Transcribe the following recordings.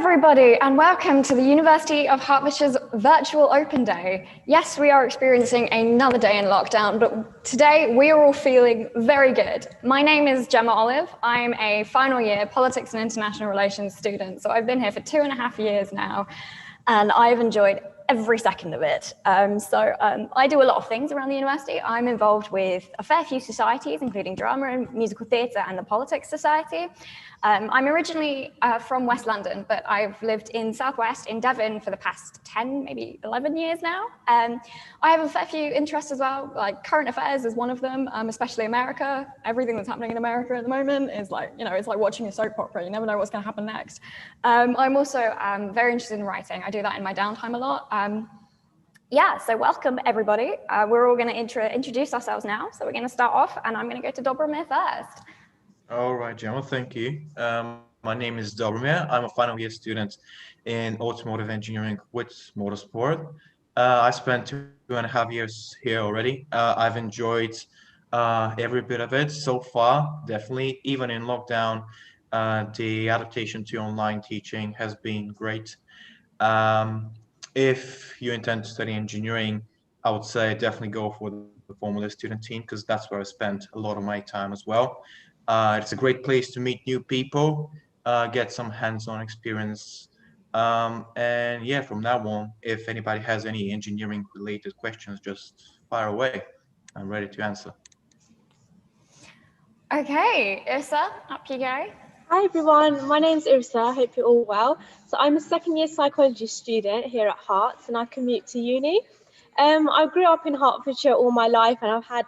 everybody, and welcome to the University of Hertfordshire's virtual open day. Yes, we are experiencing another day in lockdown, but today we are all feeling very good. My name is Gemma Olive. I'm a final year politics and international relations student, so I've been here for 2.5 years now, and I've enjoyed every second of it. I do a lot of things around the university. I'm involved with a fair few societies, including drama and musical theatre and the Politics Society. I'm originally from West London, but I've lived in Southwest in Devon for the past 10, maybe 11 years now. I have a fair few interests as well, like current affairs is one of them, especially America. Everything that's happening in America at the moment is like, it's like watching a soap opera. You never know what's going to happen next. I'm also very interested in writing. I do that in my downtime a lot. So welcome everybody. We're all going to introduce ourselves now. So we're going to start off, and I'm going to go to Dobromir first. All right, Gemma, thank you. My name is Dobromir. I'm a final year student in automotive engineering with Motorsport. I spent 2.5 years here already. I've enjoyed every bit of it so far, definitely. Even in lockdown, the adaptation to online teaching has been great. If you intend to study engineering, I would say definitely go for the Formula student team, because that's where I spent a lot of my time as well. It's a great place to meet new people, get some hands-on experience. From now on, if anybody has any engineering related questions, just fire away. I'm ready to answer. Okay, Ursa, up you go. Hi everyone, my name's Ursa, I hope you're all well. So I'm a second year psychology student here at Herts and I commute to uni. I grew up in Hertfordshire all my life and I've had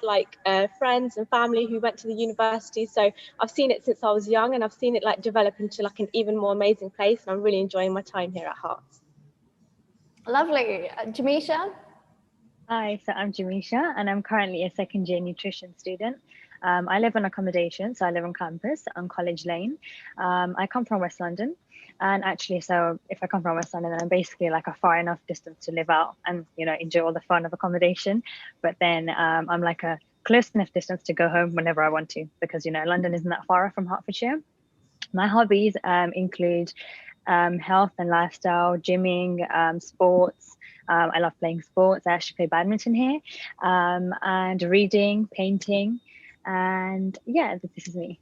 friends and family who went to the university, so I've seen it since I was young and I've seen it develop into an even more amazing place, and I'm really enjoying my time here at Herts. Lovely. Jamisha? Hi, so I'm Jamisha and I'm currently a second year nutrition student. I live on accommodation, so I live on campus on College Lane. I come from West London, and actually, so if I come from West London, then I'm basically a far enough distance to live out and enjoy all the fun of accommodation. But then I'm a close enough distance to go home whenever I want to, because London isn't that far from Hertfordshire. My hobbies include health and lifestyle, gymming, sports. I love playing sports. I actually play badminton here, and reading, painting. And yeah, this is me.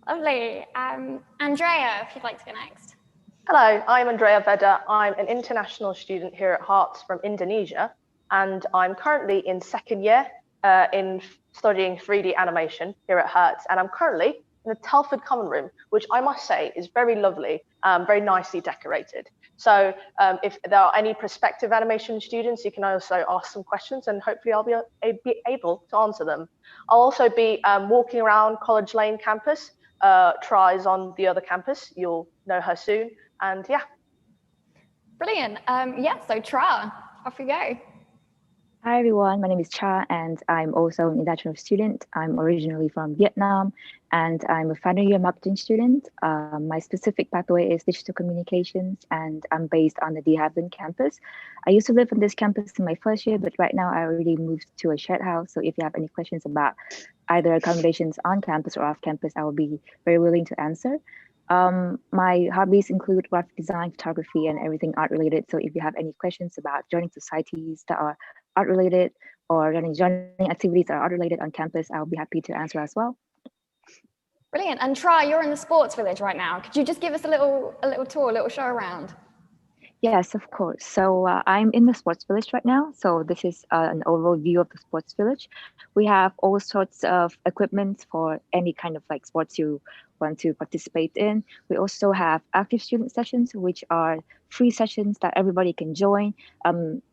Lovely. Andrea, if you'd like to go next. Hello, I'm Andrea Veda. I'm an international student here at Herts from Indonesia, and I'm currently in second year in studying 3D animation here at Herts, and I'm currently in the Telford Common Room, which I must say is very lovely, very nicely decorated. So if there are any prospective animation students, you can also ask some questions and hopefully I'll be able to answer them. I'll also be walking around College Lane campus. Tries on the other campus. You'll know her soon. And yeah. Brilliant. So Tra, off we go. Hi everyone, my name is Cha and I'm also an international student. I'm originally from Vietnam and I'm a final year marketing student. My specific pathway is digital communications and I'm based on the De Havilland campus. I used to live on this campus in my first year, but right now I already moved to a shared house. So if you have any questions about either accommodations on campus or off campus, I will be very willing to answer. My hobbies include graphic design, photography, and everything art related. So if you have any questions about joining societies that are art related or joining activities that are art related on campus, I'll be happy to answer as well. Brilliant. And Tra, you're in the sports village right now. Could you just give us a little tour, a little show around? Yes, of course. So I'm in the sports village right now. So this is an overall view of the sports village. We have all sorts of equipment for any kind of sports you want to participate in. We also have active student sessions, which are free sessions that everybody can join.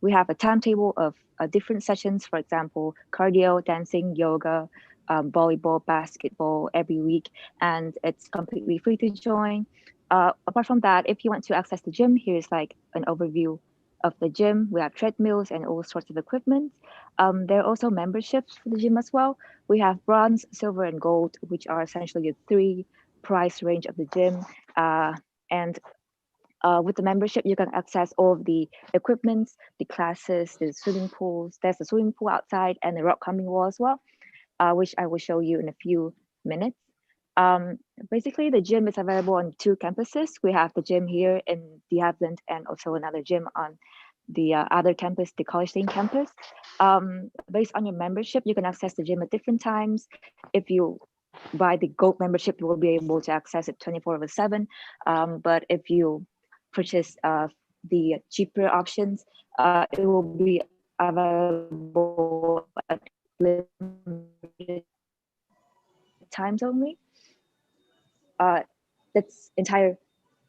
We have a timetable of different sessions, for example, cardio, dancing, yoga, volleyball, basketball every week, and it's completely free to join. Apart from that, if you want to access the gym, here's an overview of the gym. We have treadmills and all sorts of equipment. There are also memberships for the gym as well. We have bronze, silver, and gold, which are essentially the 3 price range of the gym. With the membership, you can access all of the equipment, the classes, the swimming pools. There's a swimming pool outside and the rock climbing wall as well, which I will show you in a few minutes. Basically, the gym is available on 2 campuses. We have the gym here in the Havilland and also another gym on the other campus, the College Lane campus. Based on your membership, you can access the gym at different times. If you buy the gold membership, you will be able to access it 24/7. But if you purchase the cheaper options, it will be available at limited times only. Its entire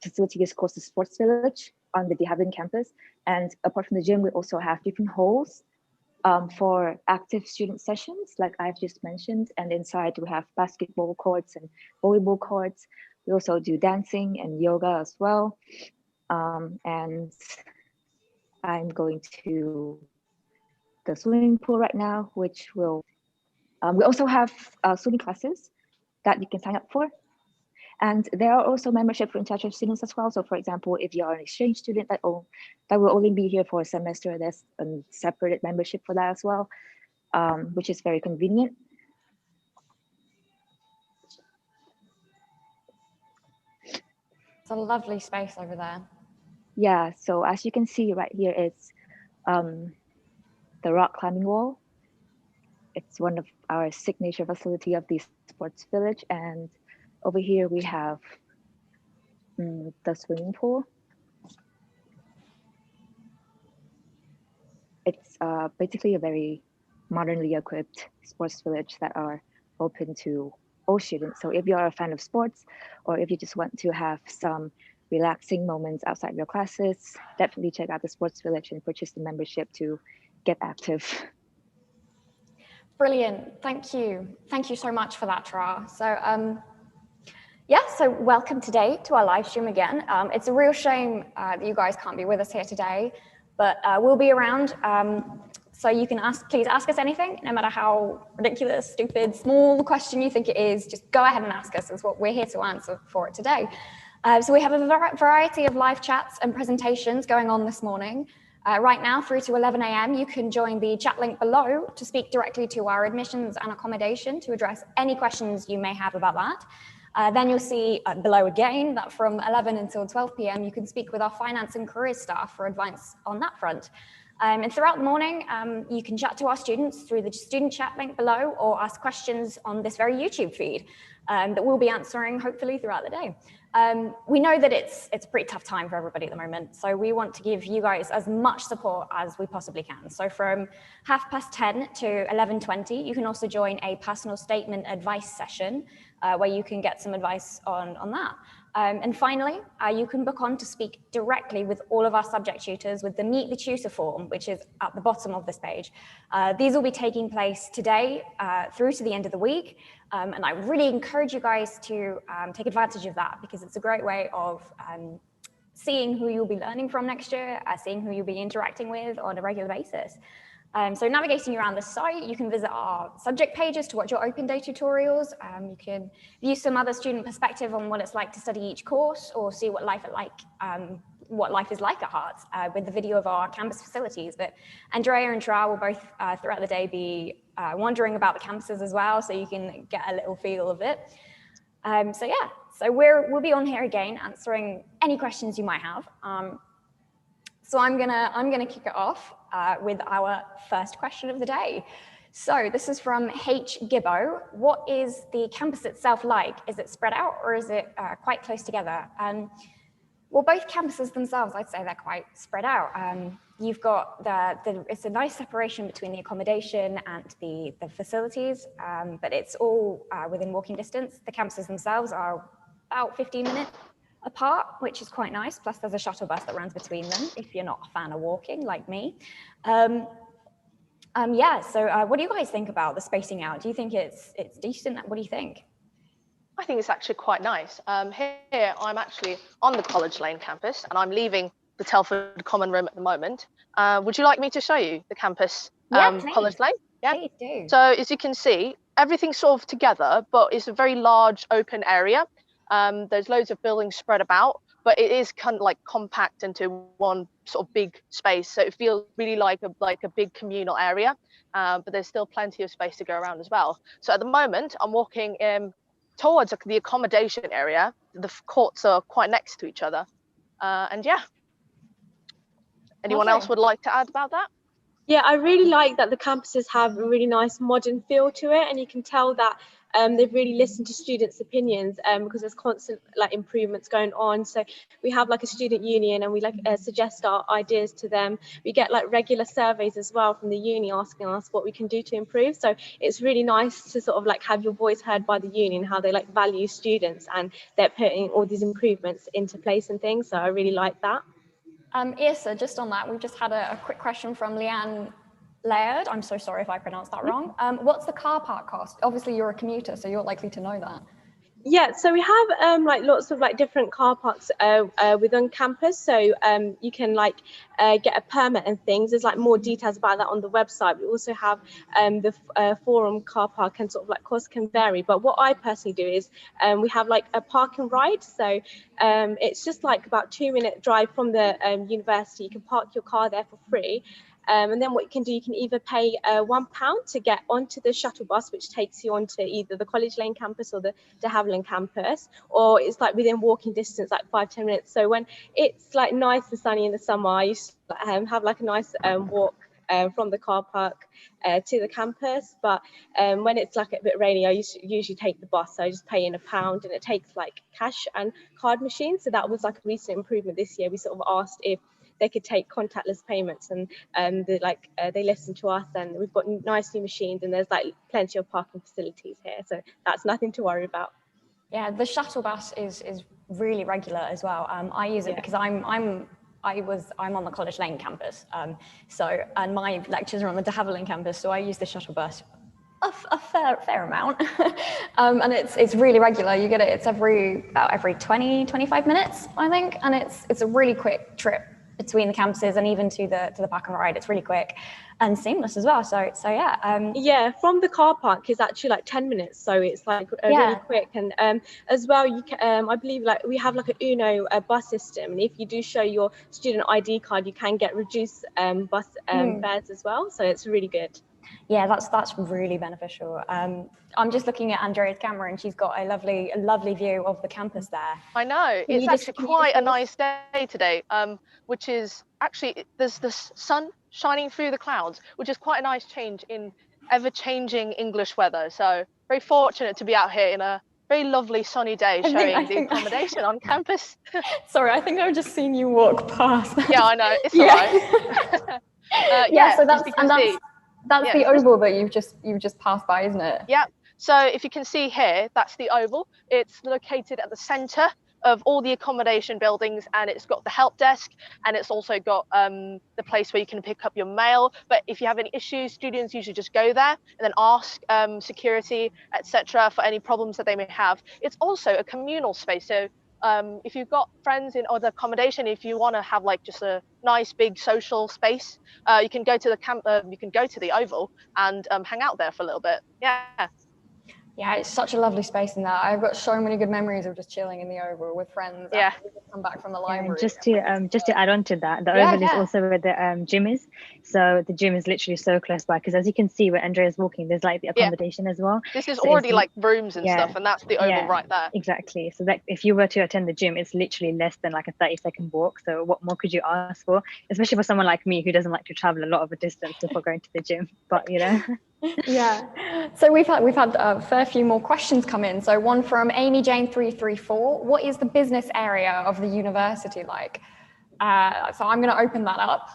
facility is called the Sports Village on the De Havilland campus. And apart from the gym, we also have different halls for active student sessions, like I've just mentioned. And inside we have basketball courts and volleyball courts. We also do dancing and yoga as well. And I'm going to the swimming pool right now, which will, we also have swimming classes that you can sign up for. And there are also membership for international students as well. So for example, if you're an exchange student that will only be here for a semester, there's a separate membership for that as well, which is very convenient. It's a lovely space over there. Yeah, so as you can see right here is the rock climbing wall. It's one of our signature facility of the Sports Village. And over here we have the swimming pool. It's basically a very modernly equipped sports village that are open to all students. So if you're a fan of sports, or if you just want to have some relaxing moments outside your classes, definitely check out the Sports Village and purchase the membership to get active. Brilliant, thank you. Thank you so much for that, Tra. So yeah, so welcome today to our live stream again. It's a real shame that you guys can't be with us here today, but we'll be around. So you can please ask us anything, no matter how ridiculous, stupid, small the question you think it is, just go ahead and ask us. It's what we're here to answer for it today. So we have a variety of live chats and presentations going on this morning. Right now through to 11 a.m. you can join the chat link below to speak directly to our admissions and accommodation to address any questions you may have about that. Then you'll see below again that from 11 until 12 p.m. you can speak with our finance and careers staff for advice on that front. And throughout the morning, you can chat to our students through the student chat link below or ask questions on this very YouTube feed that we'll be answering hopefully throughout the day. We know that it's a pretty tough time for everybody at the moment, so we want to give you guys as much support as we possibly can. So from 10:30 to 11:20, you can also join a personal statement advice session where you can get some advice on that. And finally, you can book on to speak directly with all of our subject tutors with the Meet the Tutor form, which is at the bottom of this page. These will be taking place today through to the end of the week. And I really encourage you guys to take advantage of that, because it's a great way of seeing who you'll be learning from next year, seeing who you'll be interacting with on a regular basis. So navigating around the site, you can visit our subject pages to watch your open day tutorials. You can view some other student perspective on what it's like to study each course, or see what life is like at Herts with the video of our campus facilities. But Andrea and Tra will both throughout the day be wandering about the campuses as well, so you can get a little feel of it. So yeah, so we'll be on here again answering any questions you might have. So I'm gonna kick it off with our first question of the day. So this is from H. Gibbo. What is the campus itself like? Is it spread out, or is it quite close together? Well, both campuses themselves, I'd say they're quite spread out. You've got it's a nice separation between the accommodation and the facilities, but it's all within walking distance. The campuses themselves are about 15 minutes apart, which is quite nice. Plus there's a shuttle bus that runs between them if you're not a fan of walking like me. Yeah, so what do you guys think about the spacing out? Do you think it's decent? What do you think? I think it's actually quite nice. Here I'm actually on the College Lane campus, and I'm leaving the Telford Common Room at the moment. Would you like me to show you the campus, College Lane? Yeah, please do. So as you can see, everything's sort of together, but it's a very large open area. There's loads of buildings spread about, but it is kind of like compact into one sort of big space. So it feels really like a big communal area, but there's still plenty of space to go around as well. So at the moment, I'm walking towards the accommodation area. The courts are quite next to each other. And yeah, anyone else would like to add about that? Yeah, I really like that the campuses have a really nice modern feel to it, and you can tell that they've really listened to students' opinions because there's constant like improvements going on. So we have like a student union, and we like suggest our ideas to them. We get like regular surveys as well from the uni asking us what we can do to improve. So it's really nice to sort of like have your voice heard by the union, how they like value students, and they're putting all these improvements into place and things. So I really like that. Isa, just on that, we've just had a quick question from Leanne Laird. I'm so sorry if I pronounced that wrong. What's the car park cost? Obviously, you're a commuter, so you're likely to know that. Yeah, so we have like lots of like different car parks within campus. So you can like get a permit and things. There's like more details about that on the website. We also have the Forum car park, and sort of like costs can vary. But what I personally do is we have like a park and ride. So it's just like about 2-minute drive from the university. You can park your car there for free. And then what you can do, you can either pay £1 to get onto the shuttle bus, which takes you onto either the College Lane campus or the de Havilland campus, or it's like within walking distance, like 5-10 minutes. So when it's like nice and sunny in the summer, I used to have like a nice walk from the car park to the campus. But when it's like a bit rainy, I usually take the bus. So I just pay in £1, and it takes like cash and card machines. So that was like a recent improvement this year. We sort of asked if they could take contactless payments, and they listen to us, and we've got nice new machines, and there's like plenty of parking facilities here, so that's nothing to worry about. Yeah, the shuttle bus is really regular as well. I use it because I'm on the College Lane campus, and my lectures are on the de Havilland campus, so I use the shuttle bus a fair amount. And it's really regular. You get it, it's about every 20-25 minutes, I think, and it's a really quick trip between the campuses and even to the park and ride. It's really quick and seamless as well. So yeah. Yeah, from the car park is actually like 10 minutes, so it's like really quick. And as well, you can I believe like we have like a Uno bus system, and if you do show your student ID card, you can get reduced bus fares as well. So it's really good. Yeah, that's really beneficial. I'm just looking at Andrea's camera, and she's got a lovely view of the campus there. I know, it's actually quite a nice day today, which is actually, there's the sun shining through the clouds, which is quite a nice change in ever-changing English weather. So very fortunate to be out here in a very lovely sunny day showing the accommodation on campus. Sorry, I think I've just seen you walk past. Yeah, I know, it's all right. So that's the oval that you've just passed by, isn't it? Yeah. So if you can see here, that's the oval. It's located at the centre of all the accommodation buildings, and it's got the help desk, and it's also got the place where you can pick up your mail. But if you have any issues, students usually just go there and then ask security, etc., for any problems that they may have. It's also a communal space. So if you've got friends in other accommodation, if you want to have like just a nice big social space, you can go to the oval and hang out there for a little bit. Yeah, it's such a lovely space in there. I've got so many good memories of just chilling in the oval with friends. Yeah. After we just come back from the library. Just to add on to that, the oval is also where the gym is. So the gym is literally so close by, because as you can see where Andrea is walking, there's like the accommodation as well. This is already like rooms and stuff, and that's the oval right there. Exactly. So that if you were to attend the gym, it's literally less than like a 30-second walk. So what more could you ask for? Especially for someone like me who doesn't like to travel a lot of a distance before going to the gym. But you know. Yeah. So we've had a fair few more questions come in. So one from Amy Jane 334. What is the business area of the university like? So I'm going to open that up.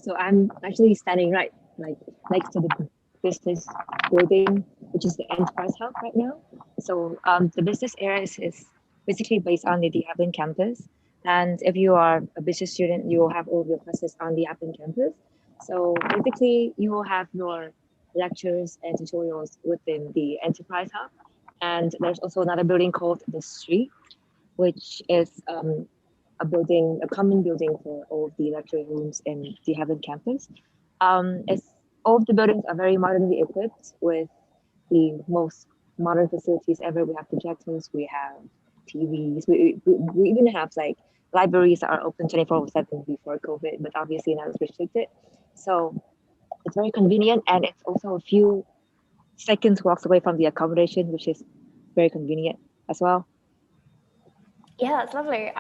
So I'm actually standing right like next to the business building, which is the Enterprise Hub right now. So the business area is basically based on the Havilland campus. And if you are a business student, you will have all of your classes on the Havilland campus. So basically, you will have your lectures and tutorials within the Enterprise Hub. And there's also another building called the Street, which is a common building for all of the lecture rooms in the Havilland campus. All of the buildings are very modernly equipped with the most modern facilities ever. We have projectors, we have TVs, we even have like libraries that are open 24/7 before COVID, but obviously now it's restricted. So it's very convenient, and it's also a few seconds walks away from the accommodation, which is very convenient as well. Yeah, that's lovely.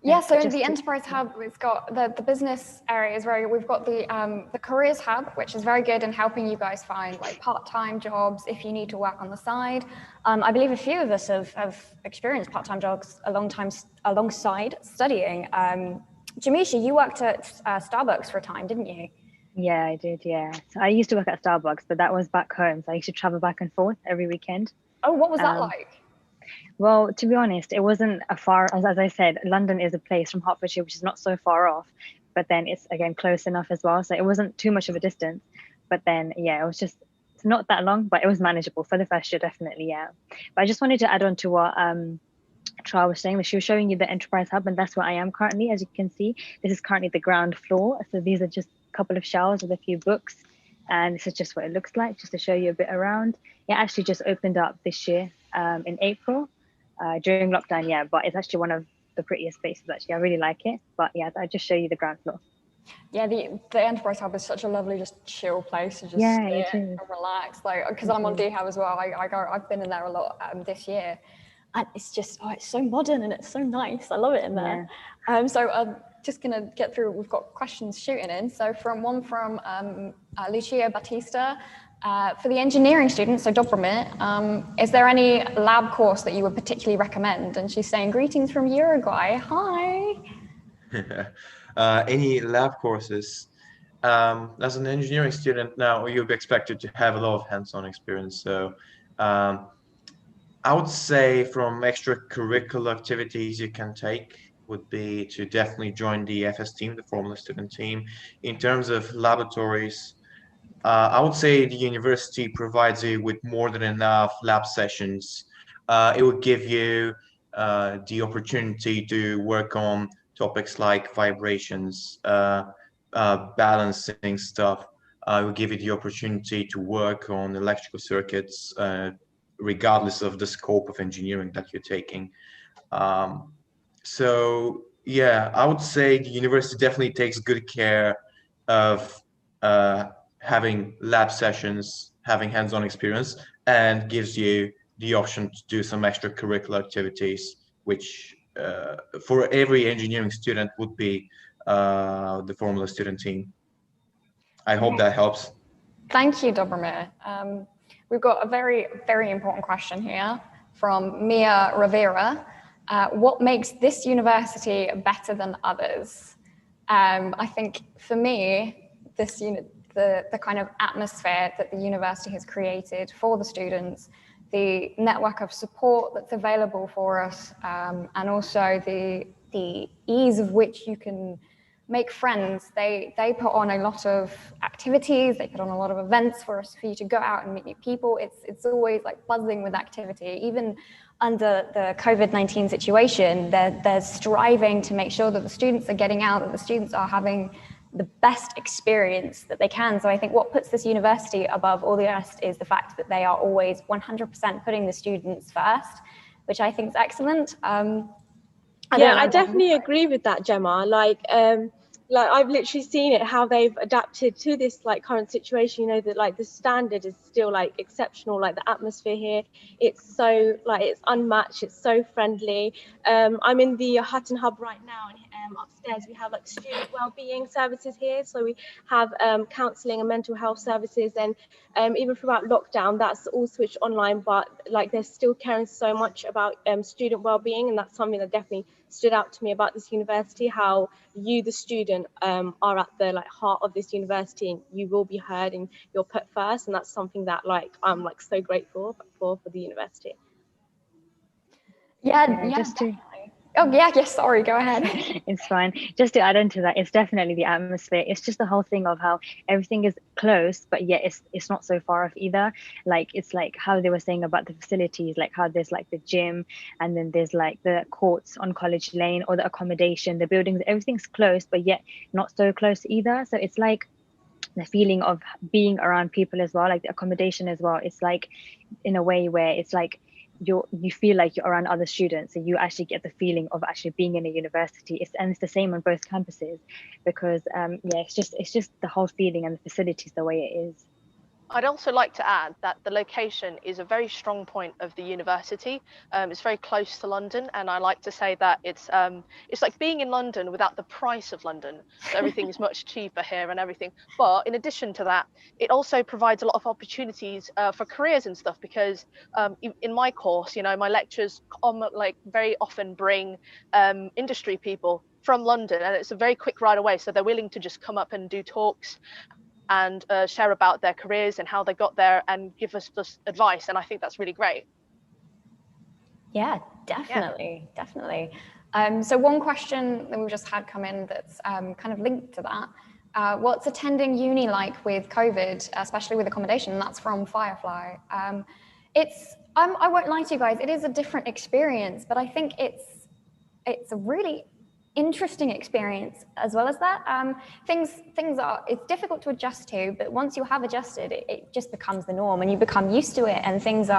Yeah, so in Just the to- Enterprise Hub, we've got the business area is very, we've got the Careers Hub, which is very good in helping you guys find like part-time jobs if you need to work on the side. I believe a few of us have experienced part-time jobs alongside studying. Jamisha, you worked at Starbucks for a time, didn't you? Yeah, I did. Yeah. So I used to work at Starbucks, but that was back home. So I used to travel back and forth every weekend. Oh, what was that like? Well, to be honest, it wasn't as I said, London is a place from Hertfordshire, which is not so far off, but then it's again close enough as well. So it wasn't too much of a distance, but then, yeah, it's not that long, but it was manageable for the first year, definitely. Yeah. But I just wanted to add on to what, Tra was saying, that she was showing you the Enterprise Hub, and that's where I am currently. As you can see, this is currently the ground floor. So these are just a couple of shelves with a few books. And this is just what it looks like, just to show you a bit around. It actually just opened up this year in April. During lockdown, yeah, but it's actually one of the prettiest spaces, actually. I really like it. But yeah, I'll just show you the ground floor. Yeah, the Enterprise Hub is such a lovely, just chill place to just Yeah, sit and relax. Like, because I'm on D Hub as well. I've been in there a lot this year, and it's just it's so modern and it's so nice. I love it in there. Yeah. So I'm just gonna get through. We've got questions shooting in. So from Lucia Batista. For the engineering students, so Dobromir, is there any lab course that you would particularly recommend? And she's saying, greetings from Uruguay. Hi. Any lab courses? As an engineering student now, you'll be expected to have a lot of hands-on experience. So I would say from extracurricular activities you can take would be to definitely join the FS team, the Formula Student team. In terms of laboratories, I would say the university provides you with more than enough lab sessions. It would give you the opportunity to work on topics like vibrations, balancing stuff. It would give you the opportunity to work on electrical circuits, regardless of the scope of engineering that you're taking. So yeah, I would say the university definitely takes good care of having lab sessions, having hands-on experience, and gives you the option to do some extracurricular activities, which for every engineering student would be the Formula Student team. I hope that helps. Thank you, Dobromir. We've got a very, very important question here from Mia Rivera. What makes this university better than others? I think for me, the kind of atmosphere that the university has created for the students, the network of support that's available for us, and also the ease of which you can make friends. They put on a lot of activities, they put on a lot of events for you to go out and meet new people. It's always like buzzing with activity. Even under the COVID-19 situation, they're striving to make sure that the students are getting out, that the students are having the best experience that they can. So I think what puts this university above all the rest is the fact that they are always 100% putting the students first, which I think is excellent. I definitely agree with that, Gemma. Like I've literally seen it, how they've adapted to this like current situation. You know, that like the standard is still like exceptional. Like the atmosphere here, it's so like it's unmatched. It's so friendly. I'm in the Hutton Hub right now, and upstairs we have like student wellbeing services here. So we have counselling and mental health services, and even throughout lockdown, that's all switched online. But like they're still caring so much about student wellbeing, and that's something that definitely stood out to me about this university, how you, the student, are at the like heart of this university, and you will be heard and you're put first, and that's something that like I'm like so grateful for the university. Sorry, go ahead. It's fine. Just to add on to that, it's definitely the atmosphere. It's just the whole thing of how everything is close, but yet it's not so far off either. Like it's like how they were saying about the facilities, like how there's like the gym, and then there's like the courts on College Lane, or the accommodation, the buildings, everything's close, but yet not so close either. So it's like the feeling of being around people as well, like the accommodation as well. It's like in a way where it's like you feel like you're around other students, so you actually get the feeling of actually being in a university. And it's the same on both campuses, because it's just the whole feeling, and the facilities the way it is. I'd also like to add that the location is a very strong point of the university. It's very close to London, and I like to say that it's like being in London without the price of London. So everything is much cheaper here and everything. But in addition to that, it also provides a lot of opportunities for careers and stuff, because in my course, you know, my lectures like very often bring industry people from London, and it's a very quick ride away. So they're willing to just come up and do talks and share about their careers and how they got there and give us just advice. And I think that's really great. Yeah, definitely, definitely. So one question that we've just had come in that's kind of linked to that. What's attending uni like with COVID, especially with accommodation? And that's from Firefly. I won't lie to you guys, it is a different experience, but I think it's a really interesting experience as well as that. It's difficult to adjust to, but once you have adjusted, it just becomes the norm and you become used to it, and things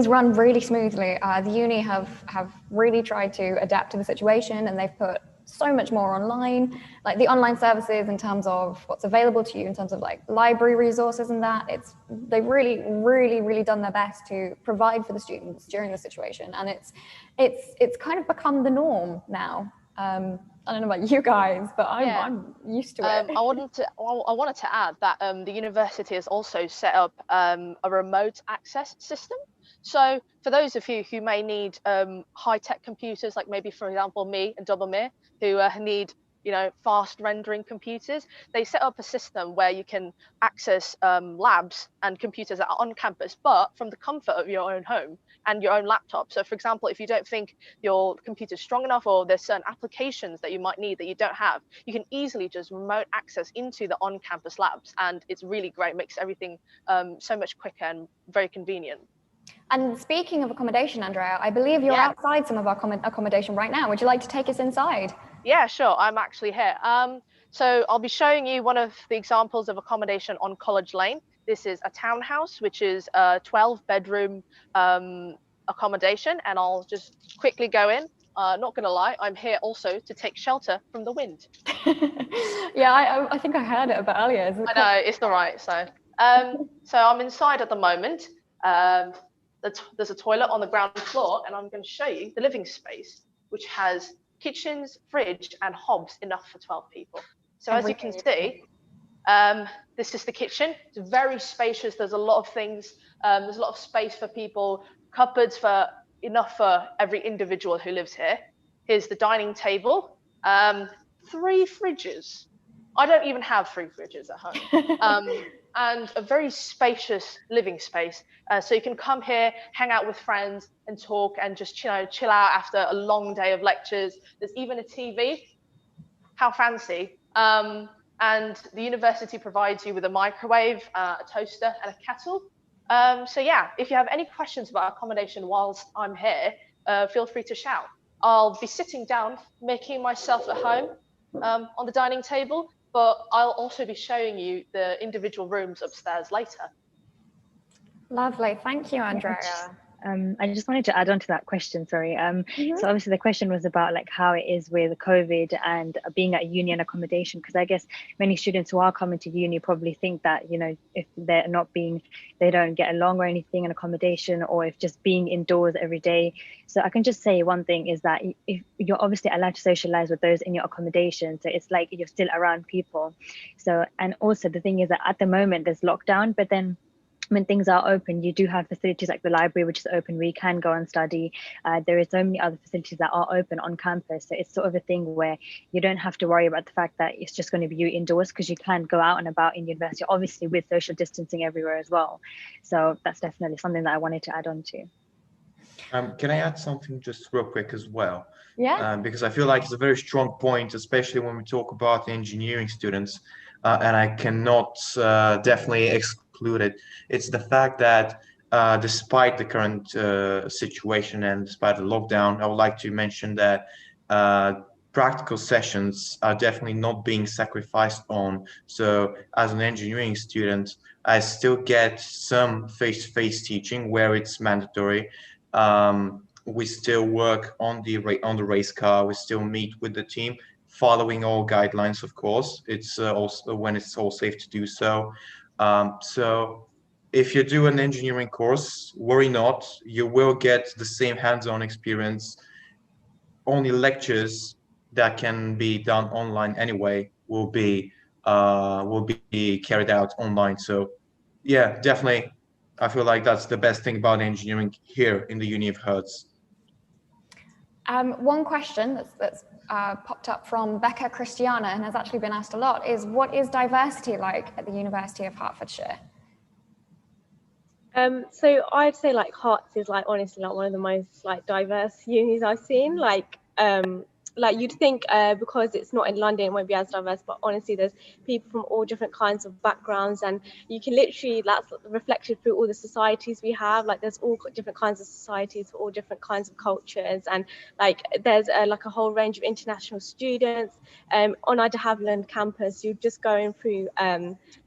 run really smoothly. The uni have really tried to adapt to the situation, and they've put so much more online, like the online services in terms of what's available to you in terms of like library resources and that. They've really done their best to provide for the students during the situation, and it's kind of become the norm now. I don't know about you guys, but I'm used to it. I wanted to add that the university has also set up a remote access system. So for those of you who may need high-tech computers, like maybe, for example, me and Dobomir, who need fast rendering computers, they set up a system where you can access labs and computers that are on campus, but from the comfort of your own home and your own laptop. So for example, if you don't think your computer's strong enough, or there's certain applications that you might need that you don't have, you can easily just remote access into the on-campus labs, and it's really great. It makes everything so much quicker and very convenient. And speaking of accommodation, Andrea, I believe you're outside some of our accommodation right now. Would you like to take us inside? Yeah, sure. I'm actually here. So I'll be showing you one of the examples of accommodation on College Lane. This is a townhouse, which is a 12-bedroom accommodation, and I'll just quickly go in. Not going to lie, I'm here also to take shelter from the wind. Yeah, I think I heard it a bit earlier. I know, it's all right. So I'm inside at the moment. There's a toilet on the ground floor, and I'm going to show you the living space, which has kitchens, fridge, and hobs enough for 12 people. So as you can see, this is the kitchen. It's very spacious. There's a lot of things. There's a lot of space for people, cupboards enough for every individual who lives here. Here's the dining table, 3 fridges. I don't even have 3 fridges at home. And a very spacious living space. So you can come here, hang out with friends and talk and just chill out after a long day of lectures. There's even a TV. How fancy. And the university provides you with a microwave, a toaster and a kettle. So yeah, if you have any questions about accommodation whilst I'm here, feel free to shout. I'll be sitting down, making myself at home on the dining table, but I'll also be showing you the individual rooms upstairs later. Lovely, thank you, Andrea. I just wanted to add on to that question, sorry. So obviously the question was about like how it is with COVID and being at uni and accommodation, because I guess many students who are coming to uni probably think that, if they don't get along or anything in accommodation, or if just being indoors every day. So I can just say one thing is that if you're obviously allowed to socialize with those in your accommodation, so it's like you're still around people. So, and also the thing is that at the moment there's lockdown, but then when things are open, you do have facilities like the library, which is open, where you can go and study. There is so many other facilities that are open on campus. So it's sort of a thing where you don't have to worry about the fact that it's just going to be you indoors, because you can go out and about in university, obviously with social distancing everywhere as well. So that's definitely something that I wanted to add on to. Can I add something just real quick as well? Yeah. Because I feel like it's a very strong point, especially when we talk about engineering students, and I cannot definitely exclude it. It's the fact that despite the current situation and despite the lockdown, I would like to mention that practical sessions are definitely not being sacrificed on. So as an engineering student, I still get some face-to-face teaching where it's mandatory. We still work on the race car. We still meet with the team, following all guidelines, of course. It's also when it's all safe to do so. So if you do an engineering course, worry not, you will get the same hands-on experience. Only lectures that can be done online anyway will be carried out online. So yeah, definitely, I feel like that's the best thing about engineering here in the Uni of Hertz. One question that's popped up from Becca Christiana and has actually been asked a lot is, what is diversity like at the University of Hertfordshire? So I'd say like Herts is like honestly like one of the most like diverse unis I've seen. Like you'd think because it's not in London it won't be as diverse, but honestly there's people from all different kinds of backgrounds, and you can literally, that's reflected through all the societies we have. Like there's all different kinds of societies for all different kinds of cultures, and like there's like a whole range of international students. On our de Havilland campus, you're just going through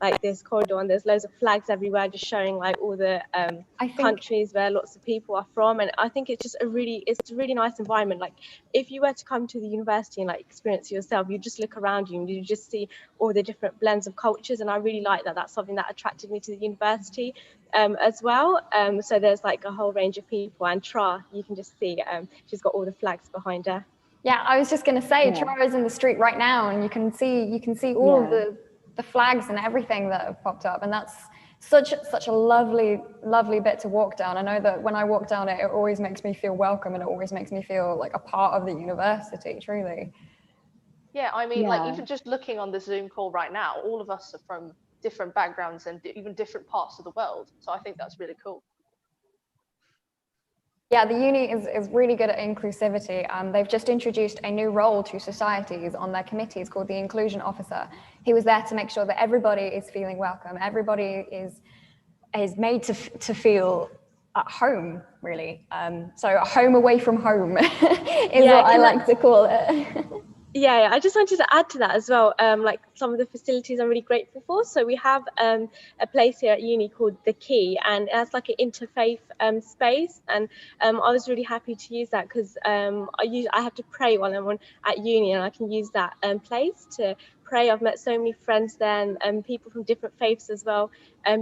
like this corridor and there's loads of flags everywhere just showing like all the countries where lots of people are from, and I think it's just a really nice environment. Like if you were to come to the university and like experience it yourself, you just look around you and you just see all the different blends of cultures, and I really like that. That's something that attracted me to the university as well. So there's like a whole range of people, and Tra, you can just see she's got all the flags behind her. Yeah, I was just going to say, Tra is in the street right now, and you can see all of the flags and everything that have popped up, and that's such a lovely bit to walk down. I know that when I walk down it, it always makes me feel welcome, and it always makes me feel like a part of the university, truly. Yeah, I mean, like even just looking on the Zoom call right now, all of us are from different backgrounds and even different parts of the world. So I think that's really cool. Yeah, the uni is really good at inclusivity. They've just introduced a new role to societies on their committees called the Inclusion Officer. He was there to make sure that everybody is feeling welcome. Everybody is made to feel at home, really. So a home away from home is what I like to call it. Yeah, I just wanted to add to that as well. Like some of the facilities I'm really grateful for. So we have a place here at uni called The Key, and it has like an interfaith space, and I was really happy to use that because I have to pray while I'm at uni, and I can use that place to pray. I've met so many friends there, and people from different faiths as well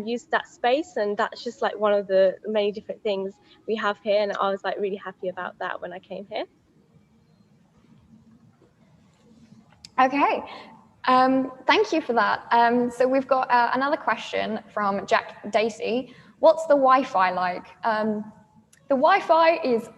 use that space, and that's just like one of the many different things we have here, and I was like really happy about that when I came here. Okay, thank you for that. So we've got another question from Jack Dacey. What's the Wi-Fi like? The Wi-Fi is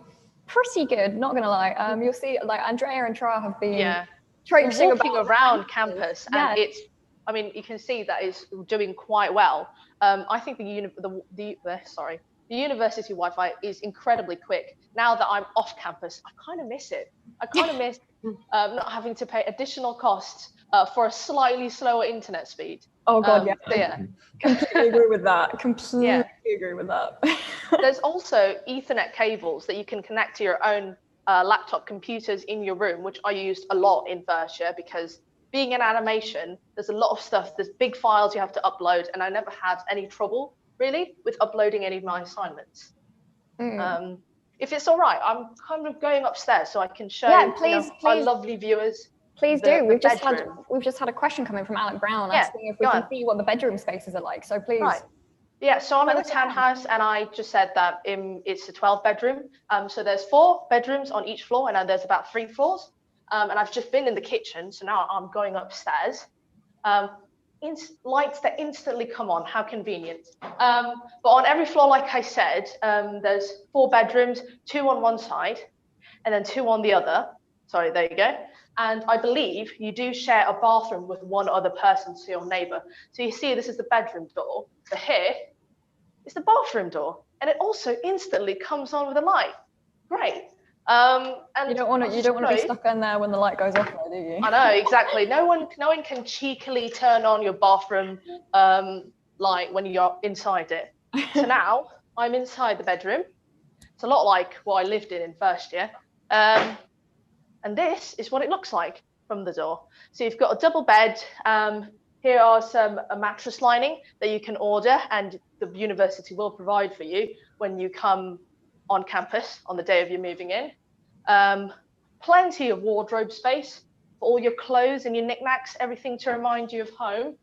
pretty good, not gonna lie. You'll see, like Andrea and Tra have been walking around campus, and it's, I mean, you can see that it's doing quite well. I think the university Wi-Fi is incredibly quick. Now that I'm off campus, I kind of miss it. I kind of miss not having to pay additional costs for a slightly slower internet speed. Oh God, yeah. Completely agree with that. Completely agree with that. There's also Ethernet cables that you can connect to your own laptop computers in your room, which I used a lot in first year because being in animation, there's a lot of stuff, there's big files you have to upload, and I never had any trouble really with uploading any of my assignments. If it's all right, I'm kind of going upstairs so I can show our lovely viewers. Please do. We've just had a question coming from Alec Brown asking if we can see what the bedroom spaces are like. So please. Right. Yeah, so I'm in the townhouse, and I just said that it's a 12-bedroom. So there's 4 bedrooms on each floor, and there's about 3 floors. And I've just been in the kitchen, so now I'm going upstairs. Lights that instantly come on, how convenient. But on every floor, like I said, there's 4 bedrooms, 2 on one side, and then 2 on the other. Sorry, there you go. And I believe you do share a bathroom with one other person, so your neighbor. So you see, this is the bedroom door. So here is the bathroom door, and it also instantly comes on with a light. Great. And you don't want to be stuck in there when the light goes off, though, do you? I know, exactly. No one can cheekily turn on your bathroom light when you're inside it. So now I'm inside the bedroom. It's a lot like what I lived in first year. And this is what it looks like from the door. So you've got a double bed. Here are a mattress lining that you can order, and the university will provide for you when you come on campus on the day of your moving in. Plenty of wardrobe space for all your clothes and your knickknacks, everything to remind you of home.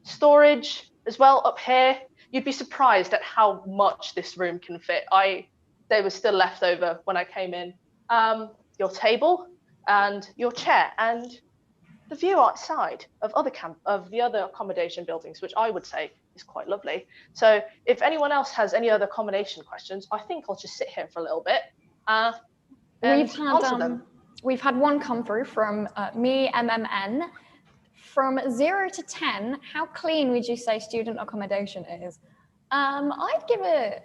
storage as well up here. You'd be surprised at how much this room can fit. They were still left over when I came in. Your table and your chair and the view outside of the other accommodation buildings, which I would say is quite lovely. So if anyone else has any other accommodation questions, I think I'll just sit here for a little bit and answer them. We've had one come through from me, MMN. From 0 to 10, how clean would you say student accommodation is? I'd give it,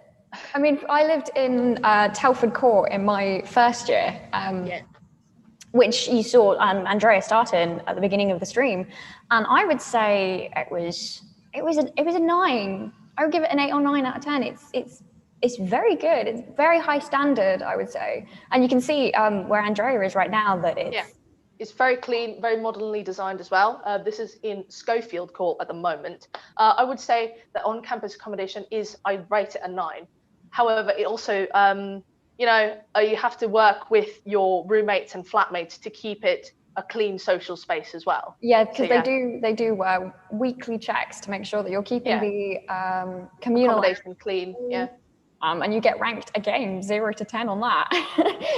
I mean, I lived in Telford Court in my first year. Which you saw Andrea start in at the beginning of the stream, and I would say it was a 9. I would give it an 8 or 9 out of 10. It's very good. It's very high standard, I would say, and you can see where Andrea is right now that it's very clean, very modernly designed as well. This is in Schofield Court at the moment. I would say that on-campus accommodation I'd rate it a 9. However, it also you have to work with your roommates and flatmates to keep it a clean social space as well. Yeah, because they do weekly checks to make sure that you're keeping the communal accommodation clean. Yeah. And you get ranked again 0 to 10 on that.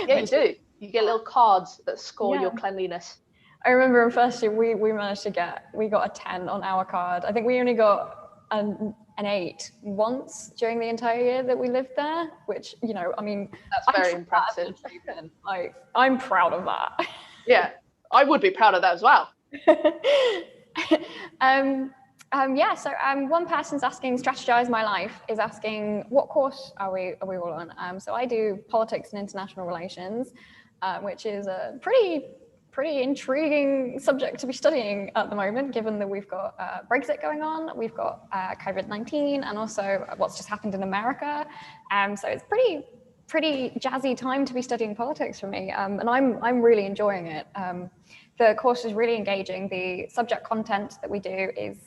Yeah, you do. You get little cards that score your cleanliness. I remember in first year we got a 10 on our card. I think we only got an 8 once during the entire year that we lived there, which, I mean, that's very impressive. I'm proud of that. Yeah, I would be proud of that as well. So one person's asking, strategize my life, is asking what course are we all on? So I do politics and international relations, which is a pretty intriguing subject to be studying at the moment, given that we've got Brexit going on, we've got COVID-19, and also what's just happened in America. So it's pretty jazzy time to be studying politics for me, and I'm really enjoying it. The course is really engaging. The subject content that we do is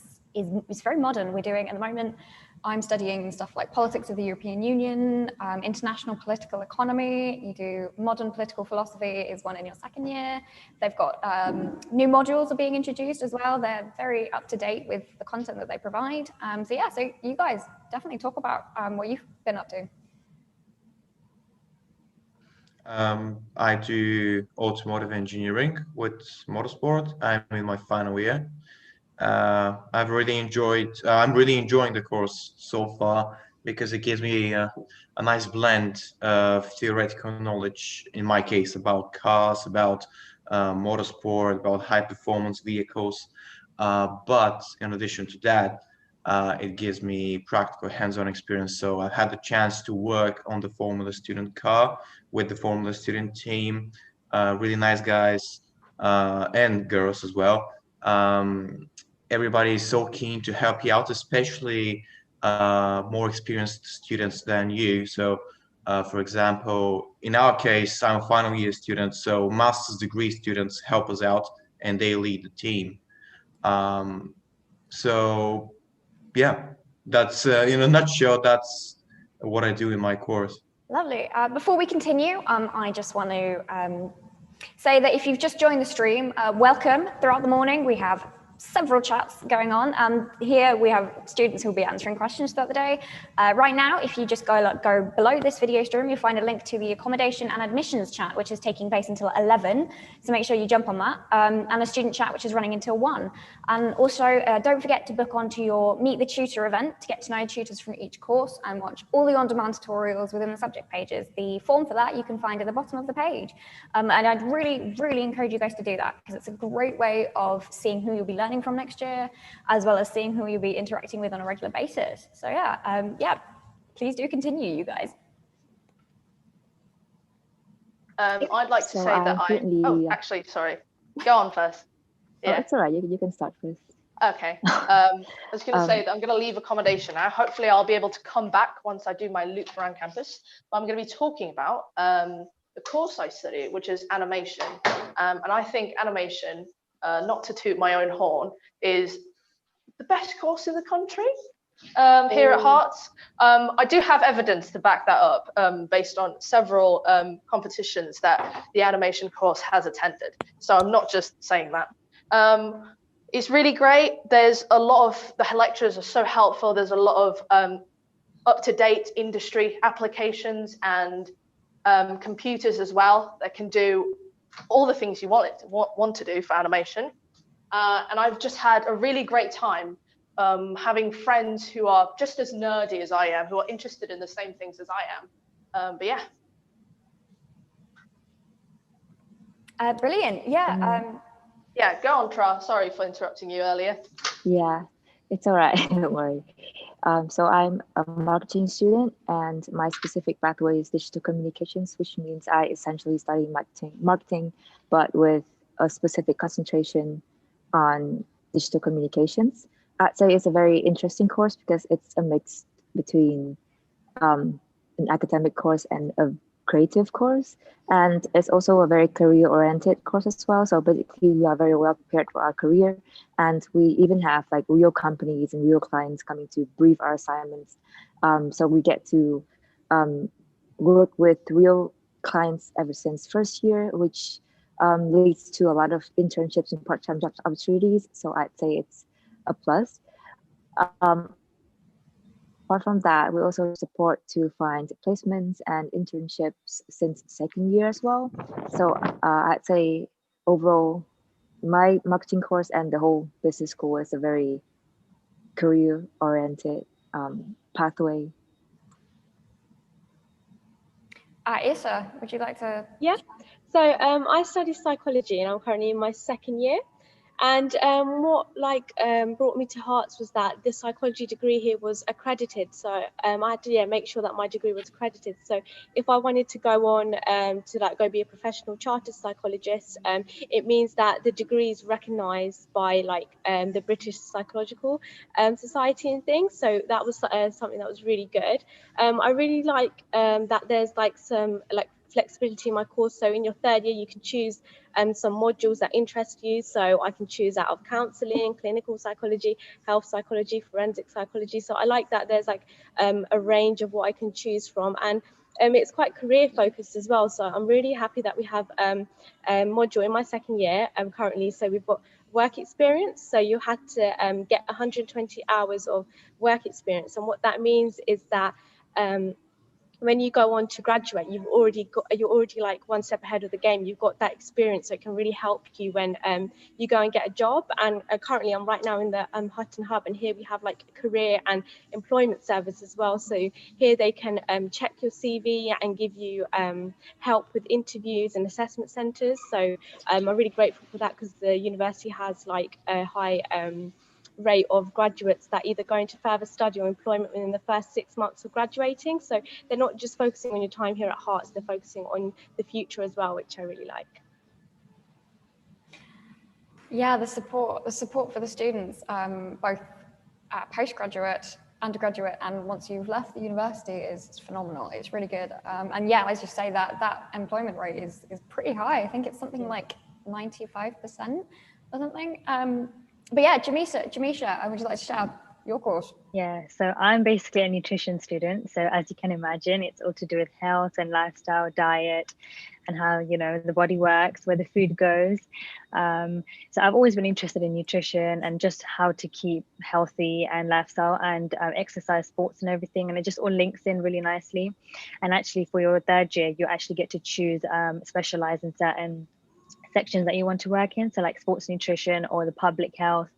very modern. We're doing at the moment, I'm studying stuff like politics of the European Union, international political economy. You do modern political philosophy is one in your second year. They've got new modules are being introduced as well. They're very up to date with the content that they provide. So you guys definitely talk about what you've been up to. I do automotive engineering with Motorsport. I'm in my final year. I'm really enjoying the course so far because it gives me a nice blend of theoretical knowledge, in my case, about cars, about motorsport, about high performance vehicles. But in addition to that, it gives me practical hands-on experience. So I've had the chance to work on the Formula Student car with the Formula Student team, really nice guys and girls as well. Everybody is so keen to help you out, especially more experienced students than you. So, for example, in our case, I'm a final year student, so master's degree students help us out and they lead the team. So, yeah, that's in a nutshell, that's what I do in my course. Lovely. Before we continue, I just want to say that if you've just joined the stream, welcome. Throughout the morning, we have several chats going on. Here we have students who will be answering questions throughout the day. Right now, if you just go below this video stream, you'll find a link to the accommodation and admissions chat, which is taking place until 11. So make sure you jump on that. And a student chat, which is running until 1. And also, don't forget to book onto your Meet the Tutor event to get to know tutors from each course and watch all the on-demand tutorials within the subject pages. The form for that you can find at the bottom of the page. And I'd really, really encourage you guys to do that because it's a great way of seeing who you'll be learning from next year, as well as seeing who you'll be interacting with on a regular basis. So please do continue, you guys. I'd like to say that actually, sorry, go on first. Yeah, it's all right. You can start first. Okay. I was going to say that I'm going to leave accommodation now. Hopefully, I'll be able to come back once I do my loop around campus. But I'm going to be talking about the course I study, which is animation, and I think animation, not to toot my own horn, is the best course in the country here at Herts. I do have evidence to back that up based on several competitions that the animation course has attended. So I'm not just saying that. It's really great. There's a lot of, the lecturers are so helpful. There's a lot of up-to-date industry applications and computers as well that can do all the things you want to do for animation. And I've just had a really great time having friends who are just as nerdy as I am, who are interested in the same things as I am. But yeah. Brilliant. Yeah. Yeah, go on, Tra. Sorry for interrupting you earlier. Yeah, it's all right. Don't worry. So I'm a marketing student, and my specific pathway is digital communications, which means I essentially study marketing, but with a specific concentration on digital communications. I'd say it's a very interesting course because it's a mix between an academic course and a creative course, and it's also a very career-oriented course as well. So basically, we are very well prepared for our career, and we even have like real companies and real clients coming to brief our assignments. So we get to work with real clients ever since first year, which leads to a lot of internships and part-time job opportunities. So I'd say it's a plus. Apart from that, we also support to find placements and internships since second year as well. So I'd say overall, my marketing course and the whole business school is a very career-oriented pathway. Issa, would you like to? Yeah. So I study psychology, and I'm currently in my second year. And what brought me to Herts was that the psychology degree here was accredited. So I had to make sure that my degree was accredited. So if I wanted to go on to go be a professional chartered psychologist, it means that the degree is recognised by the British Psychological Society and things. So that was something that was really good. I really like that there's some flexibility in my course. So in your third year, you can choose some modules that interest you. So I can choose out of counselling, clinical psychology, health psychology, forensic psychology. So I like that there's a range of what I can choose from, and it's quite career focused as well. So I'm really happy that we have a module in my second year currently. So we've got work experience. So you had to get 120 hours of work experience, and what that means is that when you go on to graduate, you're already one step ahead of the game. You've got that experience, so it can really help you when you go and get a job. And currently, I'm right now in the Hutton Hub, and here we have career and employment service as well. So here they can check your CV and give you help with interviews and assessment centres. So I'm really grateful for that, because the university has a high rate of graduates that either go into further study or employment within the first 6 months of graduating. So they're not just focusing on your time here at Herts, they're focusing on the future as well, which I really like. Yeah, the support for the students, both at postgraduate, undergraduate, and once you've left the university is phenomenal. It's really good. And yeah, as you say, that employment rate is pretty high. I think it's something like 95% or something. But yeah, Jamisha, would you like to share your course? Yeah, so I'm basically a nutrition student. So as you can imagine, it's all to do with health and lifestyle, diet, and how, the body works, where the food goes. So I've always been interested in nutrition and just how to keep healthy and lifestyle and exercise, sports and everything. And it just all links in really nicely. And actually for your third year, you actually get to choose, specialize in certain sections that you want to work in, so like sports nutrition or the public health.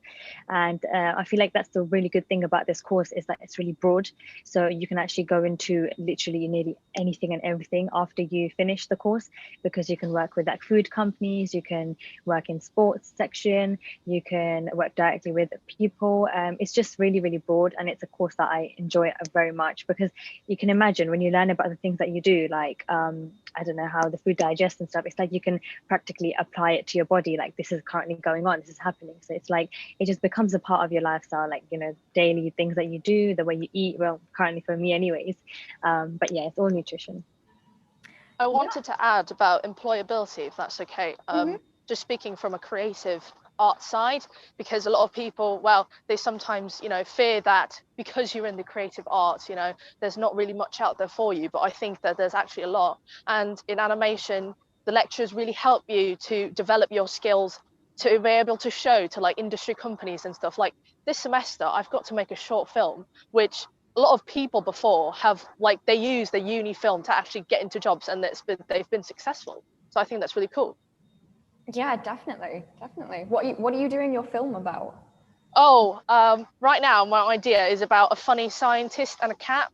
And I feel like that's the really good thing about this course, is that it's really broad, so you can actually go into literally nearly anything and everything after you finish the course, because you can work with food companies, you can work in sports section, you can work directly with people. It's just really, really broad, and it's a course that I enjoy very much, because you can imagine when you learn about the things that you do, I don't know how the food digests and stuff, it's like you can practically apply it to your body, this is currently going on, this is happening. So it's it just becomes a part of your lifestyle, daily things that you do, the way you eat, well, currently for me anyways. But yeah, it's all nutrition. I wanted to add about employability, if that's okay. Just speaking from a creative art side, because a lot of people, they sometimes, fear that because you're in the creative arts, there's not really much out there for you. But I think that there's actually a lot. And in animation, the lecturers really help you to develop your skills to be able to show to like industry companies and stuff. Like this semester, I've got to make a short film, which a lot of people before have like they use the uni film to actually get into jobs, and they've been successful. So I think that's really cool. Yeah, definitely. What are you doing your film about? Oh, right now my idea is about a funny scientist and a cat.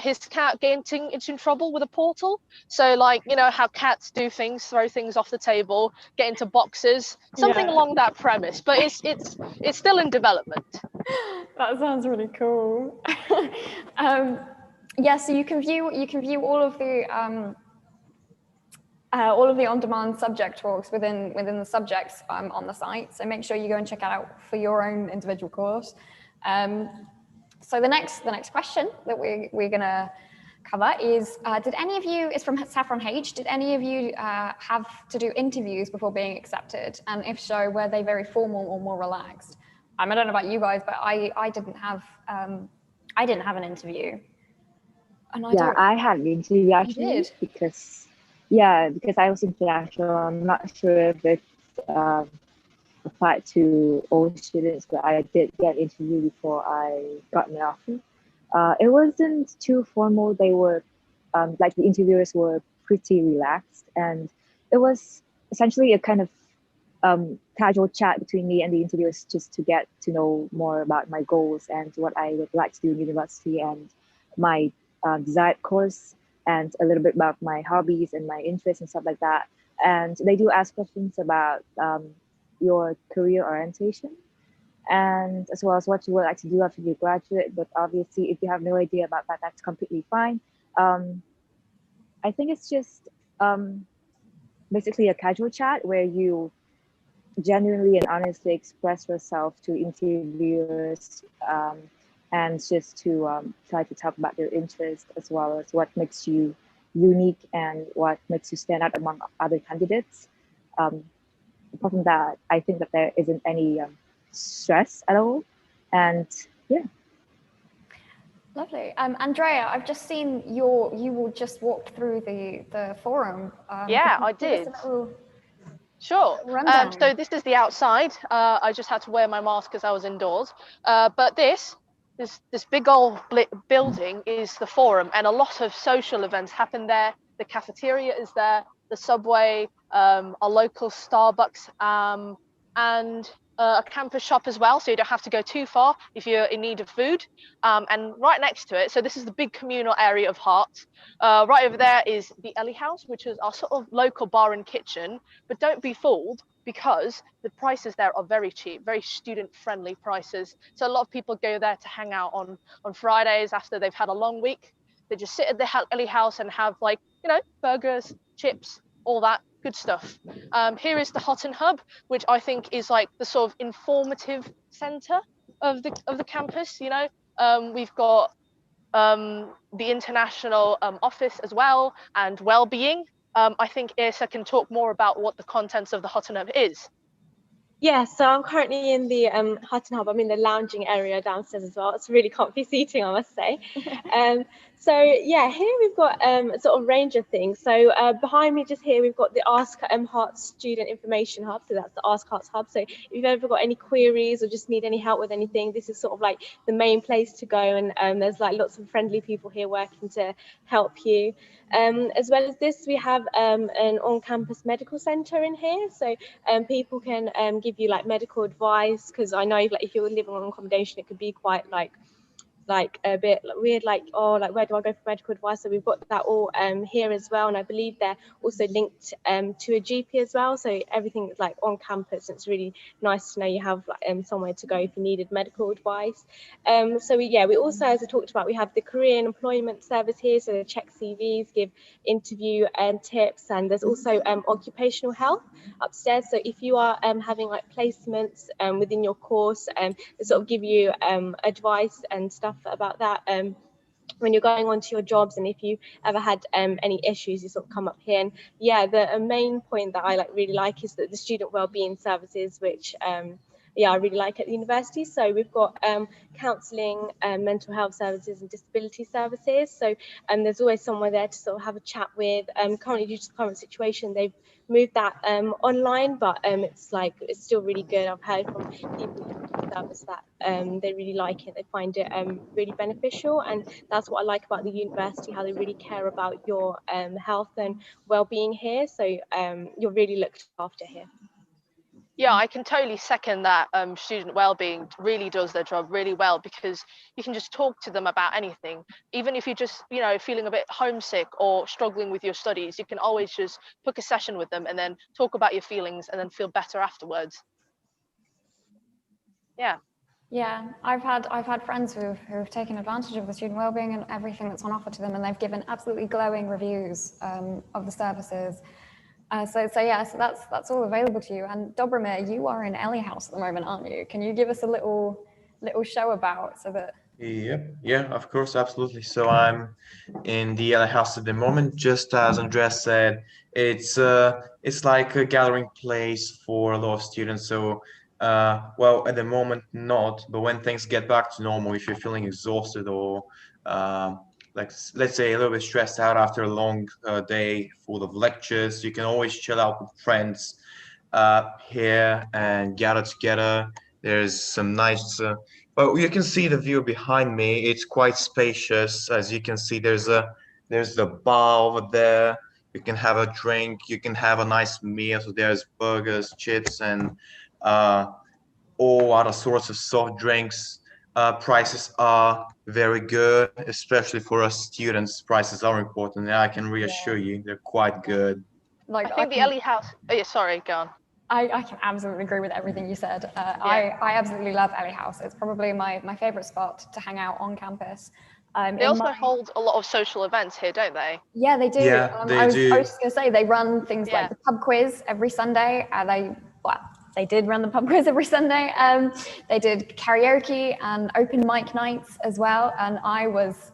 His cat getting into trouble with a portal. So like, you know how cats do things, throw things off the table, get into boxes, something along that premise. But it's still in development. That sounds really cool. Yeah, so you can view all of the on-demand subject talks within the subjects on the site. So make sure you go and check it out for your own individual course. So the next question that we're gonna cover is, did any of you, it's from Saffron H, did any of you have to do interviews before being accepted? And if so, were they very formal or more relaxed? I don't know about you guys, but I didn't have an interview. And I had an interview actually because I was international. I'm not sure if it's applied to all students, but I did get interviewed before I got an offer. It wasn't too formal. They were like the interviewers were pretty relaxed, and it was essentially a kind of casual chat between me and the interviewers, just to get to know more about my goals and what I would like to do in university and my desired course, and a little bit about my hobbies and my interests and stuff like that. And they do ask questions about your career orientation, and as well as what you would like to do after you graduate. But obviously, if you have no idea about that, that's completely fine. I think it's just basically a casual chat where you genuinely and honestly express yourself to interviewers, and just to try to talk about your interests as well as what makes you unique and what makes you stand out among other candidates. Apart from that, I think that there isn't any stress at all. And yeah. Lovely. Andrea, I've just seen you just walked through the forum. Yeah, I did. Sure. So this is the outside. I just had to wear my mask because I was indoors. But this big old building is the forum, and a lot of social events happen there. The cafeteria is there, the subway, a local Starbucks, and a campus shop as well, so you don't have to go too far if you're in need of food. And right next to it, so this is the big communal area of Herts. Right over there is the Ellie House, which is our sort of local bar and kitchen. But don't be fooled, because the prices there are very cheap, very student-friendly prices. So a lot of people go there to hang out on Fridays after they've had a long week. They just sit at the Ellie House and have, like, you know, burgers, chips, all that good stuff. Here is the Hutton Hub, which I think is like the sort of informative centre of the campus. You know, we've got the international office as well, and well-being. I think Irsa can talk more about what the contents of the Hutton Hub is. Yeah, so I'm currently in the Hutton Hub. I'm in the lounging area downstairs as well. It's really comfy seating, I must say. So yeah, here we've got a sort of range of things. So behind me just here, we've got the Ask Herts Student Information Hub. So that's the Ask Herts Hub. So if you've ever got any queries or just need any help with anything, this is sort of like the main place to go. And there's like lots of friendly people here working to help you. As well as this, we have an on-campus medical centre in here. So people can give you like medical advice, because I know like if you're living on accommodation, it could be quite like a bit weird, like, oh, like where do I go for medical advice? So we've got that all here as well, and I believe they're also linked to a GP as well. So everything is like on campus. It's really nice to know you have like, somewhere to go if you needed medical advice. So we also, as I talked about, we have the career and employment service here, so they check CVs, give interview tips, and there's also occupational health upstairs. So if you are having like placements within your course, they sort of give you advice and stuff about that when you're going on to your jobs, and if you ever had any issues, you sort of come up here. And yeah, the main point that I really like is that the student wellbeing services, which I really like at the university. So we've got counselling, mental health services and disability services. So there's always someone there to sort of have a chat with. Currently, due to the current situation, they've moved that online, but it's still really good. I've heard from people in the service that they really like it. They find it really beneficial, and that's what I like about the university, how they really care about your health and well-being here. So you're really looked after here. Yeah, I can totally second that. Student wellbeing really does their job really well, because you can just talk to them about anything. Even if you're just, feeling a bit homesick or struggling with your studies, you can always just book a session with them and then talk about your feelings and then feel better afterwards. Yeah. Yeah, I've had friends who've taken advantage of the student wellbeing and everything that's on offer to them, and they've given absolutely glowing reviews of the services. So that's all available to you. And Dobromir, you are in Ellie House at the moment, aren't you? Can you give us a little show about so that? Yep. Yeah, of course, absolutely. So I'm in the Ellie House at the moment. Just as Andrea said, it's like a gathering place for a lot of students. So well, at the moment not, but when things get back to normal, if you're feeling exhausted or let's say a little bit stressed out after a long day full of lectures, you can always chill out with friends here and gather together. There's some nice well, you can see the view behind me. It's quite spacious. As you can see, there's the bar over there. You can have a drink, you can have a nice meal. So there's burgers, chips, and uh, all other sorts of soft drinks. Prices are very good, especially for us students. Prices are important, and I can reassure you, they're quite good. I think the Ellie House. Oh, yeah, sorry, go on. I can absolutely agree with everything you said. I absolutely love Ellie House. It's probably my favourite spot to hang out on campus. They also hold a lot of social events here, don't they? Yeah, they do. Yeah, they I was do. just going to say, they run things like the pub quiz every Sunday. They did run the pub quiz every Sunday. They did karaoke and open mic nights as well. And I was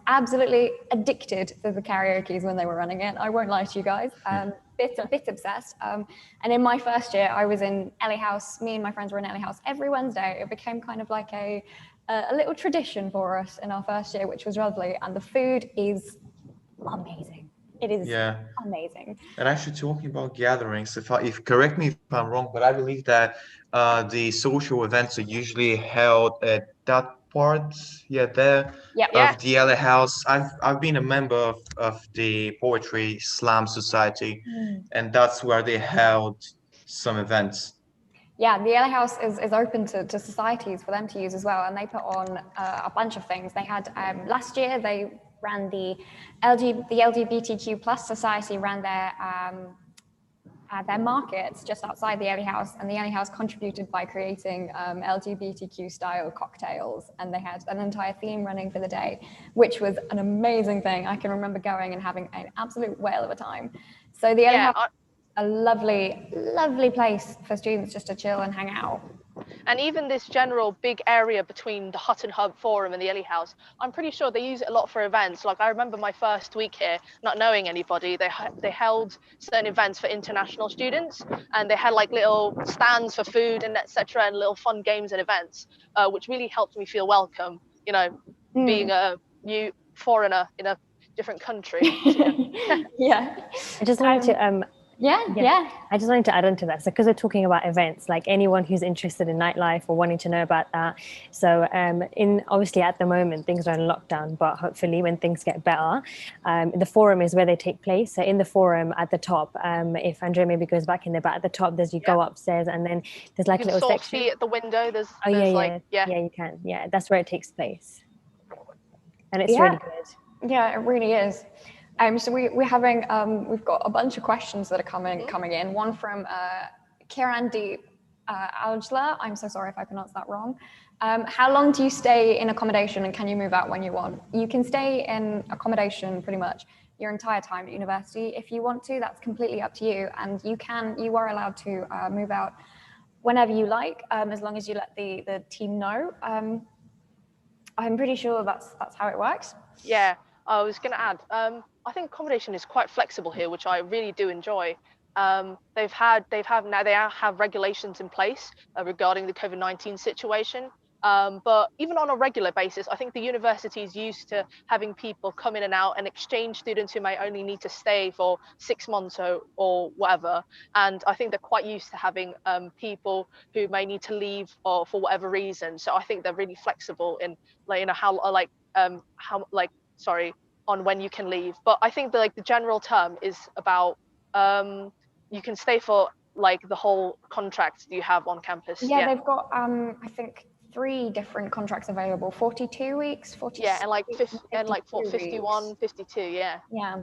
absolutely addicted to the karaoke's when they were running it. I won't lie to you guys. Bit obsessed. And in my first year, I was in Ellie House. Me and my friends were in Ellie House every Wednesday. It became kind of like a little tradition for us in our first year, which was lovely. And the food is amazing. It is amazing. And actually, talking about gatherings, if correct me if I'm wrong, but I believe that the social events are usually held at that part, there of the Ellie House. I've been a member of the Poetry Slam Society, and that's where they held some events. Yeah, the Ellie House is open to societies for them to use as well, and they put on a bunch of things. They had last year they ran the LGBTQ plus society ran their markets just outside the Ellie House, and the Ellie House contributed by creating LGBTQ style cocktails, and they had an entire theme running for the day, which was an amazing thing. I can remember going and having an absolute whale of a time. So the Ellie House, a lovely place for students just to chill and hang out. And even this general big area between the Hutton Hub Forum and the Ellie House, I'm pretty sure they use it a lot for events. Like I remember my first week here, not knowing anybody, they held certain events for international students, and they had like little stands for food and etc. and little fun games and events, which really helped me feel welcome. Being a new foreigner in a different country. Yeah. I just wanted to I just wanted to add on to that. So because we're talking about events, like anyone who's interested in nightlife or wanting to know about that. So obviously at the moment things are in lockdown, but hopefully when things get better, the forum is where they take place. So in the forum at the top, if Andrea maybe goes back in there, but at the top there's go upstairs and then there's like a little section. See at the window. There's you can. Yeah, that's where it takes place. And it's really good. Yeah, it really is. So we're having we've got a bunch of questions that are coming in. One from Kirandi Aljla. I'm so sorry if I pronounced that wrong. How long do you stay in accommodation, and can you move out when you want? You can stay in accommodation pretty much your entire time at university. If you want to, that's completely up to you, and you are allowed to move out whenever you like, as long as you let the team know. I'm pretty sure that's how it works. Yeah, I was going to add. I think accommodation is quite flexible here, which I really do enjoy. They have regulations in place regarding the COVID-19 situation. But even on a regular basis, I think the university is used to having people come in and out and exchange students who may only need to stay for 6 months or whatever. And I think they're quite used to having people who may need to leave or for whatever reason. So I think they're really flexible in on when you can leave. But I think the general term is about you can stay for like the whole contract you have on campus. Yeah, they've got I think 3 different contracts available: 42 weeks, 40. Yeah, and like 52 51, weeks. 52. Yeah. Yeah.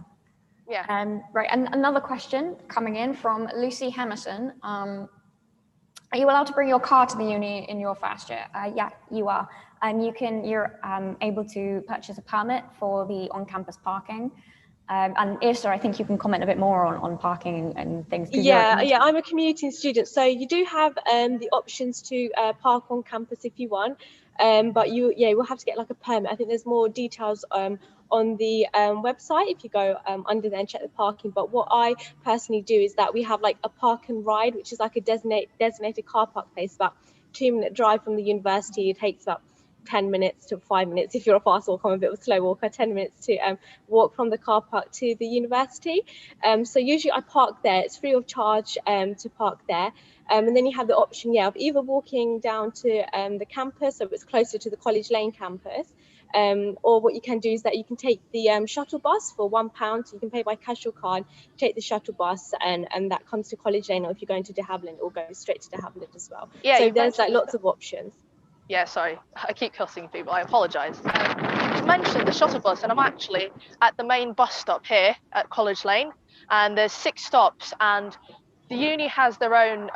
Right. And another question coming in from Lucy Hemerson. Are you allowed to bring your car to the uni in your first year? Yeah, you are. You're able to purchase a permit for the on-campus parking. And Irsa, I think you can comment a bit more on parking and things. Yeah, I'm a commuting student, so you do have the options to park on campus if you want, but you will have to get like a permit. I think there's more details on the website if you go under there and check the parking. But what I personally do is that we have like a park and ride, which is like a designated car park place, about 2-minute drive from the university. It takes about 10 minutes to 5 minutes if you're a fast walker. I'm a bit of a slow walker. 10 minutes to walk from the car park to the university. So usually I park there. It's free of charge to park there. And then you have the option, of either walking down to the campus, so it's closer to the College Lane campus, or what you can do is that you can take the shuttle bus for £1. So you can pay by cash or card, take the shuttle bus, and that comes to College Lane, or if you're going to De Havilland, or go straight to De Havilland as well. Yeah, so there's like lots of options. Yeah, sorry, I keep cussing people, I apologise. You mentioned the shuttle bus, and I'm actually at the main bus stop here at College Lane, and there's 6 stops, and the uni has their own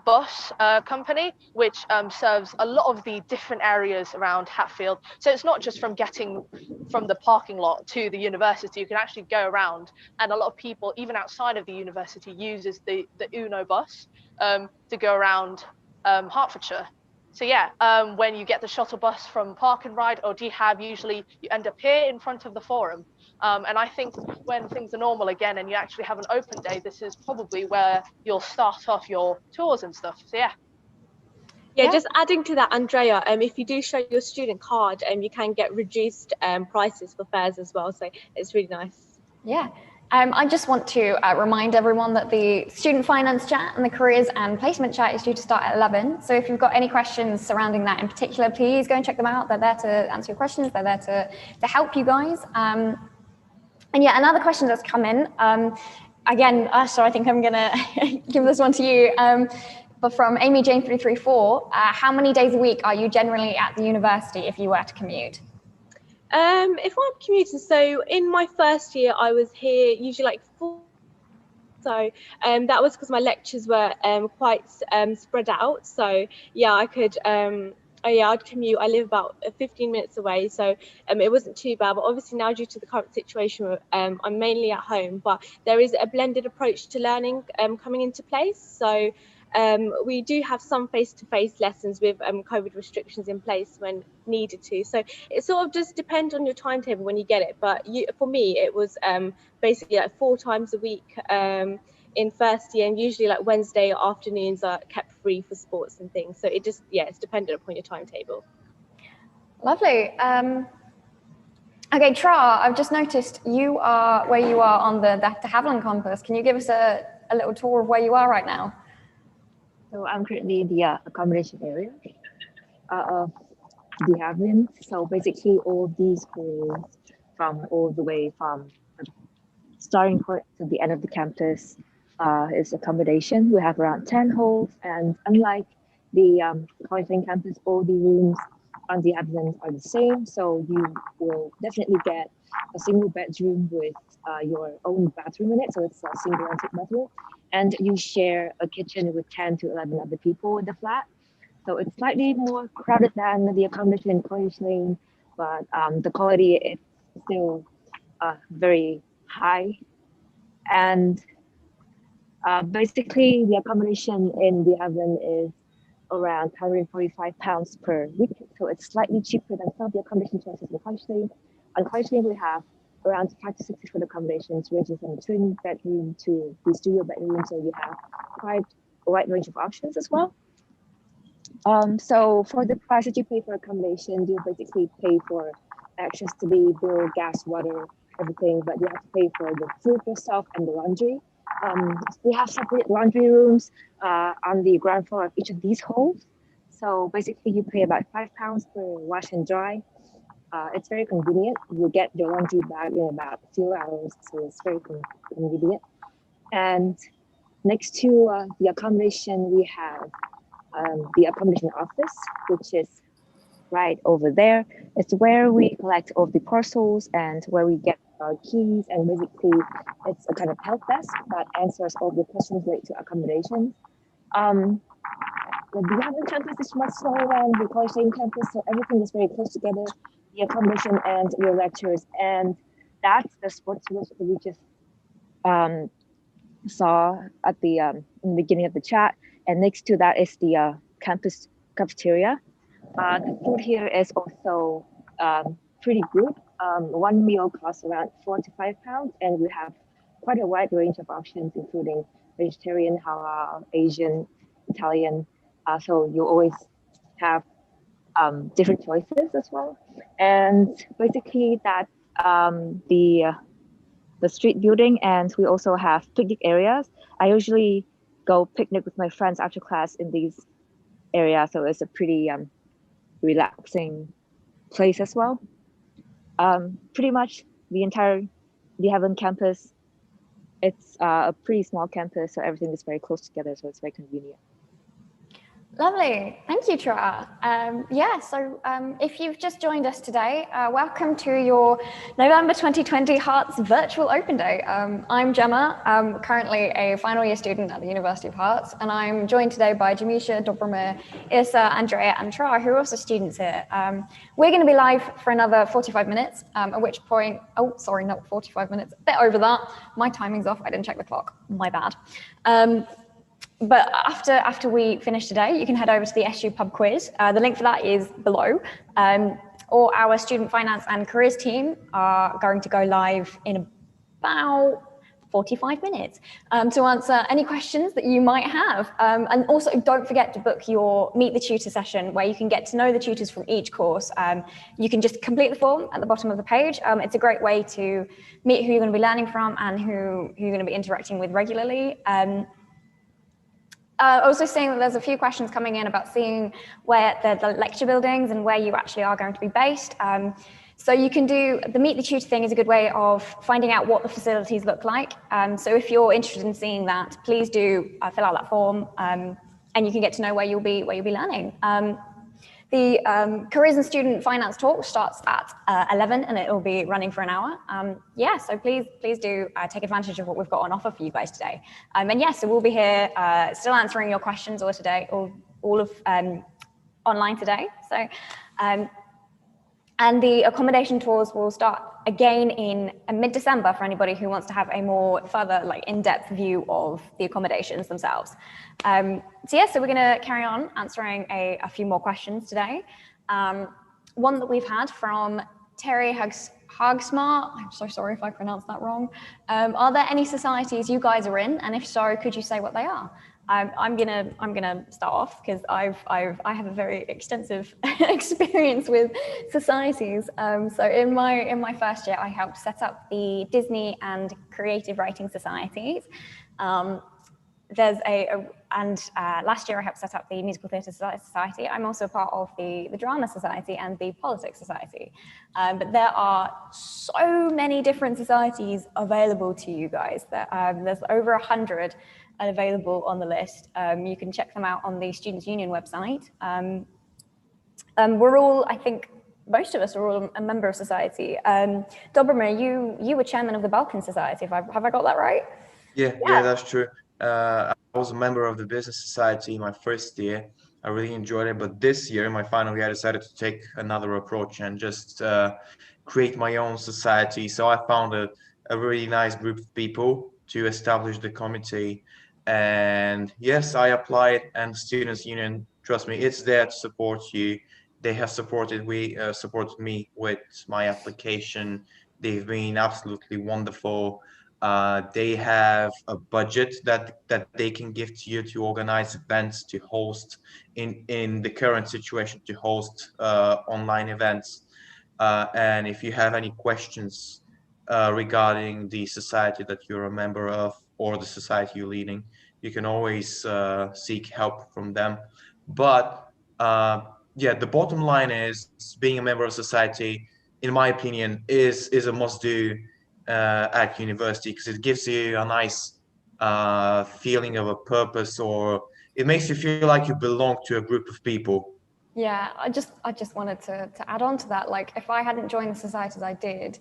bus company, which serves a lot of the different areas around Hatfield. So it's not just from getting from the parking lot to the university, you can actually go around, and a lot of people, even outside of the university, uses the Uno bus to go around Hertfordshire. So yeah, when you get the shuttle bus from Park and Ride or DHAB, usually you end up here in front of the forum. And I think when things are normal again and you actually have an open day, this is probably where you'll start off your tours and stuff. So yeah. Yeah, just adding to that, Andrea, if you do show your student card, you can get reduced prices for fares as well. So it's really nice. Yeah. I just want to remind everyone that the student finance chat and the careers and placement chat is due to start at 11. So if you've got any questions surrounding that in particular, please go and check them out. They're there to answer your questions. They're there to help you guys. And yeah, another question that's come in. Again, so I think I'm going to give this one to you. But from Amy Jane 334, how many days a week are you generally at the university if you were to commute? If I'm commuting, so in my first year, I was here usually like 4. So that was because my lectures were quite spread out. So yeah, I could, I'd commute. I live about 15 minutes away, so it wasn't too bad. But obviously now, due to the current situation, I'm mainly at home. But there is a blended approach to learning coming into place. So we do have some face-to-face lessons with COVID restrictions in place when needed to. So it sort of just depends on your timetable when you get it. But for me, it was basically like 4 times a week in first year, and usually like Wednesday afternoons are kept free for sports and things. So it just, it's dependent upon your timetable. Lovely. Okay, Tra, I've just noticed you are where you are on the De Havilland campus. Can you give us a little tour of where you are right now? So I'm currently in the accommodation area of De Havilland. So basically all these schools from all the way from starting point to the end of the campus is accommodation. We have around 10 halls, and unlike the College Lane campus, all the rooms on De Havilland are the same. So you will definitely get a single bedroom with your own bathroom in it. So it's a single rented bathroom. And you share a kitchen with 10 to 11 other people in the flat. So it's slightly more crowded than the accommodation in College Lane, but the quality is still very high. And basically the accommodation in De Havilland is around £145 per week. So it's slightly cheaper than some of the accommodation choices in College Lane. On College Lane, we have around 5 to 6 different accommodations, ranging from the twin bedroom to the studio bedroom. So you have quite a wide range of options as well. So for the price that you pay for accommodation, you basically pay for electricity bill, gas, water, everything, but you have to pay for the food yourself and the laundry. We have separate laundry rooms on the ground floor of each of these homes. So basically you pay about £5 per wash and dry. It's very convenient. You get your laundry bag in about a few hours, so it's very convenient. And next to the accommodation, we have the Accommodation Office, which is right over there. It's where we collect all the parcels and where we get our keys. And basically, it's a kind of help desk that answers all the questions related to accommodation. The Hutton campus is much smaller than the College Lane campus, so everything is very close together. The accommodation and your lectures, and that's the sports village that we just saw at the in the beginning of the chat. And next to that is the campus cafeteria. The food here is also pretty good. One meal costs around £4 to £5, and we have quite a wide range of options, including vegetarian, halal, Asian, Italian. So you always have different choices as well. And basically that's the street building, and we also have picnic areas. I usually go picnic with my friends after class in these areas, so it's a pretty relaxing place as well. Pretty much the Hutton campus, it's a pretty small campus, so everything is very close together, so it's very convenient. Lovely. Thank you, Tra. So if you've just joined us today, welcome to your November 2020 Hearts Virtual Open Day. I'm Gemma. I'm currently a final year student at the University of Hearts, and I'm joined today by Jamisha, Dobromir, Irsa, Andrea, and Tra, who are also students here. We're going to be live for another 45 minutes, at which point, not 45 minutes, a bit over that. My timing's off. I didn't check the clock. My bad. But after we finish today, you can head over to the SU Pub Quiz. The link for that is below. Or our student finance and careers team are going to go live in about 45 minutes to answer any questions that you might have. And also don't forget to book your Meet the Tutor session, where you can get to know the tutors from each course. You can just complete the form at the bottom of the page. It's a great way to meet who you're going to be learning from and who you're going to be interacting with regularly. Also seeing that there's a few questions coming in about seeing where the lecture buildings and where you actually are going to be based. So you can do, the Meet the Tutor thing is a good way of finding out what the facilities look like. So if you're interested in seeing that, please do fill out that form, and you can get to know where you'll be learning. The Careers and Student Finance Talk starts at 11, and it will be running for an hour. So please do take advantage of what we've got on offer for you guys today. So we'll be here still answering your questions all of online today. So, and the accommodation tours will start again in mid-December for anybody who wants to have a more further, in-depth view of the accommodations themselves. So we're going to carry on answering a few more questions today. One that we've had from Terry Hagsmart. I'm so sorry if I pronounced that wrong. Are there any societies you guys are in, and if so, could you say what they are? I'm gonna start off because I have a very extensive experience with societies. So in my first year, I helped set up the Disney and Creative Writing Societies. Last year I helped set up the Musical Theatre Society. I'm also part of the Drama Society and the Politics Society. But there are so many different societies available to you guys. There's over 100 available on the list. You can check them out on the Students' Union website. We're all, I think, most of us are all a member of society. Dobromir, you were chairman of the Balkan Society. Have I got that right? Yeah, that's true. I was a member of the Business Society my first year. I really enjoyed it, but this year, my final year, I decided to take another approach and just create my own society. So I found a really nice group of people to establish the committee. And yes, I applied, and Students' Union, trust me, it's there to support you. They have supported me with my application. They've been absolutely wonderful. They have a budget that they can give to you to organize events, to host in the current situation, to host online events. And if you have any questions regarding the society that you're a member of or the society you're leading, you can always seek help from them. But yeah, the bottom line is being a member of society, in my opinion, is a must-do at university, because it gives you a nice feeling of a purpose, or it makes you feel like you belong to a group of people. Yeah, I just wanted to add on to that. Like, if I hadn't joined the society as I did,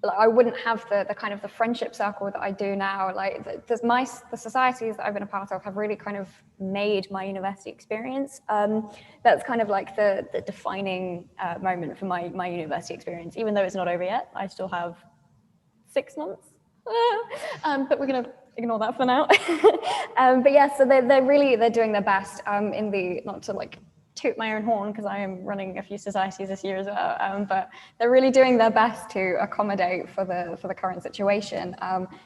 like, I wouldn't have the kind of the friendship circle that I do now. Like, the societies that I've been a part of have really kind of made my university experience. That's kind of like the defining moment for my university experience. Even though it's not over yet, I still have 6 months. But we're gonna ignore that for now. But yeah, so they're doing their best in the, not to like toot my own horn because I am running a few societies this year as well, but they're really doing their best to accommodate for the current situation.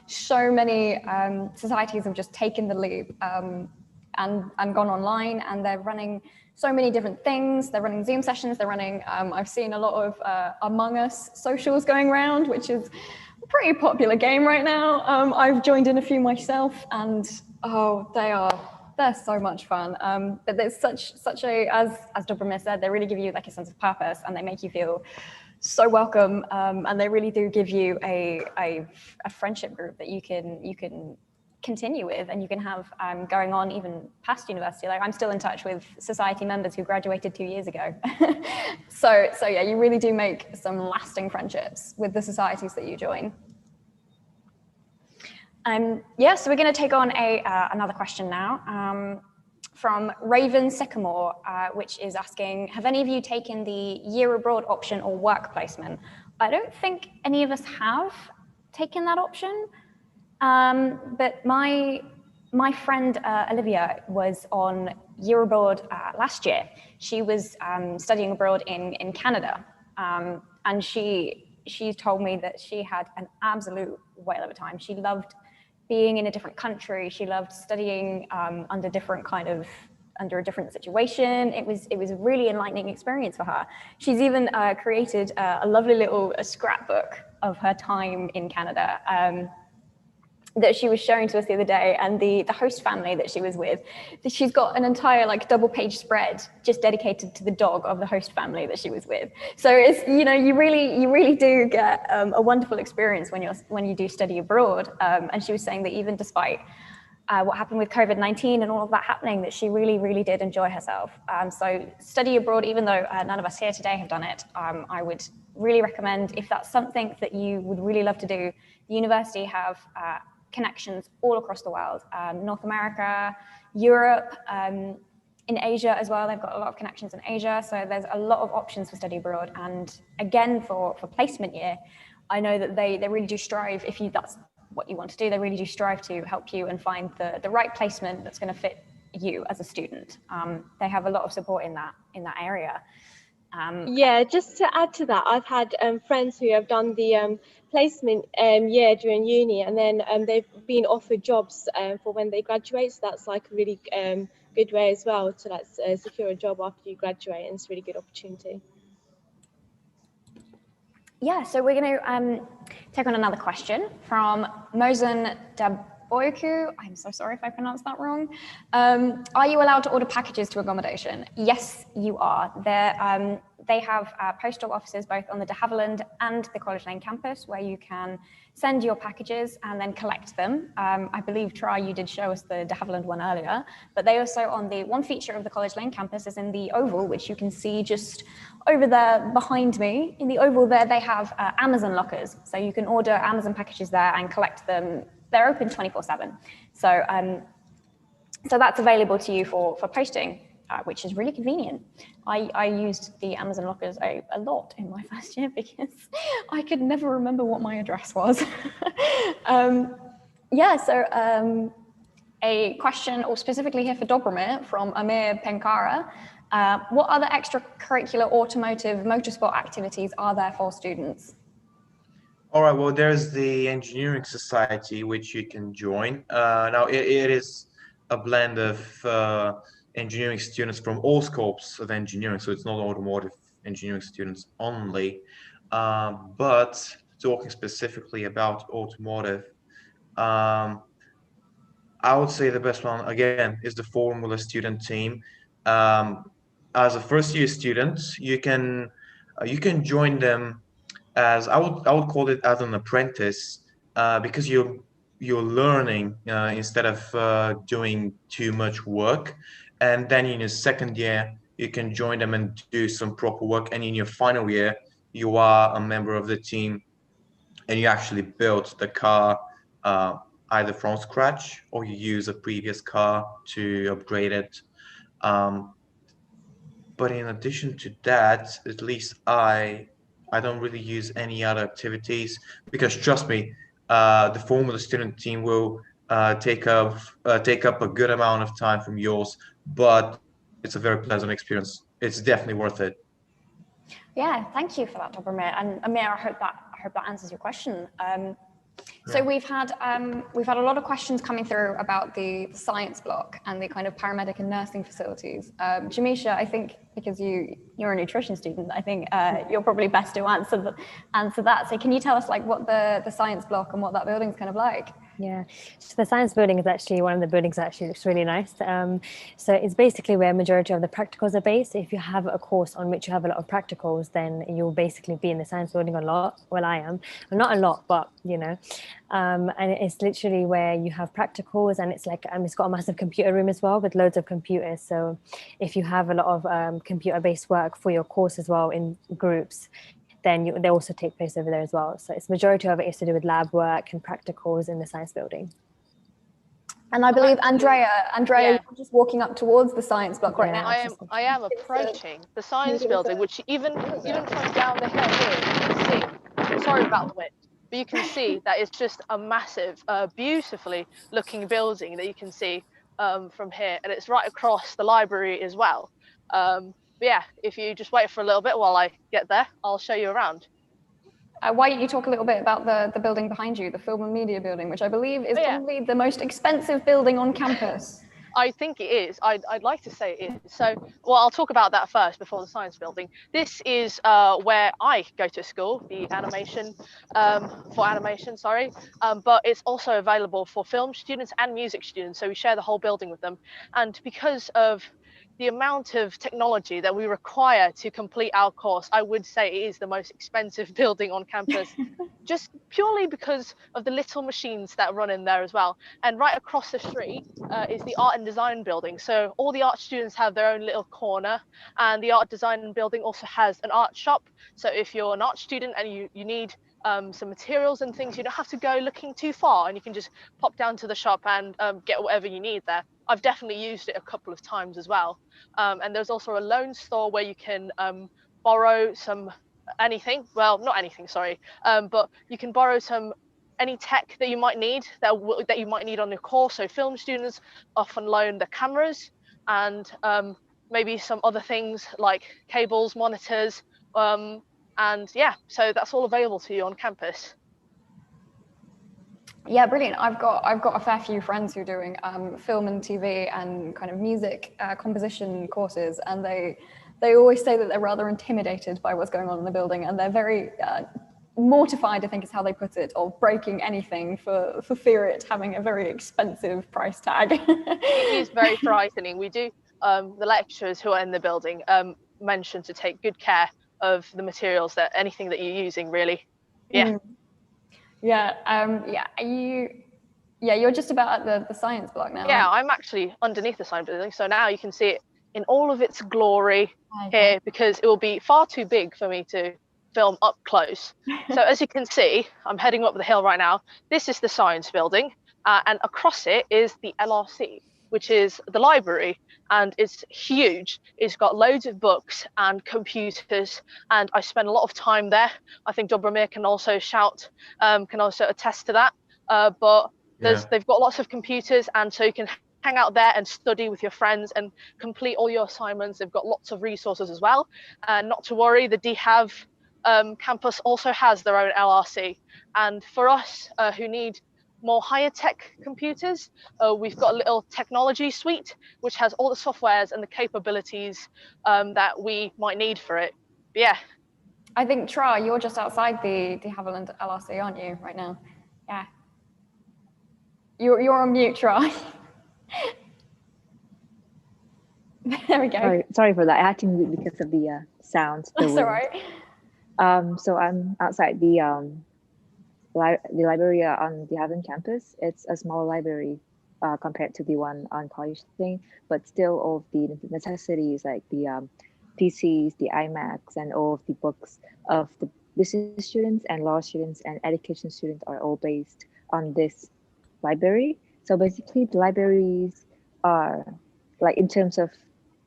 So many societies have just taken the leap and gone online, and they're running so many different things. They're running Zoom sessions, they're running, I've seen a lot of Among Us socials going around, which is a pretty popular game right now. I've joined in a few myself, and oh, they're so much fun. But there's such a, as Dobramir said, they really give you like a sense of purpose, and they make you feel so welcome. And they really do give you a friendship group that you can continue with, and you can have going on even past university. Like, I'm still in touch with society members who graduated 2 years ago. So yeah, you really do make some lasting friendships with the societies that you join. Yeah, so we're going to take on another question now from Raven Sycamore, which is asking, have any of you taken the year abroad option or work placement? I don't think any of us have taken that option, but my friend Olivia was on year abroad last year. She was studying abroad in Canada, and she told me that she had an absolute whale of a time. She loved being in a different country. She loved studying under a different situation. It was a really enlightening experience for her. She's even created a lovely little scrapbook of her time in Canada that she was showing to us the other day, and the host family that she was with, she's got an entire like double-page spread just dedicated to the dog of the host family that she was with. So it's, you know, you really do get a wonderful experience when you do study abroad. And she was saying that even despite what happened with COVID-19 and all of that happening, that she really did enjoy herself. So study abroad, even though none of us here today have done it, I would really recommend, if that's something that you would really love to do. The university have connections all across the world, North America, Europe, in Asia as well. They've got a lot of connections in Asia, so there's a lot of options for study abroad. And again, for placement year, I know that they really do strive, if that's what you want to do, they really do strive to help you and find the right placement that's going to fit you as a student. They have a lot of support in that area. Yeah, just to add to that, I've had friends who have done the placement year during uni, and then they've been offered jobs for when they graduate. So that's like a really good way as well to like secure a job after you graduate, and it's a really good opportunity. Yeah, so we're going to take on another question from Mosen Daboyku. I'm so sorry if I pronounced that wrong. Are you allowed to order packages to accommodation? Yes, you are. They have postal offices both on the de Havilland and the College Lane campus, where you can send your packages and then collect them. I believe, Tri, you did show us the de Havilland one earlier, but they also, on the one feature of the College Lane campus is in the Oval, which you can see just over there behind me. In the Oval there, they have Amazon lockers. So you can order Amazon packages there and collect them. They're open 24/7. So that's available to you for posting, which is really convenient. I used the Amazon lockers a lot in my first year because I could never remember what my address was. A question, or specifically here for Dobramir, from Amir Penkara. What other extracurricular automotive motorsport activities are there for students? All right, well, there's the engineering society which you can join. Now, it is a blend of engineering students from all scopes of engineering, so it's not automotive engineering students only. But talking specifically about automotive, um, I would say the best one, again, is the Formula student team. Um, as a first year student, you can join them as I would call it as an apprentice, because you're learning instead of doing too much work, and then in your second year you can join them and do some proper work, and in your final year you are a member of the team and you actually build the car either from scratch or you use a previous car to upgrade it. Um, but in addition to that, at least I don't really use any other activities because trust me, the Formula student team will take up a good amount of time from yours, but it's a very pleasant experience. It's definitely worth it. Yeah, thank you for that, Dobromir. And Amir, I hope that answers your question. So Yeah. we've had a lot of questions coming through about the science block and the kind of paramedic and nursing facilities. Jamisha, I think because you're a nutrition student, I think you're probably best to answer that. So can you tell us like what the science block and what that building is kind of like? Yeah, so the science building is actually one of the buildings that actually looks really nice. So it's basically where majority of the practicals are based. If you have a course on which you have a lot of practicals, then you'll basically be in the science building a lot. Well, I am. Well, not a lot, but you know. And it's literally where you have practicals, and it's like it's got a massive computer room as well with loads of computers. So if you have a lot of computer-based work for your course as well in groups, then they also take place over there as well. So it's majority of it is to do with lab work and practicals in the science building. And I believe Andrea, you're just walking up towards the science block right now. I am approaching the science building, which even from down the hill here, you can see. Sorry about the wind, but you can see that it's just a massive, beautifully looking building that you can see from here, and it's right across the library as well. But yeah, if you just wait for a little bit while I get there, I'll show you around. Why don't you talk a little bit about the building behind you, the Film and Media building, which I believe is probably the most expensive building on campus. I think it is. I'd like to say it is. So, well, I'll talk about that first before the science building. This is where I go to school, the animation, for animation, sorry. But it's also available for film students and music students. So we share the whole building with them. And because of the amount of technology that we require to complete our course, I would say it is the most expensive building on campus, just purely because of the little machines that run in there as well. And right across the street is the art and design building. So all the art students have their own little corner, and the art design building also has an art shop. So if you're an art student and you need some materials and things, you don't have to go looking too far, and you can just pop down to the shop and get whatever you need there. I've definitely used it a couple of times as well. And there's also a loan store where you can borrow some anything. Well, not anything, sorry. But you can borrow any tech that you might need that you might need on your course. So film students often loan the cameras and maybe some other things like cables, monitors, and yeah, so that's all available to you on campus. Yeah, brilliant. I've got a fair few friends who are doing film and TV and kind of music composition courses, and they always say that they're rather intimidated by what's going on in the building, and they're very mortified, I think is how they put it, of breaking anything for fear it having a very expensive price tag. It is very frightening. We do, the lecturers who are in the building mention to take good care of the materials, anything that you're using, really. Yeah. You're just about at the science block now. Yeah, I'm actually underneath the science building, so now you can see it in all of its glory here, because it will be far too big for me to film up close. So as you can see, I'm heading up the hill right now. This is the science building, and across it is the LRC, which is the library, and it's huge. It's got loads of books and computers, and I spend a lot of time there. I think Dobromir can also attest to that. But they've got lots of computers, and so you can hang out there and study with your friends and complete all your assignments. They've got lots of resources as well. Not to worry, they do have campus also has their own LRC. And for us who need more higher tech computers, we've got a little technology suite, which has all the softwares and the capabilities that we might need for it. But yeah. I think, Tra, you're just outside the de Havilland LRC, aren't you, right now? Yeah. You're on mute, Tra. There we go. Sorry for that. I had to mute because of the sound. That's all right. So I'm outside the library on the Haven campus. It's a small library compared to the one on College Lane, but still all of the necessities like the PCs, the iMacs, and all of the books of the business students and law students and education students are all based on this library. So basically the libraries are, like, in terms of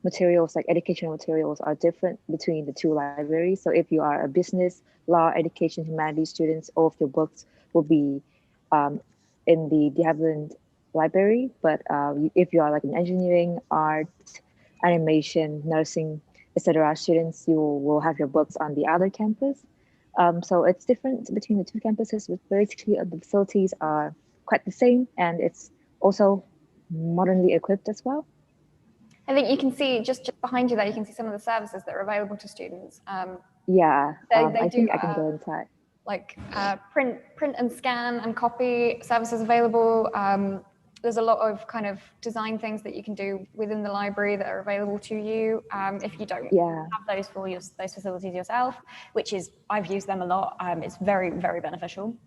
materials, like educational materials, are different between the two libraries. So if you are a business, law, education, humanities students, all of your books will be in the de Havilland library. But if you are like an engineering, art, animation, nursing, etc. students, you will have your books on the other campus. So it's different between the two campuses, but basically the facilities are quite the same, and it's also modernly equipped as well. I think you can see just behind you there, you can see some of the services that are available to students. Yeah, they I do, think I can go inside. Like print and scan and copy services available. There's a lot of kind of design things that you can do within the library that are available to you if you don't have those for those facilities yourself, which is, I've used them a lot. It's very, very beneficial.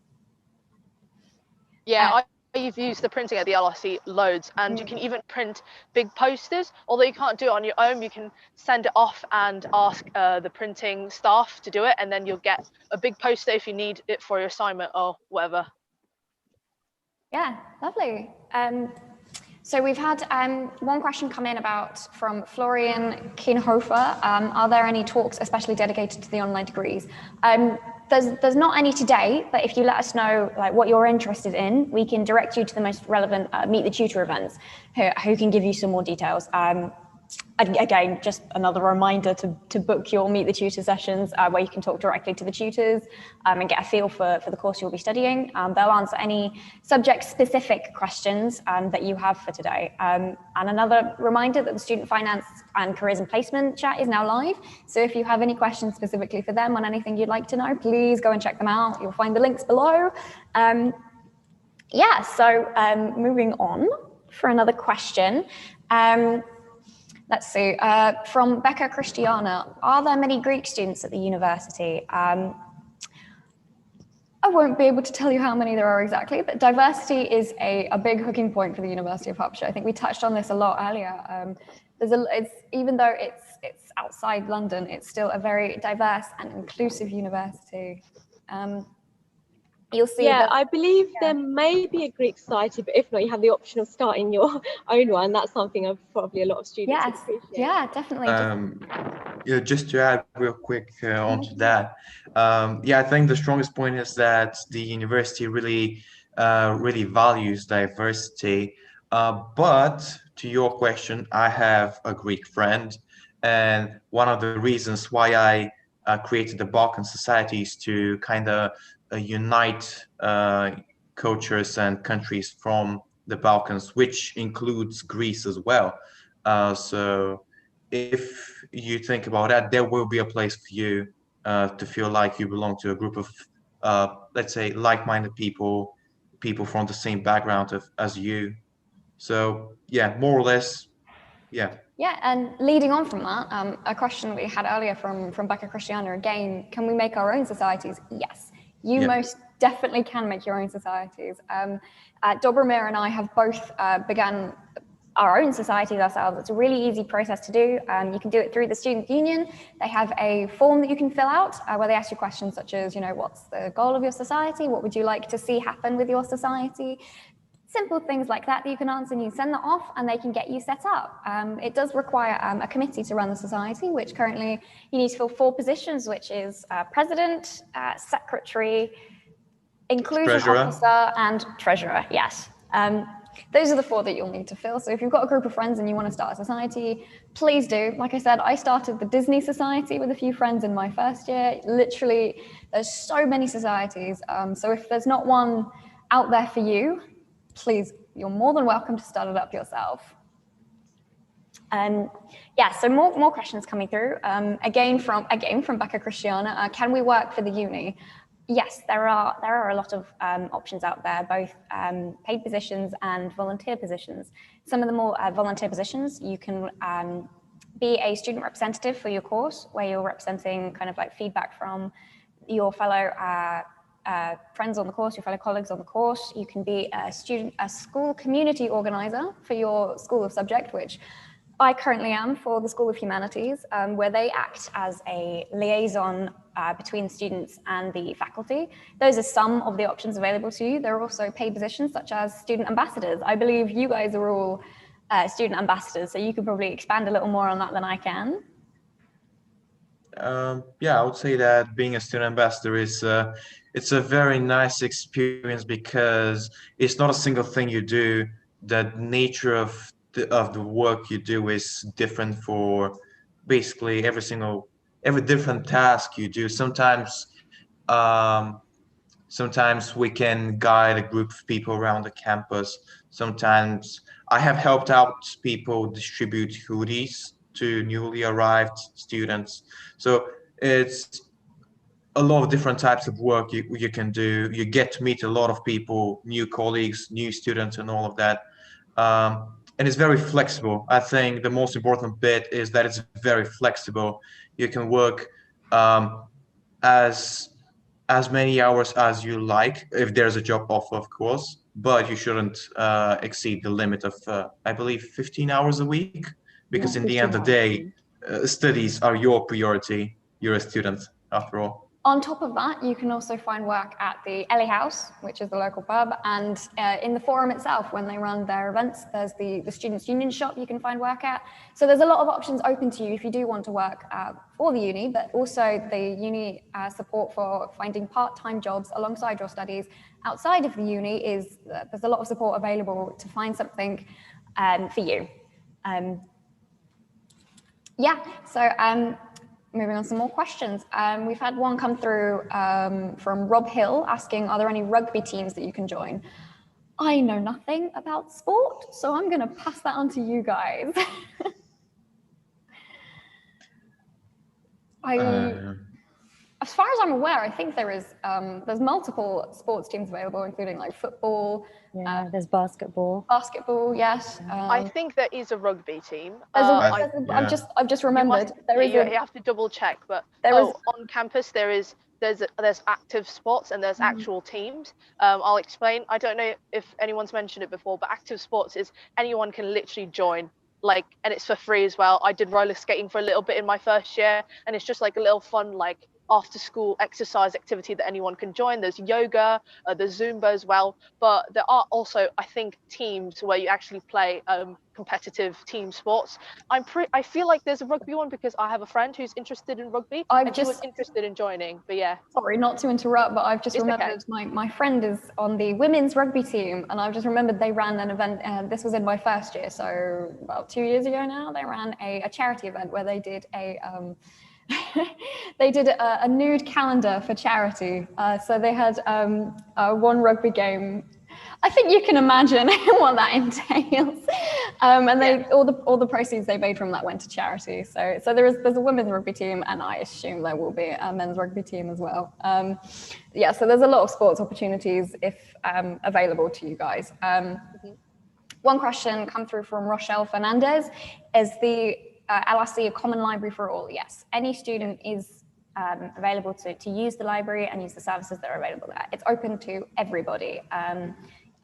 Yeah, I've used the printing at the LRC loads, and you can even print big posters. Although you can't do it on your own, you can send it off and ask the printing staff to do it, and then you'll get a big poster if you need it for your assignment or whatever. Yeah, lovely. So we've had one question come in from Florian Kienhofer. Are there any talks especially dedicated to the online degrees? There's not any today, but if you let us know like what you're interested in, we can direct you to the most relevant Meet the Tutor events who can give you some more details. Again, just another reminder to book your Meet the Tutor sessions where you can talk directly to the tutors and get a feel for the course you'll be studying. They'll answer any subject-specific questions that you have for today. And another reminder that the Student Finance and Careers and Placement chat is now live. So if you have any questions specifically for them on anything you'd like to know, please go and check them out. You'll find the links below. Moving on for another question. Let's see, from Becca Christiana, are there many Greek students at the university? I won't be able to tell you how many there are exactly, but diversity is a big hooking point for the University of Hertfordshire. I think we touched on this a lot earlier. Even though it's outside London, it's still a very diverse and inclusive university. You'll see. Yeah, I believe there may be a Greek society, but if not, you have the option of starting your own one. That's something probably a lot of students appreciate. Yeah, definitely. Just to add real quick onto that, I think the strongest point is that the university really values diversity. But to your question, I have a Greek friend, and one of the reasons why I created the Balkan Society is to kind of unite cultures and countries from the Balkans, which includes Greece as well. So if you think about that, there will be a place for you to feel like you belong to a group of, let's say, like-minded people from the same background as you. So yeah, more or less, yeah. Yeah, and leading on from that, a question we had earlier from Becca Christiana again, can we make our own societies? Yes. You most definitely can make your own societies. Dobromir and I have both begun our own societies ourselves. It's a really easy process to do. You can do it through the Student Union. They have a form that you can fill out where they ask you questions such as, what's the goal of your society? What would you like to see happen with your society? Simple things like that you can answer, and you send that off and they can get you set up. It does require a committee to run the society, which currently you need to fill 4 positions, which is president, secretary, inclusion officer, and treasurer, yes. those are the 4 that you'll need to fill. So if you've got a group of friends and you want to start a society, please do. Like I said, I started the Disney Society with a few friends in my first year. Literally, there's so many societies. So if there's not one out there for you, please, you're more than welcome to start it up yourself. Yeah, so more questions coming through. Again from Becca Christiana, can we work for the uni? Yes, there are a lot of options out there, both paid positions and volunteer positions. Some of the more volunteer positions, you can be a student representative for your course, where you're representing kind of like feedback from your fellow friends on the course, your fellow colleagues on the course. You can be a school community organizer for your school of subject, which I currently am for the School of Humanities, where they act as a liaison between students and the faculty. Those are some of the options available to you. There are also paid positions such as student ambassadors. I believe you guys are all student ambassadors, so you could probably expand a little more on that than I can. Yeah, I would say that being a student ambassador is it's a very nice experience, because it's not a single thing you do. The nature of the work you do is different for basically every different task you do. Sometimes we can guide a group of people around the campus. Sometimes I have helped out people distribute hoodies to newly arrived students. So it's a lot of different types of work you can do. You get to meet a lot of people, new colleagues, new students, and all of that. And it's very flexible. I think the most important bit is that it's very flexible. You can work as many hours as you like, if there's a job offer, of course, but you shouldn't exceed the limit of, I believe, 15 hours a week, because in the end of the day, studies are your priority. You're a student, after all. On top of that, you can also find work at the Ellie House, which is the local pub, and in the forum itself, when they run their events, there's the Students' Union shop you can find work at. So there's a lot of options open to you if you do want to work for the uni, but also the uni support for finding part-time jobs alongside your studies outside of the uni is, there's a lot of support available to find something for you. Yeah, so moving on to some more questions. We've had one come through from Rob Hill asking, are there any rugby teams that you can join? I know nothing about sport, so I'm going to pass that on to you guys. As far as I'm aware, I think there's multiple sports teams available, including like football. Yeah, there's basketball. Basketball, yes. I think there is a rugby team. I've just remembered. You have to double check, but on campus there's active sports and there's actual teams. I'll explain. I don't know if anyone's mentioned it before, but active sports is anyone can literally join. And it's for free as well. I did roller skating for a little bit in my first year, and it's just like a little fun after school exercise activity that anyone can join. There's yoga, there's Zumba as well, but there are also, I think, teams where you actually play competitive team sports. I feel like there's a rugby one because I have a friend who's interested in rugby and she was interested in joining, but yeah. Sorry, not to interrupt, but I've just remembered my friend is on the women's rugby team, and I've just remembered they ran an event, and this was in my first year, so about 2 years ago now, they ran a charity event where they did a nude calendar for charity. So they had one rugby game. I think you can imagine what that entails. And all the proceeds they made from that went to charity. So there's a women's rugby team, and I assume there will be a men's rugby team as well. So there's a lot of sports opportunities if available to you guys. One question come through from Rochelle Fernandez: is the LRC a common library for all? Yes, any student is available to use the library and use the services that are available there. It's open to everybody.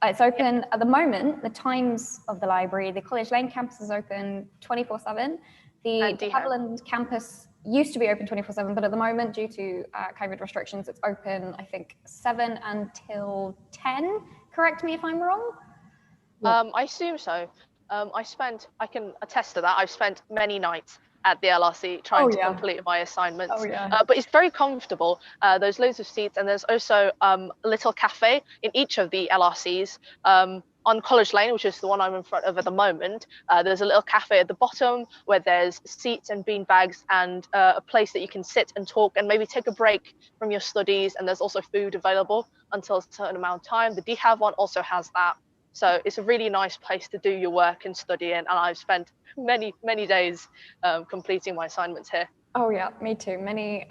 It's open at the moment, the times of the library. The College Lane campus is open 24/7. The Haviland campus used to be open 24/7, but at the moment, due to COVID restrictions, it's open, I think, 7 until 10. Correct me if I'm wrong. I assume so. I can attest to that. I've spent many nights at the LRC trying to complete my assignments. But it's very comfortable. There's loads of seats, and there's also a little cafe in each of the LRCs. on College Lane, which is the one I'm in front of at the moment, there's a little cafe at the bottom where there's seats and bean bags and a place that you can sit and talk and maybe take a break from your studies. And there's also food available until a certain amount of time. The DHAV one also has that. So it's a really nice place to do your work and study in. And I've spent many days completing my assignments here. Oh yeah, me too. Many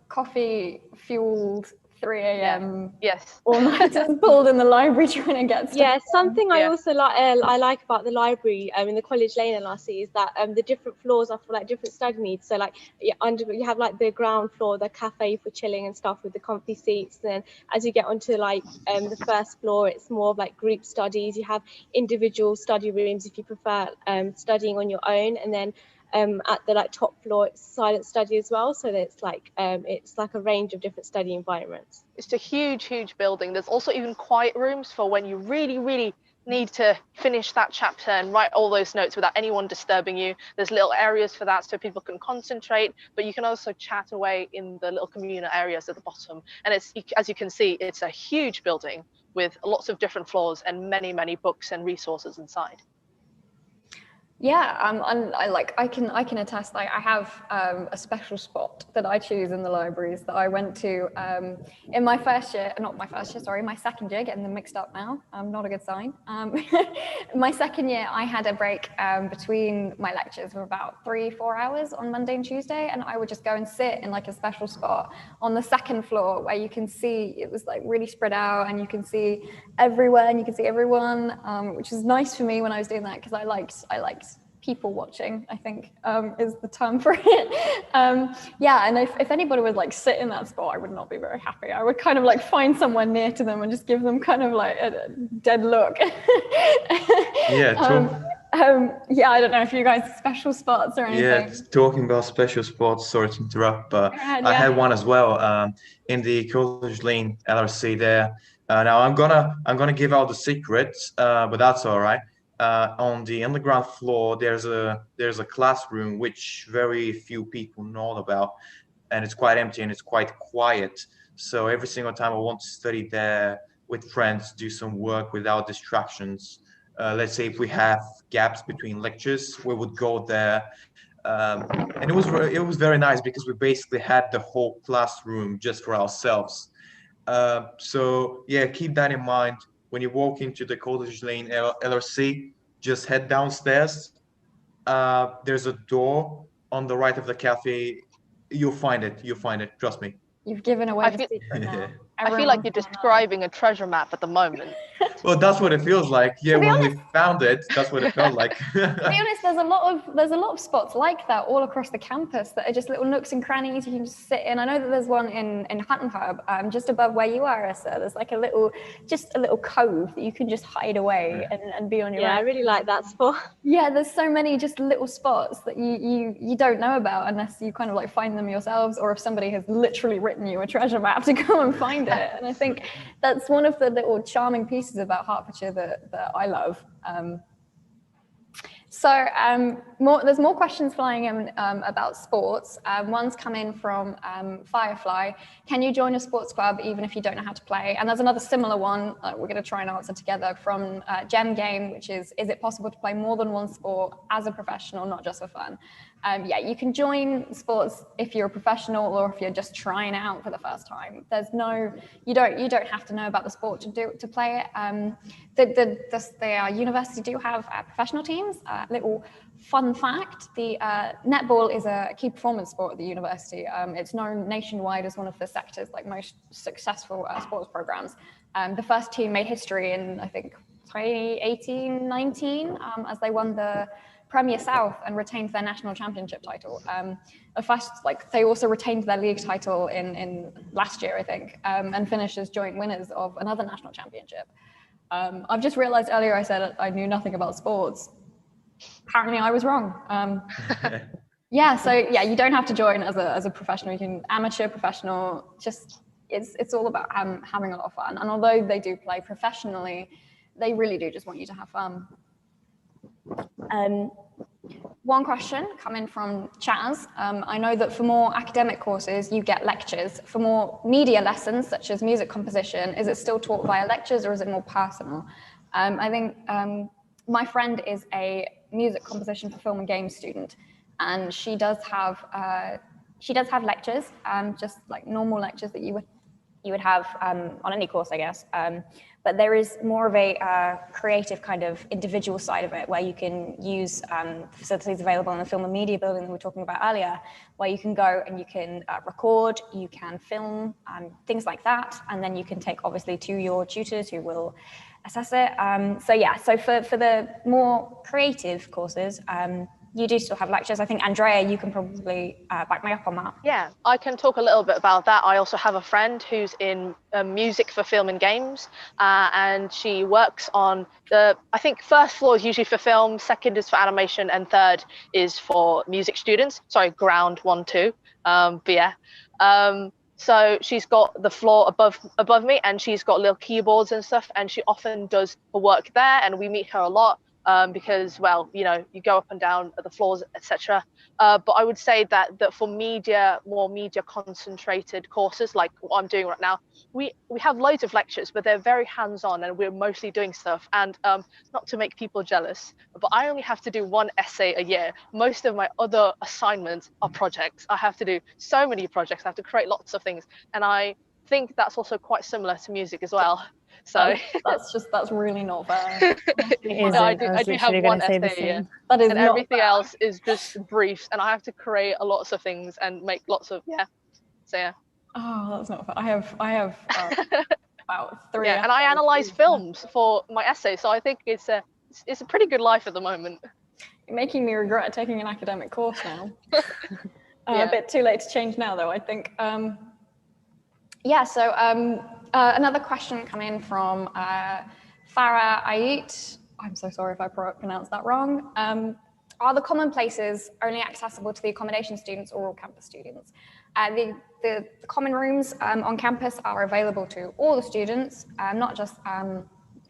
coffee-fueled 3 a.m. Yes. all-nighters pulled in the library trying to get stuff. Yeah, something I also like about the library in the College Lane LRC is that the different floors are for like different study needs. So like you have like the ground floor, the cafe for chilling and stuff with the comfy seats. And then as you get onto like the first floor, it's more of like group studies. You have individual study rooms if you prefer studying on your own, and then at the like top floor it's silent study as well, so that it's like a range of different study environments. It's a huge building. There's also even quiet rooms for when you really need to finish that chapter and write all those notes without anyone disturbing you. There's little areas for that so people can concentrate, but you can also chat away in the little communal areas at the bottom. And it's, as you can see, it's a huge building with lots of different floors and many books and resources inside. Yeah, I can attest. Like I have a special spot that I choose in the libraries that I went to in my first year, my second year. Getting them mixed up now. Not a good sign. My second year, I had a break between my lectures for about 3-4 hours on Monday and Tuesday, and I would just go and sit in like a special spot on the second floor where you can see it was like really spread out, and you can see everywhere and you can see everyone, which is nice for me when I was doing that because I liked people watching, I think is the term for it. Yeah, and if anybody would like sit in that spot, I would not be very happy. I would kind of like find somewhere near to them and just give them kind of like a dead look. Yeah, yeah, I don't know if you guys have special spots or anything. Yeah, talking about special spots, sorry to interrupt, but Yeah. I had one as well in the College Lane LRC there. Now I'm gonna give out the secrets, but that's all right. On the underground floor, there's a classroom which very few people know about, and it's quite empty and it's quite quiet. So every single time I want to study there with friends, do some work without distractions. Let's say if we have gaps between lectures, we would go there, and it was very nice because we basically had the whole classroom just for ourselves. So yeah, keep that in mind. When you walk into the College Lane LRC, just head downstairs. There's a door on the right of the cafe. You'll find it. Trust me. You've given away the secret now. I feel like you're describing a treasure map at the moment. Well, that's what it feels like. Yeah, when we found it, that's what it felt like. To be honest, there's a lot of spots like that all across the campus that are just little nooks and crannies you can just sit in. I know that there's one in Hutton Hub, just above where you are, Issa. There's like a little cove that you can just hide away and be on your own. Yeah, I really like that spot. Yeah, there's so many just little spots that you don't know about unless you kind of like find them yourselves, or if somebody has literally written you a treasure map to go and find it. And I think that's one of the little charming pieces about Hertfordshire that I love. There's more questions flying in about sports. One's come in from Firefly. Can you join a sports club even if you don't know how to play? And there's another similar one we're going to try and answer together from Gem Game, which is it possible to play more than one sport as a professional, not just for fun? Yeah, you can join sports if you're a professional or if you're just trying out for the first time. You don't have to know about the sport to play it. The university do have professional teams. Little fun fact: the netball is a key performance sport at the university. It's known nationwide as one of the sector's like most successful sports programs. The first team made history in I think 2018-19 as they won the Premier South and retained their national championship title. They also retained their league title in last year, I think, and finished as joint winners of another national championship. I've just realized earlier I said I knew nothing about sports. Apparently I was wrong. Yeah, so yeah, you don't have to join as a professional. You can amateur, professional, just it's all about having a lot of fun. And although they do play professionally, they really do just want you to have fun. One question coming from Chaz. I know that for more academic courses, you get lectures. For more media lessons, such as music composition, is it still taught via lectures or is it more personal? I think my friend is a music composition for film and games student, and she does have lectures, just like normal lectures that you would have on any course, I guess. But there is more of a creative kind of individual side of it, where you can use facilities available in the film and media building that we were talking about earlier, where you can go and you can record, you can film, things like that, and then you can take obviously to your tutors who will assess it. So for the more creative courses, you do still have lectures. I think, Andrea, you can probably back me up on that. Yeah, I can talk a little bit about that. I also have a friend who's in music for film and games, and she works on I think first floor is usually for film, second is for animation, and third is for music students. Sorry, ground 1, 2. But yeah. So she's got the floor above me, and she's got little keyboards and stuff, and she often does her work there, and we meet her a lot. Because, well, you know, you go up and down the floors, etc. But I would say that for more media concentrated courses like what I'm doing right now, we have loads of lectures, but they're very hands-on, and we're mostly doing stuff. And not to make people jealous, but I only have to do 1 essay a year. Most of my other assignments are projects. I have to do so many projects. I have to create lots of things, and I think that's also quite similar to music as well. So that's really not fair. I do have 1 essay a year. That is, and not everything fair. else is just briefs, and I have to create lots of things and make lots of So yeah. Oh, that's not fair. I have about 3. Yeah, and I analyze films for my essay, so I think it's a pretty good life at the moment. You're making me regret taking an academic course now. Yeah. A bit too late to change now, though, I think. Another question come in from Farah Ayit. I'm so sorry if I pronounced that wrong. Are the common places only accessible to the accommodation students or all campus students? The common rooms on campus are available to all the students, not just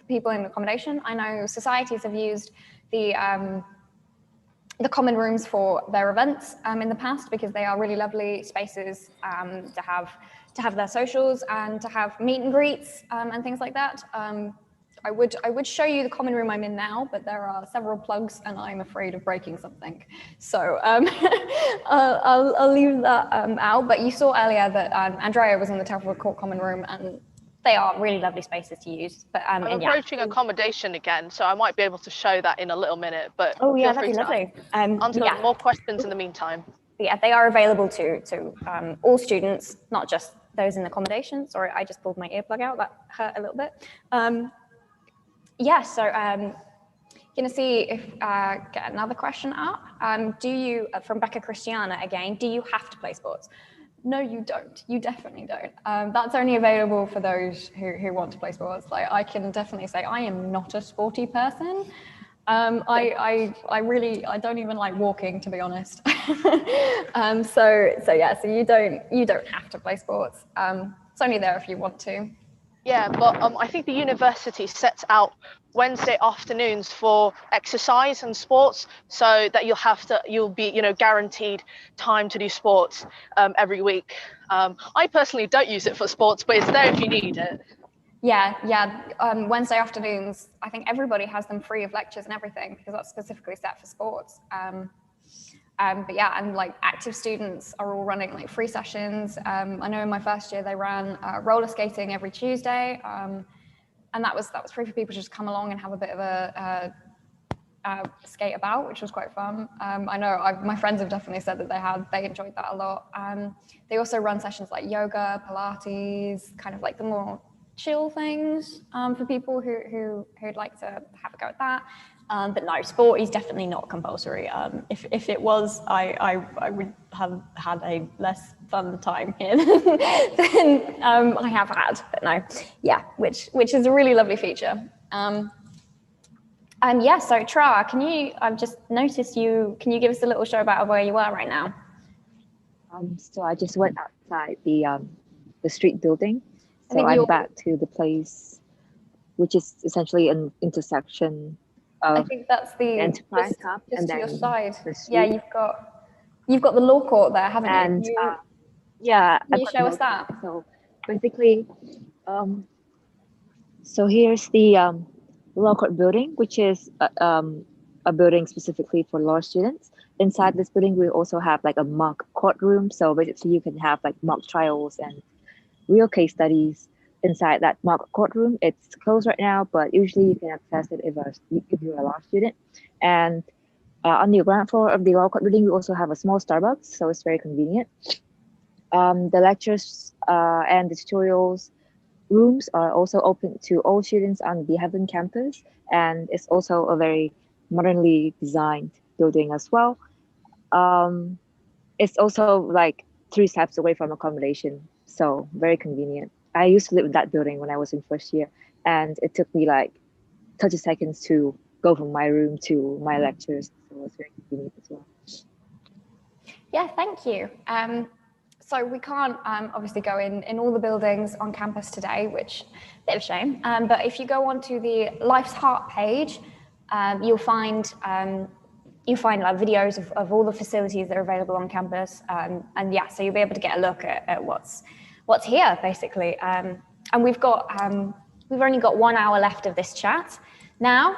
people in accommodation. I know societies have used the common rooms for their events in the past, because they are really lovely spaces to have their socials and to have meet and greets and things like that. I would show you the common room I'm in now, but there are several plugs and I'm afraid of breaking something. So I'll leave that out. But you saw earlier that Andrea was in the Telford Court common room, and they are really lovely spaces to use. But I'm approaching accommodation again, so I might be able to show that in a little minute. But oh yeah, that'd be lovely. Answer more questions in the meantime. But yeah, they are available to all students, not just those in accommodation. Sorry, I just pulled my earplug out. That hurt a little bit. Gonna see if get another question up. Do you, from Becca Christiana again, do you have to play sports? No, you don't. You definitely don't. That's only available for those who want to play sports. Like, I can definitely say I am not a sporty person. I don't even like walking, to be honest. So you don't have to play sports. It's only there if you want to. Yeah, but I think the university sets out Wednesday afternoons for exercise and sports, so that you'll be guaranteed time to do sports every week. I personally don't use it for sports, but it's there if you need it. Yeah. Wednesday afternoons, I think everybody has them free of lectures and everything, because that's specifically set for sports. But yeah, and like active students are all running like free sessions. I know in my first year they ran roller skating every Tuesday, and that was free for people to just come along and have a bit of a skate about, which was quite fun. I know my friends have definitely said that they enjoyed that a lot. They also run sessions like yoga, Pilates, kind of like the more chill things for people who'd like to have a go at that. But no, sport is definitely not compulsory. If it was, I would have had a less fun time here than I have had. But no, yeah, which is a really lovely feature. So Tra, I've just noticed can you give us a little show about where you are right now? So I just went outside the street building. So I'm back to the place, which is essentially an intersection of, I think that's the Enterprise Hub, just and to your then side. the street. Yeah, you've got the law court there, haven't And you? yeah, Can you show us that? So basically, so here's the law court building, which is a building specifically for law students. Inside this building, we also have like a mock courtroom. So basically, you can have like mock trials and real case studies inside that mock courtroom. It's closed right now, but usually you can access it if you're a law student. And on the ground floor of the law court building, we also have a small Starbucks, so it's very convenient. The lectures and the tutorials rooms are also open to all students on the Hutton campus, and it's also a very modernly designed building as well. It's also like 3 steps away from accommodation, so very convenient. I used to live in that building when I was in first year, and it took me like 30 seconds to go from my room to my lectures, so it's very convenient as well. Yeah, thank you. So we can't obviously go in all the buildings on campus today, which is a bit of a shame. But if you go onto the Life's Heart page, you'll find like videos of all the facilities that are available on campus. And yeah, so you'll be able to get a look at what's here basically. And we've only got 1 hour left of this chat now,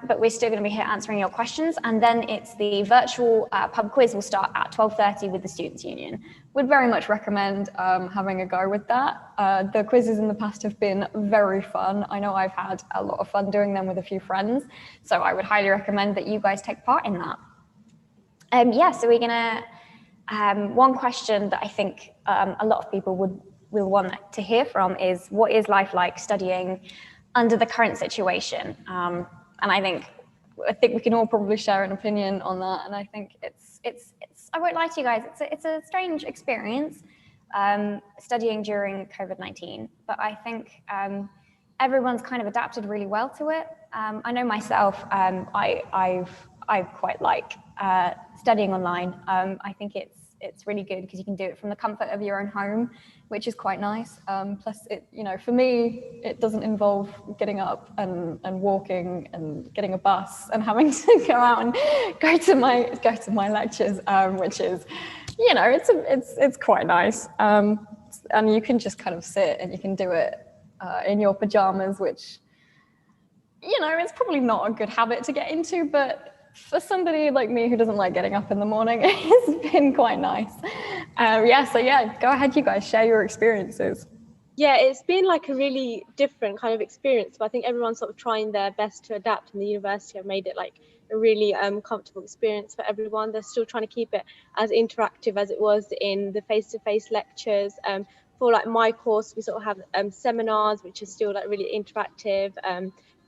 but we're still going to be here answering your questions, and then it's the virtual pub quiz will start at 12:30 with the Students' Union. Would very much recommend having a go with that. The quizzes in the past have been very fun. I know I've had a lot of fun doing them with a few friends, so I would highly recommend that you guys take part in that. Yeah, so we're gonna, one question that I think a lot of people will want to hear from is, what is life like studying under the current situation? And I think we can all probably share an opinion on that. And I think it's I won't lie to you guys, it's a strange experience studying during COVID-19, but I think everyone's kind of adapted really well to it. I know myself, I quite like studying online. I think it's really good because you can do it from the comfort of your own home, which is quite nice. Plus, for me, it doesn't involve getting up and walking and getting a bus and having to go out and go to my lectures, which is, it's quite nice. And you can just kind of sit and you can do it in your pajamas, which, it's probably not a good habit to get into, but for somebody like me who doesn't like getting up in the morning, it's been quite nice. So go ahead, you guys, share your experiences. Yeah, it's been like a really different kind of experience, but I think everyone's sort of trying their best to adapt, and the university have made it like a really comfortable experience for everyone. They're still trying to keep it as interactive as it was in the face-to-face lectures. For like my course, we sort of have seminars, which are still like really interactive.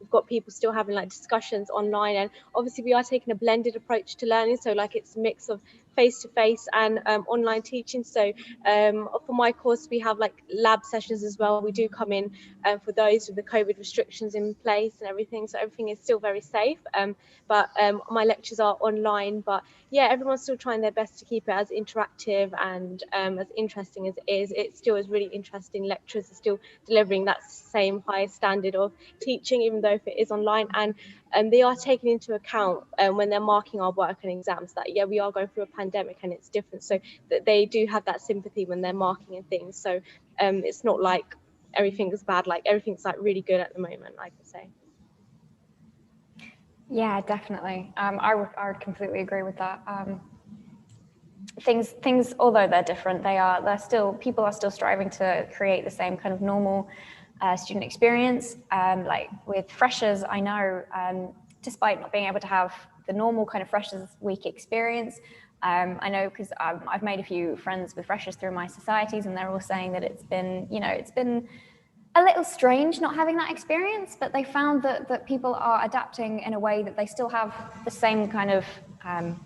We've got people still having like discussions online, and obviously we are taking a blended approach to learning. So like it's a mix of face-to-face and online teaching. So for my course, we have like lab sessions as well. We do come in for those with the COVID restrictions in place and everything. So everything is still very safe. But my lectures are online. But yeah, everyone's still trying their best to keep it as interactive and as interesting as it is. It still is really interesting. Lecturers are still delivering that same high standard of teaching, even though if it is online. And they are taking into account when they're marking our work and exams that, yeah, we are going through a pandemic and it's different. So that they do have that sympathy when they're marking and things. So it's not like everything is bad, like everything's like really good at the moment, I can say. Yeah, definitely. I would completely agree with that. Things, although they're different, people are still striving to create the same kind of normal student experience. Like with freshers, I know, despite not being able to have the normal kind of freshers week experience, I know because I've made a few friends with freshers through my societies, and they're all saying that it's been a little strange not having that experience, but they found that people are adapting in a way that they still have the same kind of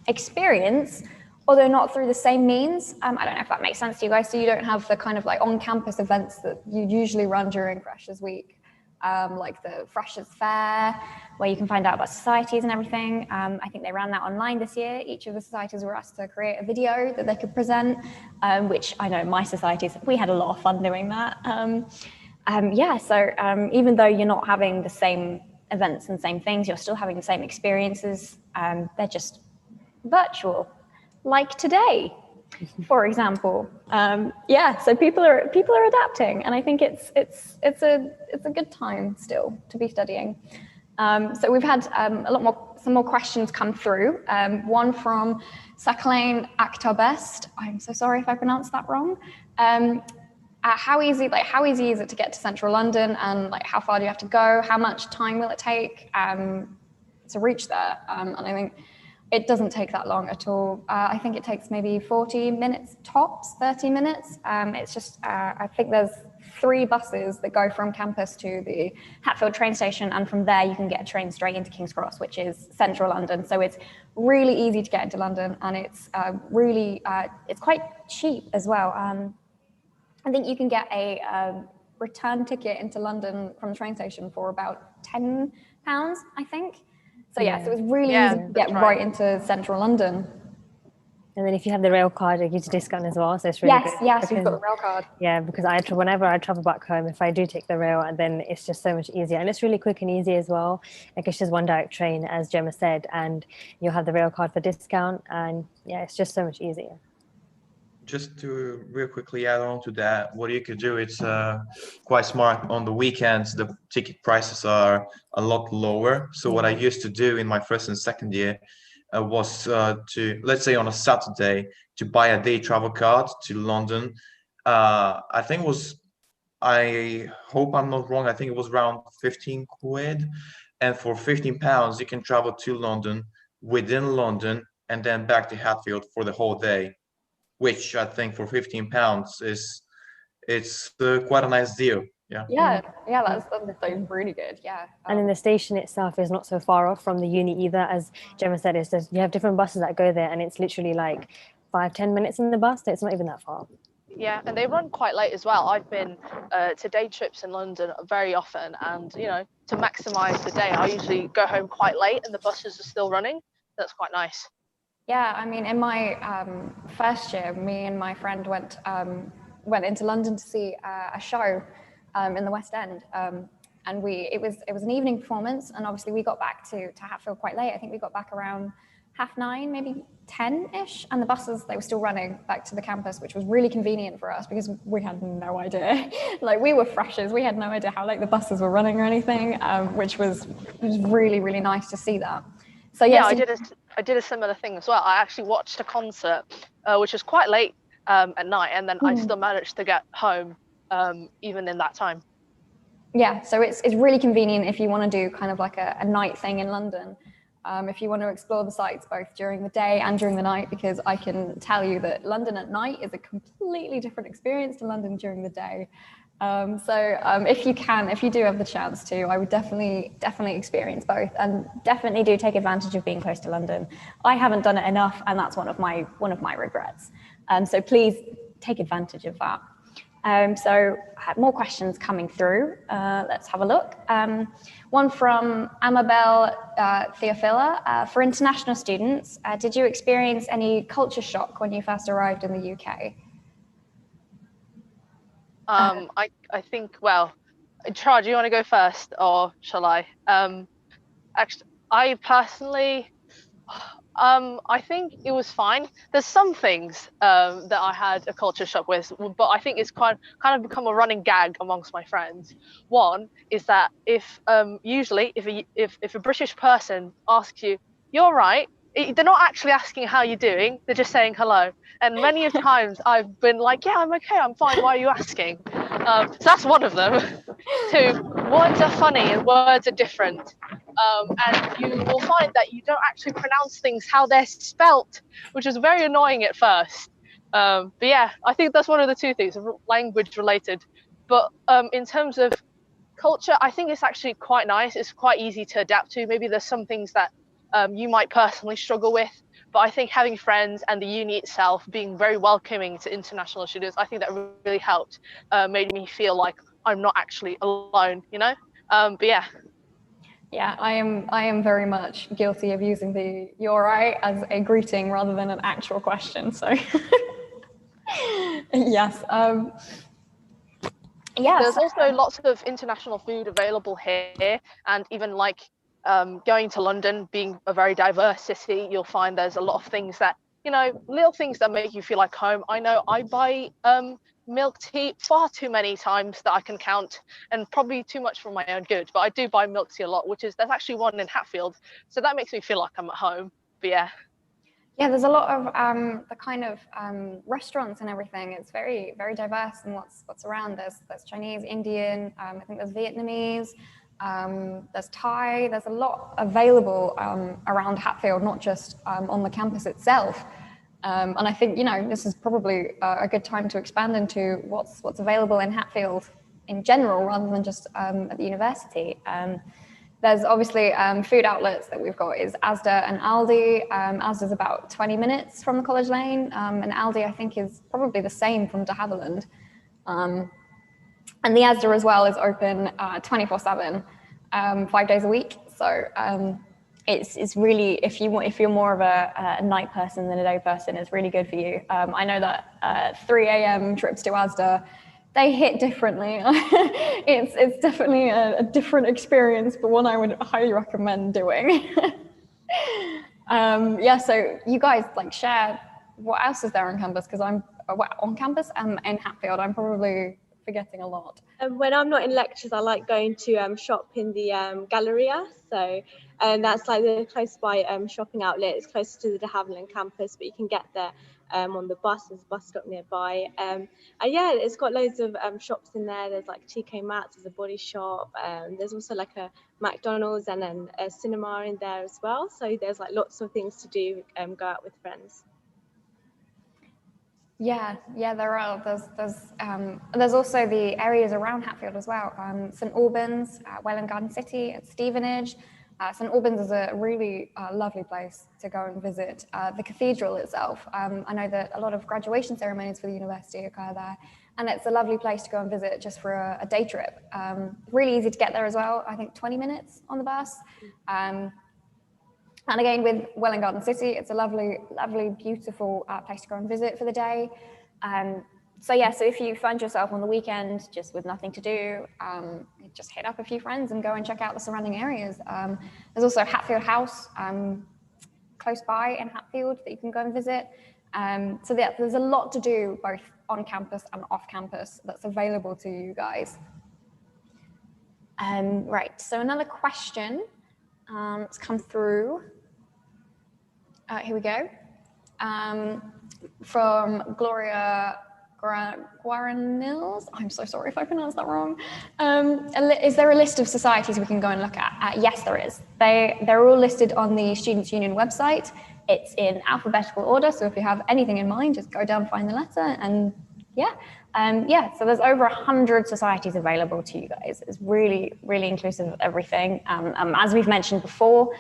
experience, although not through the same means. I don't know if that makes sense to you guys. So you don't have the kind of like on-campus events that you usually run during Freshers Week, like the Freshers Fair, where you can find out about societies and everything. I think they ran that online this year. Each of the societies were asked to create a video that they could present, which I know my societies, we had a lot of fun doing that. So even though you're not having the same events and same things, you're still having the same experiences. They're just virtual, like today, for example. So people are adapting, and I think it's a good time still to be studying. So we've had some more questions come through. One from Sakalain Akhtar. I'm so sorry if I pronounced that wrong. How easy is it to get to central London, and like how far do you have to go? How much time will it take to reach there? And I think it doesn't take that long at all. I think it takes maybe 40 minutes tops, 30 minutes. It's just, I think there's 3 buses that go from campus to the Hatfield train station, and from there you can get a train straight into King's Cross, which is central London. So it's really easy to get into London, and it's it's quite cheap as well. I think you can get a return ticket into London from the train station for about £10, I think. So yeah, so it's really easy to get right into central London. And then if you have the rail card, it gives you a discount as well. So it's really good. Yes, you've got the rail card. Yeah, because whenever I travel back home, if I do take the rail, and then it's just so much easier. And it's really quick and easy as well. Like it's just one direct train, as Gemma said, and you'll have the rail card for discount. And yeah, it's just so much easier. Just to real quickly add on to that, what you could do, it's quite smart. On the weekends, the ticket prices are a lot lower. So what I used to do in my first and second year was to, let's say on a Saturday, to buy a day travel card to London. I think it was, I hope I'm not wrong, I think it was around 15 quid. And for £15, you can travel to London, within London, and then back to Hatfield for the whole day, which I think for £15 it's quite a nice deal. Yeah, that's really good. Yeah. And then the station itself is not so far off from the uni either. As Gemma said, it's just, you have different buses that go there, and it's literally like 5-10 minutes in the bus, so it's not even that far. Yeah, and they run quite late as well. I've been to day trips in London very often, and to maximise the day, I usually go home quite late and the buses are still running. That's quite nice. Yeah, I mean, in my first year, me and my friend went into London to see a show in the West End, and it was an evening performance, and obviously we got back to Hatfield quite late. I think we got back around 9:30, maybe 10-ish, and the buses, they were still running back to the campus, which was really convenient for us because we had no idea. Like, we were freshers, we had no idea how late the buses were running or anything, which was really, really nice to see that. So yeah, I did a similar thing as well. I actually watched a concert, which was quite late at night, and then I still managed to get home even in that time. Yeah, so it's really convenient if you want to do kind of like a night thing in London. If you want to explore the sites both during the day and during the night, because I can tell you that London at night is a completely different experience to London during the day. If you do have the chance to, I would definitely experience both, and definitely do take advantage of being close to London. I haven't done it enough, and that's one of my regrets. So please take advantage of that. So I had more questions coming through. Let's have a look. One from Amabel Theophila. For international students, did you experience any culture shock when you first arrived in the UK? I think, well, Tra, do you want to go first, or shall I? Actually, I personally, I think it was fine. There's some things that I had a culture shock with, but I think it's kind of become a running gag amongst my friends. One is that usually if a British person asks you, "You're right," they're not actually asking how you're doing, they're just saying hello. And many of times I've been like, yeah, I'm okay, I'm fine, why are you asking? So that's one of them. Two, words are funny and words are different. And you will find that you don't actually pronounce things how they're spelt, which is very annoying at first. But yeah, I think that's one of the two things, language related. But in terms of culture, I think it's actually quite nice. It's quite easy to adapt to. Maybe there's some things that you might personally struggle with, but I think having friends and the uni itself being very welcoming to international students, I think that really helped, made me feel like I'm not actually alone, but yeah. Yeah, I am very much guilty of using the "you're right" as a greeting rather than an actual question. So yes. There's also lots of international food available here, and even like going to London, being a very diverse city, you'll find there's a lot of things that, little things that make you feel like home. I know I buy milk tea far too many times that I can count, and probably too much for my own good. But I do buy milk tea a lot, there's actually one in Hatfield, so that makes me feel like I'm at home. But yeah. Yeah, there's a lot of the kind of restaurants and everything. It's very, very diverse in what's around. There's Chinese, Indian, I think there's Vietnamese, there's Thai. There's a lot available around Hatfield, not just on the campus itself. And I think, this is probably a good time to expand into what's available in Hatfield in general, rather than just at the university. There's obviously food outlets that we've got is Asda and Aldi. Asda's about 20 minutes from the College Lane, and Aldi I think is probably the same from de Havilland. And the Asda as well is open 24/7, 5 days a week. So it's really, if you're more of a night person than a day person, it's really good for you. I know that 3 a.m. trips to Asda, they hit differently. It's definitely a different experience, but one I would highly recommend doing. Yeah, so you guys share what else is there on campus, because I'm on campus in Hatfield. I'm probably forgetting a lot. When I'm not in lectures, I like going to shop in the Galleria. So that's like the close by shopping outlet. It's closer to the de Havilland campus, but you can get there on the bus. There's a bus stop nearby. And yeah, it's got loads of shops in there. There's like TK Maxx, there's a body shop. There's also like a McDonald's and then a cinema in there as well. So there's like lots of things to do, go out with friends. Yeah, there are. There's also the areas around Hatfield as well. St Albans, Welwyn Garden City, at Stevenage. St Albans is a really lovely place to go and visit. The cathedral itself, I know that a lot of graduation ceremonies for the university occur there, and it's a lovely place to go and visit just for a day trip. Really easy to get there as well. I think 20 minutes on the bus. And again, with Welwyn Garden City, it's a lovely, lovely, beautiful place to go and visit for the day. So if you find yourself on the weekend just with nothing to do, just hit up a few friends and go and check out the surrounding areas. There's also Hatfield House close by in Hatfield that you can go and visit. So there's a lot to do both on campus and off campus that's available to you guys. Right, so another question that's come through. Here we go. From Gloria Guaranils. I'm so sorry if I pronounced that wrong. Is there a list of societies we can go and look at? Yes, there is. They're all listed on the Students' Union website. It's in alphabetical order, so if you have anything in mind, just go down, find the letter, and so there's over 100 societies available to you guys. It's really, really inclusive of everything. As we've mentioned before,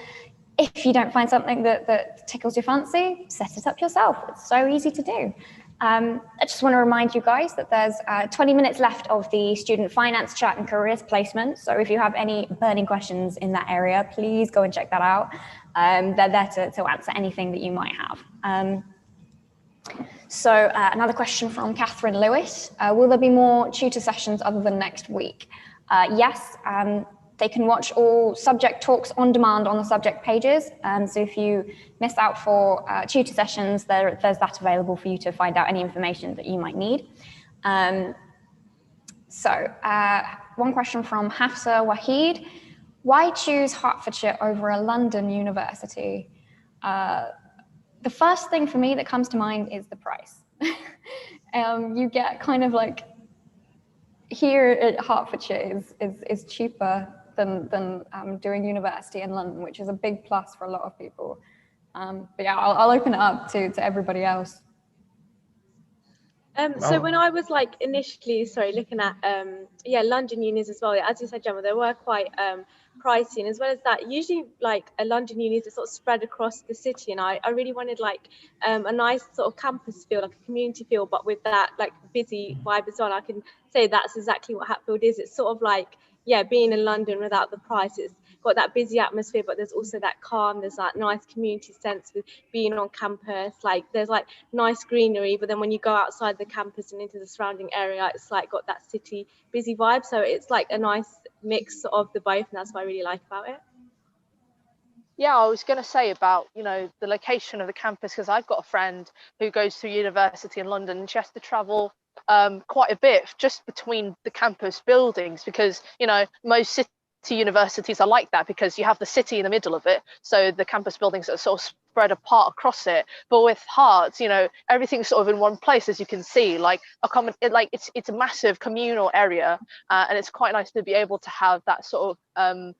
if you don't find something that tickles your fancy, set it up yourself. It's so easy to do. I just want to remind you guys that there's 20 minutes left of the student finance chat and careers placement. So if you have any burning questions in that area, please go and check that out. They're there to answer anything that you might have. So another question from Catherine Lewis. Will there be more tutor sessions other than next week? Yes. They can watch all subject talks on demand on the subject pages. So if you miss out for tutor sessions, there's that available for you to find out any information that you might need. One question from Hafsa Wahid. Why choose Hertfordshire over a London university? The first thing for me that comes to mind is the price. You get kind of like, here at Hertfordshire is cheaper than doing university in London, which is a big plus for a lot of people. But yeah, I'll open it up to everybody else. So when I was initially, looking at London unis as well, as you said, Gemma, they were quite pricey, and as well as that, usually a London uni is sort of spread across the city, and I really wanted a nice sort of campus feel, like a community feel, but with that busy vibe as well. I can say that's exactly what Hatfield is. It's sort of being in London without the price. It's got that busy atmosphere, but there's also that calm. There's that nice community sense with being on campus. There's nice greenery, but then when you go outside the campus and into the surrounding area, it's got that city busy vibe. So it's a nice mix of the both, and that's what I really like about it. Yeah, I was going to say about, the location of the campus, because I've got a friend who goes to university in London and she has to travel quite a bit just between the campus buildings, because most city universities are like that, because you have the city in the middle of it, so the campus buildings are sort of spread apart across it. But with Herts, everything's sort of in one place, as you can see. It's a massive communal area, and it's quite nice to be able to have that sort of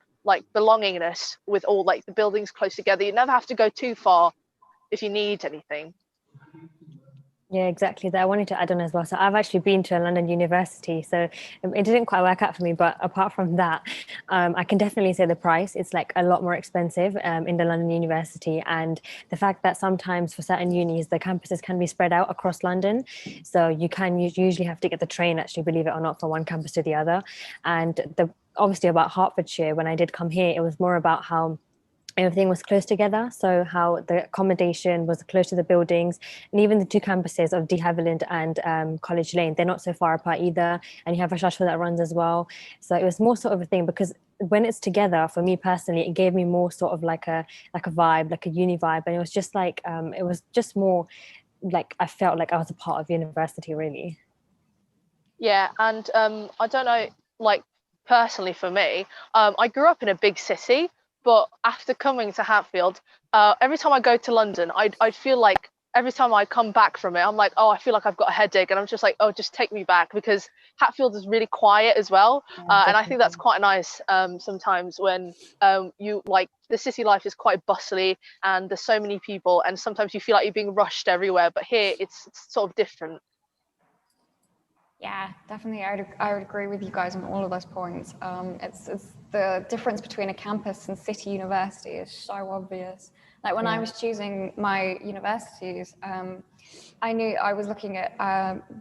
belongingness with all the buildings close together. You never have to go too far if you need anything. Yeah, exactly that. I wanted to add on as well. So I've actually been to a London university, so it didn't quite work out for me. But apart from that, I can definitely say the price, it's a lot more expensive in the London university. And the fact that sometimes for certain unis, the campuses can be spread out across London. So you usually have to get the train, actually, believe it or not, from one campus to the other. And obviously about Hertfordshire, when I did come here, it was more about how everything was close together, so how the accommodation was close to the buildings, and even the two campuses of De Havilland and College Lane, they're not so far apart either, and you have a shuttle that runs as well. So it was more sort of a thing, because when it's together, for me personally, it gave me more sort of like a vibe, like a uni vibe, and it was just it was just more I felt like I was a part of university, really. Yeah, and I don't know, personally for me, I grew up in a big city, but after coming to Hatfield, every time I go to London, I feel like every time I come back from it, I'm like, oh, I feel like I've got a headache, and I'm just like, oh, just take me back, because Hatfield is really quiet as well, and I think that's quite nice sometimes when the city life is quite bustly and there's so many people, and sometimes you feel like you're being rushed everywhere, but here it's sort of different. Yeah, definitely. I would agree with you guys on all of those points. It's the difference between a campus and city university is so obvious. When I was choosing my universities, I knew I was looking at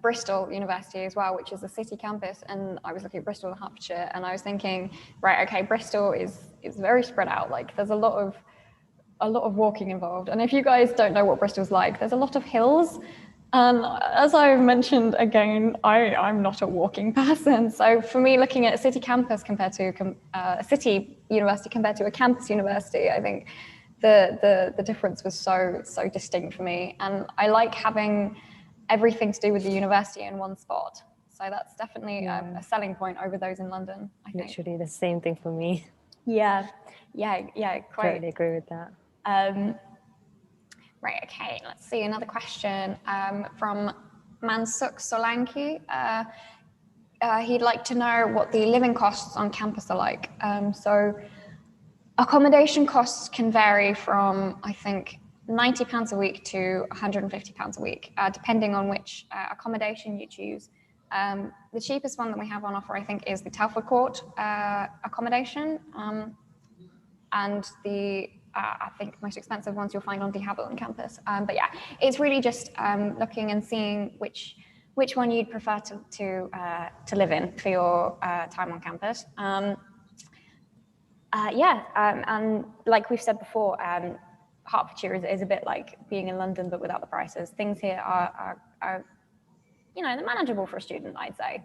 Bristol University as well, which is a city campus, and I was looking at Bristol and Hertfordshire, and I was thinking, right, okay, Bristol is very spread out. There's a lot of walking involved, and if you guys don't know what Bristol's like, there's a lot of hills. And as I've mentioned again, I'm not a walking person. So for me, looking at a city campus compared to a city university compared to a campus university, I think the difference was so distinct for me. And I like having everything to do with the university in one spot. So that's definitely a selling point over those in London, I think. Literally the same thing for me. Yeah, quite. Totally agree with that. Right, okay, let's see, another question from Mansuk Solanki. He'd like to know what the living costs on campus are like. So accommodation costs can vary from, I think, £90 a week to £150 a week, depending on which accommodation you choose. The cheapest one that we have on offer, I think, is the Telford Court accommodation, and the I think most expensive ones you'll find on De Havilland campus. But yeah, it's really just looking and seeing which one you'd prefer to live in for your time on campus. And like we've said before, Hertfordshire is a bit like being in London, but without the prices. Things here are they're manageable for a student, I'd say.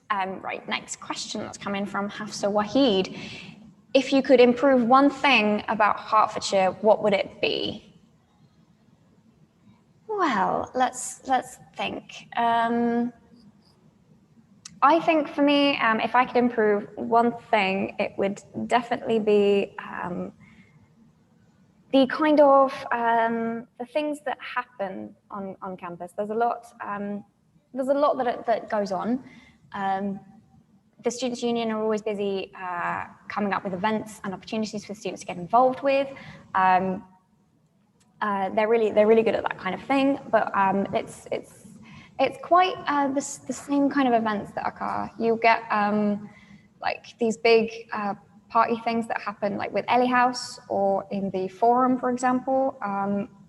Right, next question that's coming from Hafsa Wahid. If you could improve one thing about Hertfordshire, what would it be? Well, let's think. I think for me, if I could improve one thing, it would definitely be the kind of the things that happen on campus. There's a lot that goes on. The Students' Union are always busy coming up with events and opportunities for students to get involved with. They're really good at that kind of thing, but it's quite the same kind of events that occur. You get these big party things that happen with Ellie House or in the Forum, for example.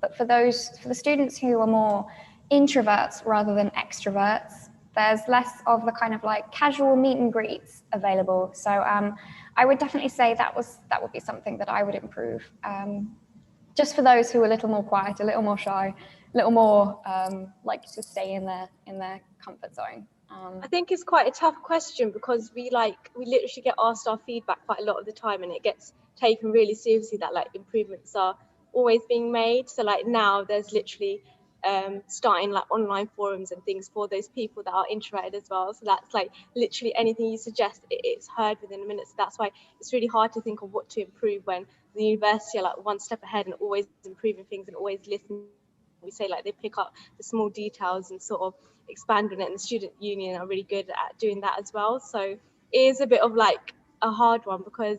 But for the students who are more introverts rather than extroverts, there's less of the kind of casual meet and greets available. So I would definitely say that would be something that I would improve. Just for those who are a little more quiet, a little more shy, a little more like to stay in their comfort zone. I think it's quite a tough question because we literally get asked our feedback quite a lot of the time, and it gets taken really seriously that improvements are always being made. So now there's literally starting like online forums and things for those people that are introverted as well. So that's like literally anything you suggest, it's heard within a minute. So that's why it's really hard to think of what to improve when the university are like one step ahead and always improving things and always listening. We say like they pick up the small details and sort of expand on it, and the student union are really good at doing that as well. So it is a bit of like a hard one, because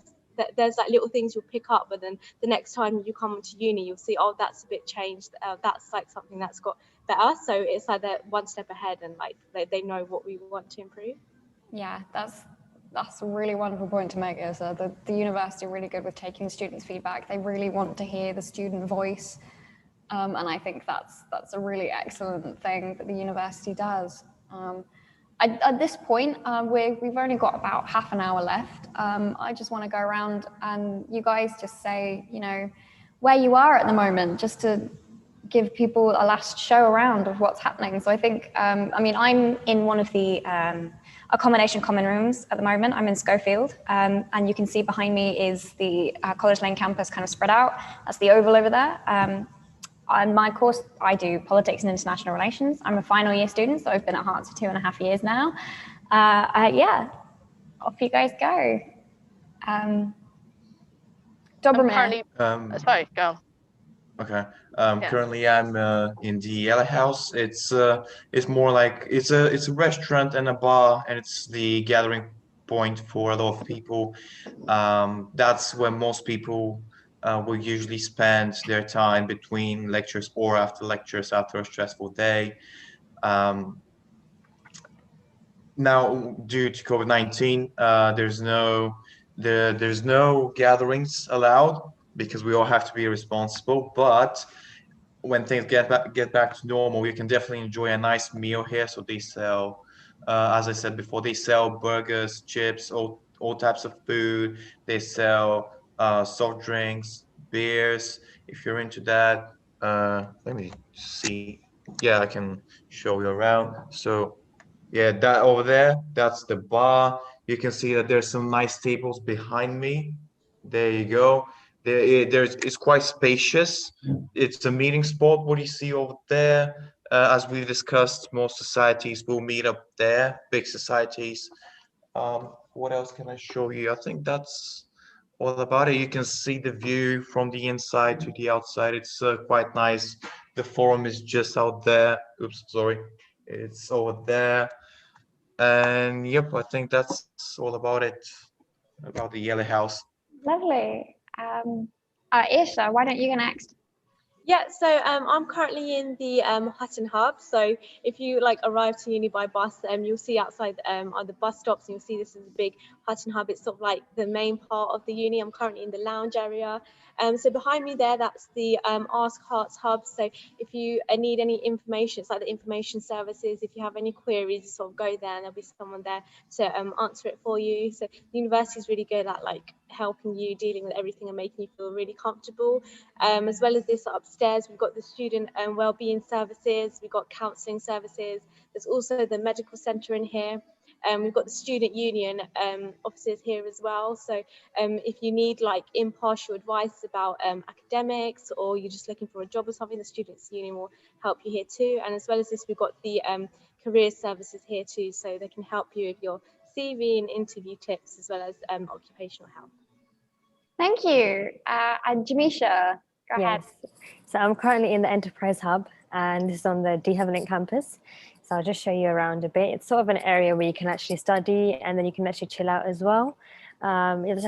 there's like little things you'll pick up, but then the next time you come to uni you'll see, oh, that's a bit changed, that's like something that's got better. So it's like they're one step ahead, and like they know what we want to improve. Yeah, that's a really wonderful point to make, is the university are really good with taking students' feedback. They really want to hear the student voice, and I think that's a really excellent thing that the university does. At this point, we've only got about half an hour left. I just want to go around and you guys just say, where you are at the moment, just to give people a last show around of what's happening. So I think, I'm in one of the accommodation common rooms at the moment. I'm in Schofield, and you can see behind me is the College Lane campus kind of spread out. That's the oval over there. On my course, I do politics and international relations. I'm a final year student, so I've been at Herts for 2.5 years now. Yeah, off you guys go. Dobromir. Sorry, go on. Okay. Currently, I'm in the Yellow House. It's more like it's a restaurant and a bar, and it's the gathering point for a lot of people. That's where most people will usually spend their time between lectures or after lectures after a stressful day. Now, due to COVID-19, there's no gatherings allowed because we all have to be responsible. But when things get back to normal, we can definitely enjoy a nice meal here. So they sell, as I said before, they sell burgers, chips, all types of food. They sell soft drinks, beers. If you're into that, let me see. Yeah, I can show you around. So yeah, that over there, that's the bar. You can see that there's some nice tables behind me. There you go. It's quite spacious. It's a meeting spot. What you see over there, as we've discussed, most societies will meet up there, big societies. What else can I show you? I think that's all about it. You can see the view from the inside to the outside. It's quite nice. The forum is just out there. Oops, sorry. It's over there. And yep, I think that's all about it, about the Yellow House. Lovely. Isha, why don't you go next? Yeah, so I'm currently in the Hutton Hub. So if you like arrive to uni by bus, you'll see outside are the bus stops, and you'll see this is a big Hutton Hub. It's sort of like the main part of the uni. I'm currently in the lounge area. So behind me there, that's the Ask Herts Hub. So if you need any information, it's like the information services. If you have any queries, you sort of go there, and there'll be someone there to answer it for you. So the university is really good at like helping you, dealing with everything, and making you feel really comfortable. As well as this, upstairs we've got the student wellbeing services, we've got counselling services. There's also the medical centre in here. We've got the student union offices here as well. So if you need like impartial advice about academics, or you're just looking for a job or something, the students union will help you here too. And as well as this, we've got the career services here too, so they can help you with your CV and interview tips, as well as occupational health. Thank you. And Jamisha, go ahead. So I'm currently in the Enterprise Hub, and this is on the De Havilland campus. So I'll just show you around a bit. It's sort of an area where you can actually study, and then you can actually chill out as well. It's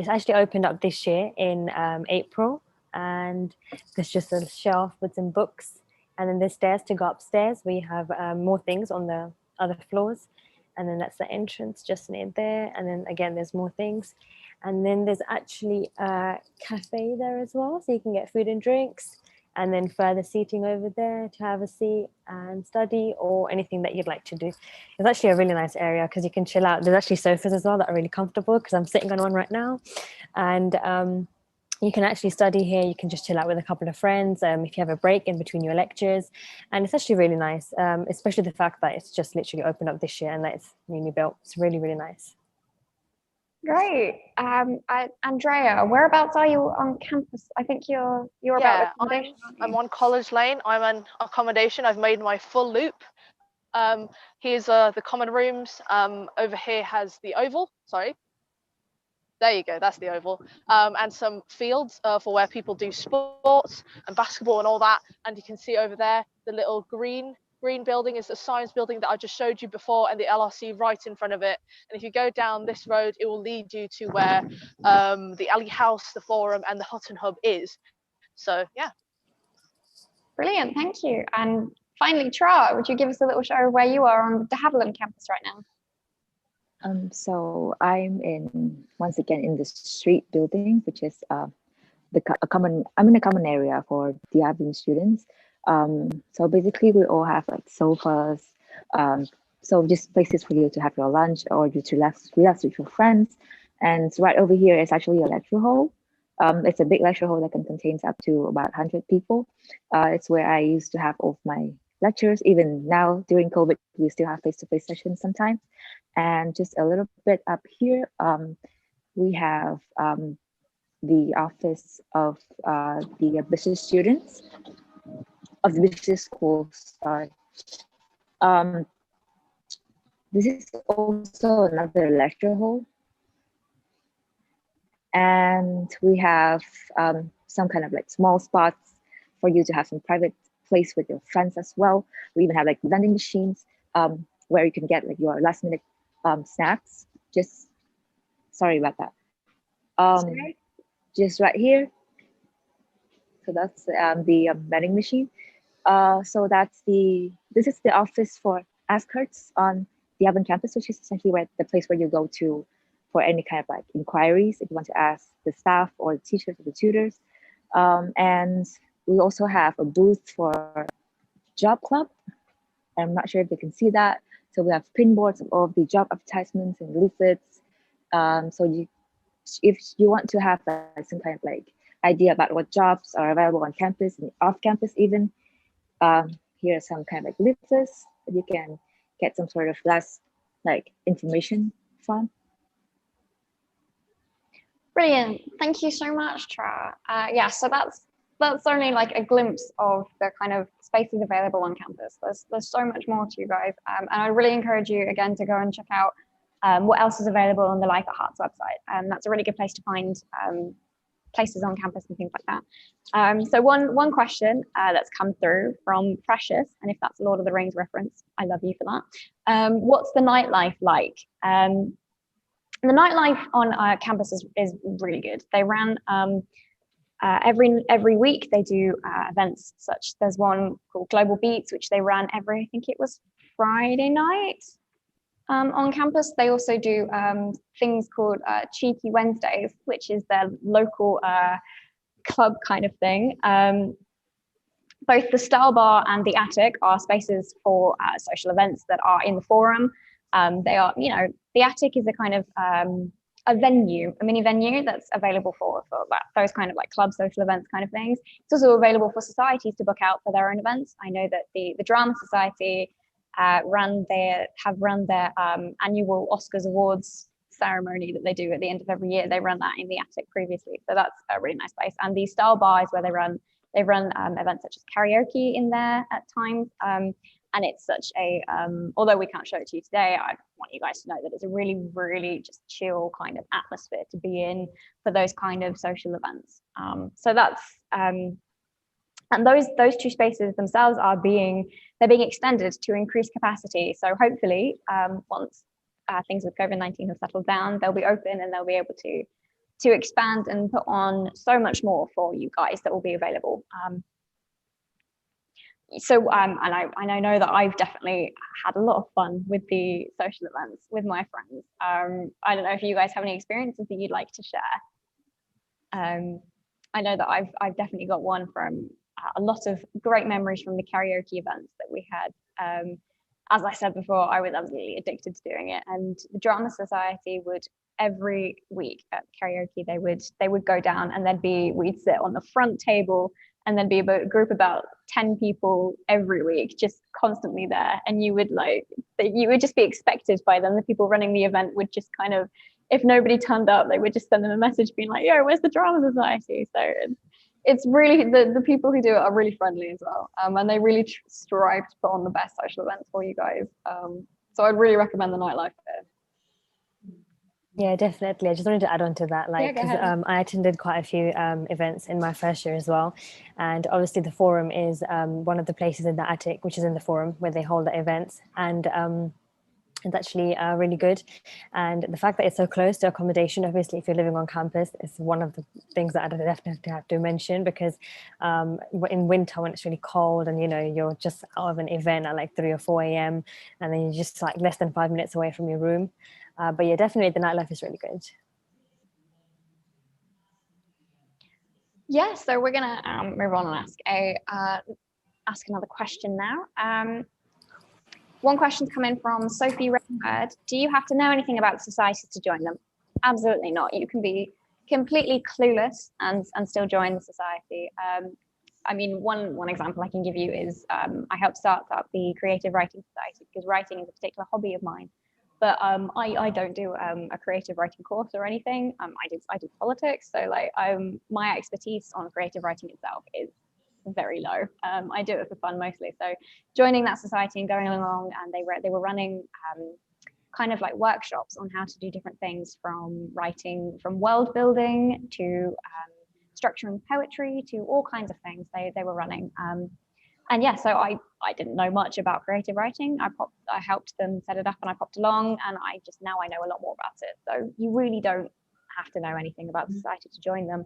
actually opened up this year in April, and there's just a shelf with some books, and then there's stairs to go upstairs. We have more things on the other floors, and then that's the entrance just near there. And then again, there's more things. And then there's actually a cafe there as well, so you can get food and drinks, and then further seating over there to have a seat and study, or anything that you'd like to do. It's actually a really nice area because you can chill out. There's actually sofas as well that are really comfortable, because I'm sitting on one right now. And you can actually study here. You can just chill out with a couple of friends if you have a break in between your lectures. And it's actually really nice, especially the fact that it's just literally opened up this year and that it's newly built. It's really, really nice. Great. Andrea, whereabouts are you on campus? I think you're about Yeah, accommodation, aren't you? I'm on College Lane. I'm an accommodation. I've made my full loop. Here's the common rooms. Over here has the oval. Sorry. There you go, that's the oval. And some fields for where people do sports and basketball and all that. And you can see over there, the little green building is the science building that I just showed you before, and the LRC right in front of it. And if you go down this road, it will lead you to where the Alley House, the Forum, and the Hutton Hub is. So yeah. Brilliant, thank you. And finally, Tra, would you give us a little show of where you are on the de Havilland campus right now? So I'm once again in the street building, which is I'm in a common area for the Havilland students. So basically we all have like sofas, so just places for you to have your lunch or you to relax with your friends. And right over here is actually a lecture hall. It's a big lecture hall that can contain up to about 100 people. It's where I used to have all of my lectures. Even now during COVID, we still have face-to-face sessions sometimes. And just a little bit up here, we have the office of the business students of the business school. Sorry. This is also another lecture hall. And we have some kind of like small spots for you to have some private place with your friends as well. We even have like vending machines where you can get like your last minute snacks. Just sorry about that. Just right here. So that's the vending machine. So this is the office for Askerts on the Avon campus, which is essentially the place where you go to for any kind of like inquiries if you want to ask the staff or the teachers or the tutors. And we also have a booth for Job Club. I'm not sure if you can see that. So we have pin boards of all of the job advertisements and leaflets. So if you want to have some kind of like idea about what jobs are available on campus and off campus even, here are some kind of like leaflets that you can get some sort of less like information from. Brilliant, thank you so much, Tra. Yeah, so that's only like a glimpse of the kind of spaces available on campus. There's so much more to you guys, and I really encourage you again to go and check out what else is available on the Life at Hearts website. That's a really good place to find places on campus and things like that. So one question that's come through from Precious, and if that's a Lord of the Rings reference, I love you for that. What's the nightlife like? The nightlife on campus is really good. They ran every week. They do events such. There's one called Global Beats, which they ran I think it was Friday night on campus. They also do things called Cheeky Wednesdays, which is their local club kind of thing. Both the Style Bar and the Attic are spaces for social events that are in the Forum. They are, the Attic is a kind of a mini venue that's available for those kind of like club social events kind of things. It's also available for societies to book out for their own events. I know that the Drama Society have run their annual Oscars Awards ceremony that they do at the end of every year. They run that in the Attic previously, so that's a really nice place. And the Style Bar is where they run events such as karaoke in there at times. And it's such a, although we can't show it to you today, I want you guys to know that it's a really, really just chill kind of atmosphere to be in for those kind of social events. So that's, and those two spaces themselves they're being extended to increase capacity. So hopefully once things with COVID-19 have settled down, they'll be open and they'll be able to expand and put on so much more for you guys that will be available. So and I know that I've definitely had a lot of fun with the social events with my friends. I don't know if you guys have any experiences that you'd like to share. I know that I've definitely got one from a lot of great memories from the karaoke events that we had. As I said before, I was absolutely addicted to doing it, and the Drama Society would every week at karaoke they would go down, and we'd sit on the front table, and there'd be a group about 10 people every week just constantly there, and you would just be expected by them. The people running the event would just kind of if nobody turned up, they would just send them a message being like, yo, where's the drama society? So it's really, the people who do it are really friendly as well. And they really strive to put on the best social events for you guys. So I'd really recommend the nightlife there. Yeah, definitely. I just wanted to add on to that, like, go because ahead. I attended quite a few events in my first year as well. And obviously the Forum is one of the places in the attic, which is in the Forum where they hold the events. And it's actually really good. And the fact that it's so close to accommodation, obviously, if you're living on campus, is one of the things that I definitely have to mention, because in winter when it's really cold and, you know, you're just out of an event at like 3 or 4 a.m. and then you're just like less than 5 minutes away from your room. But yeah, definitely the nightlife is really good. Yeah, so we're gonna move on and ask another question now. One question's come in from Sophie Rainbird. Do you have to know anything about the societies to join them? Absolutely not. You can be completely clueless and still join the society. I mean, one example I can give you is I helped start up the Creative Writing Society because writing is a particular hobby of mine. But I don't do a creative writing course or anything. I did politics, so like my expertise on creative writing itself is very low. I do it for fun mostly. So joining that society and going along, and they were running kind of like workshops on how to do different things, from writing, from world building to structuring poetry to all kinds of things they were running. And yeah, so I didn't know much about creative writing. I helped them set it up and I popped along, and now I know a lot more about it. So you really don't have to know anything about the society to join them.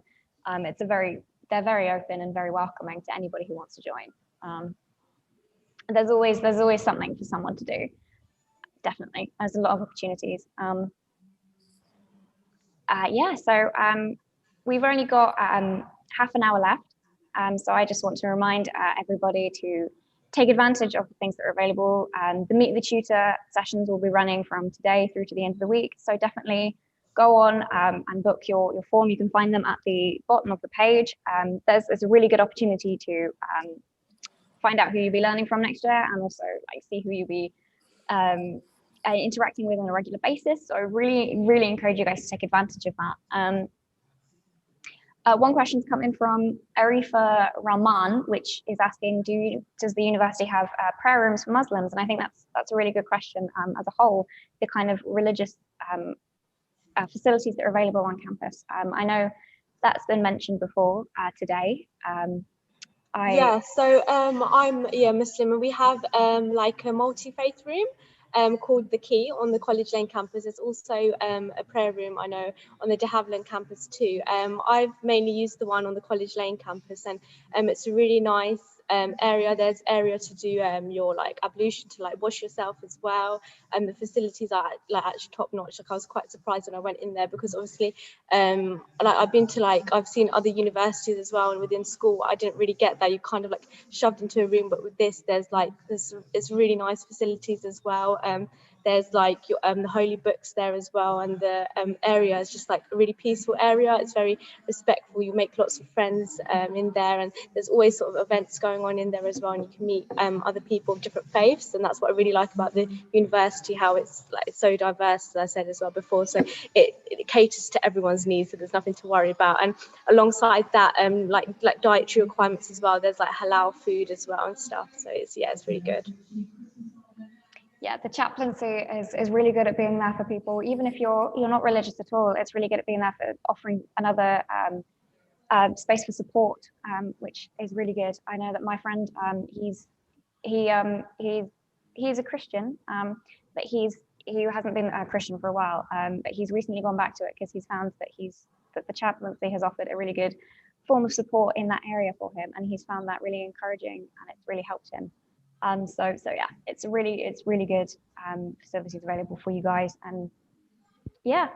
They're very open and very welcoming to anybody who wants to join. There's always something for someone to do. Definitely, there's a lot of opportunities. Yeah, so we've only got half an hour left. So I just want to remind everybody to take advantage of the things that are available. The Meet the Tutor sessions will be running from today through to the end of the week. So definitely go on and book your form. You can find them at the bottom of the page. There's a really good opportunity to find out who you'll be learning from next year, and also like see who you'll be interacting with on a regular basis. So I really encourage you guys to take advantage of that. One question's coming from Arifa Rahman, which is asking, does the university have prayer rooms for Muslims? And I think that's a really good question. As a whole, the kind of religious facilities that are available on campus. I know that's been mentioned before today. I'm Muslim, and we have like a multi-faith room called The Key on the College Lane campus. There's also a prayer room, I know, on the De Havilland campus too. I've mainly used the one on the College Lane campus, and it's a really nice area. There's area to do your like ablution, to like wash yourself as well. The facilities are like actually top notch. Like I was quite surprised when I went in there, because obviously like I've seen other universities as well, and within school I didn't really get that. You kind of like shoved into a room, but with this it's really nice facilities as well. There's like the holy books there as well, and the area is just like a really peaceful area. It's very respectful. You make lots of friends in there, and there's always sort of events going on in there as well, and you can meet other people of different faiths, and that's what I really like about the university, how it's like so diverse, as I said as well before. So it caters to everyone's needs, so there's nothing to worry about. And alongside that, like dietary requirements as well, there's like halal food as well and stuff. So it's really good. Yeah, the chaplaincy is really good at being there for people, even if you're not religious at all. It's really good at being there for offering another space for support, which is really good. I know that my friend, he's a Christian, but he hasn't been a Christian for a while, but he's recently gone back to it because he's found that the chaplaincy has offered a really good form of support in that area for him, and he's found that really encouraging, and it's really helped him. So yeah, it's really good facilities available for you guys. And yeah,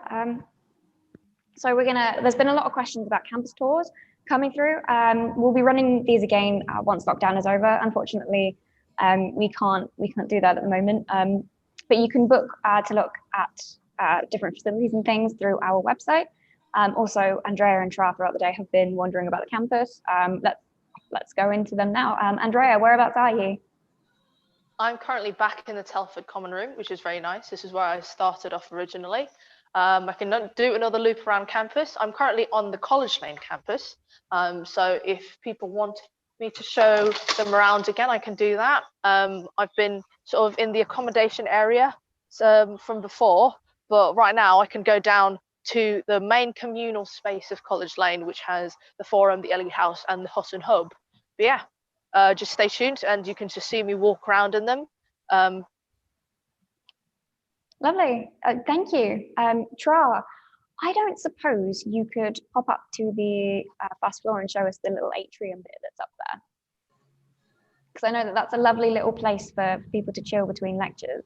so there's been a lot of questions about campus tours coming through. We'll be running these again once lockdown is over. Unfortunately, we can't do that at the moment, but you can book to look at different facilities and things through our website. Also, Andrea and Tra throughout the day have been wandering about the campus. Let's go into them now. Andrea, whereabouts are you? I'm currently back in the Telford Common Room, which is very nice. This is where I started off originally. I can do another loop around campus. I'm currently on the College Lane campus. So if people want me to show them around again, I can do that. I've been sort of in the accommodation area from before, but right now I can go down to the main communal space of College Lane, which has the Forum, the Ellie House, and the Hutton Hub. But yeah, just stay tuned and you can just see me walk around in them. Lovely. Thank you. Tra, I don't suppose you could pop up to the first floor and show us the little atrium bit that's up there? Because I know that that's a lovely little place for people to chill between lectures.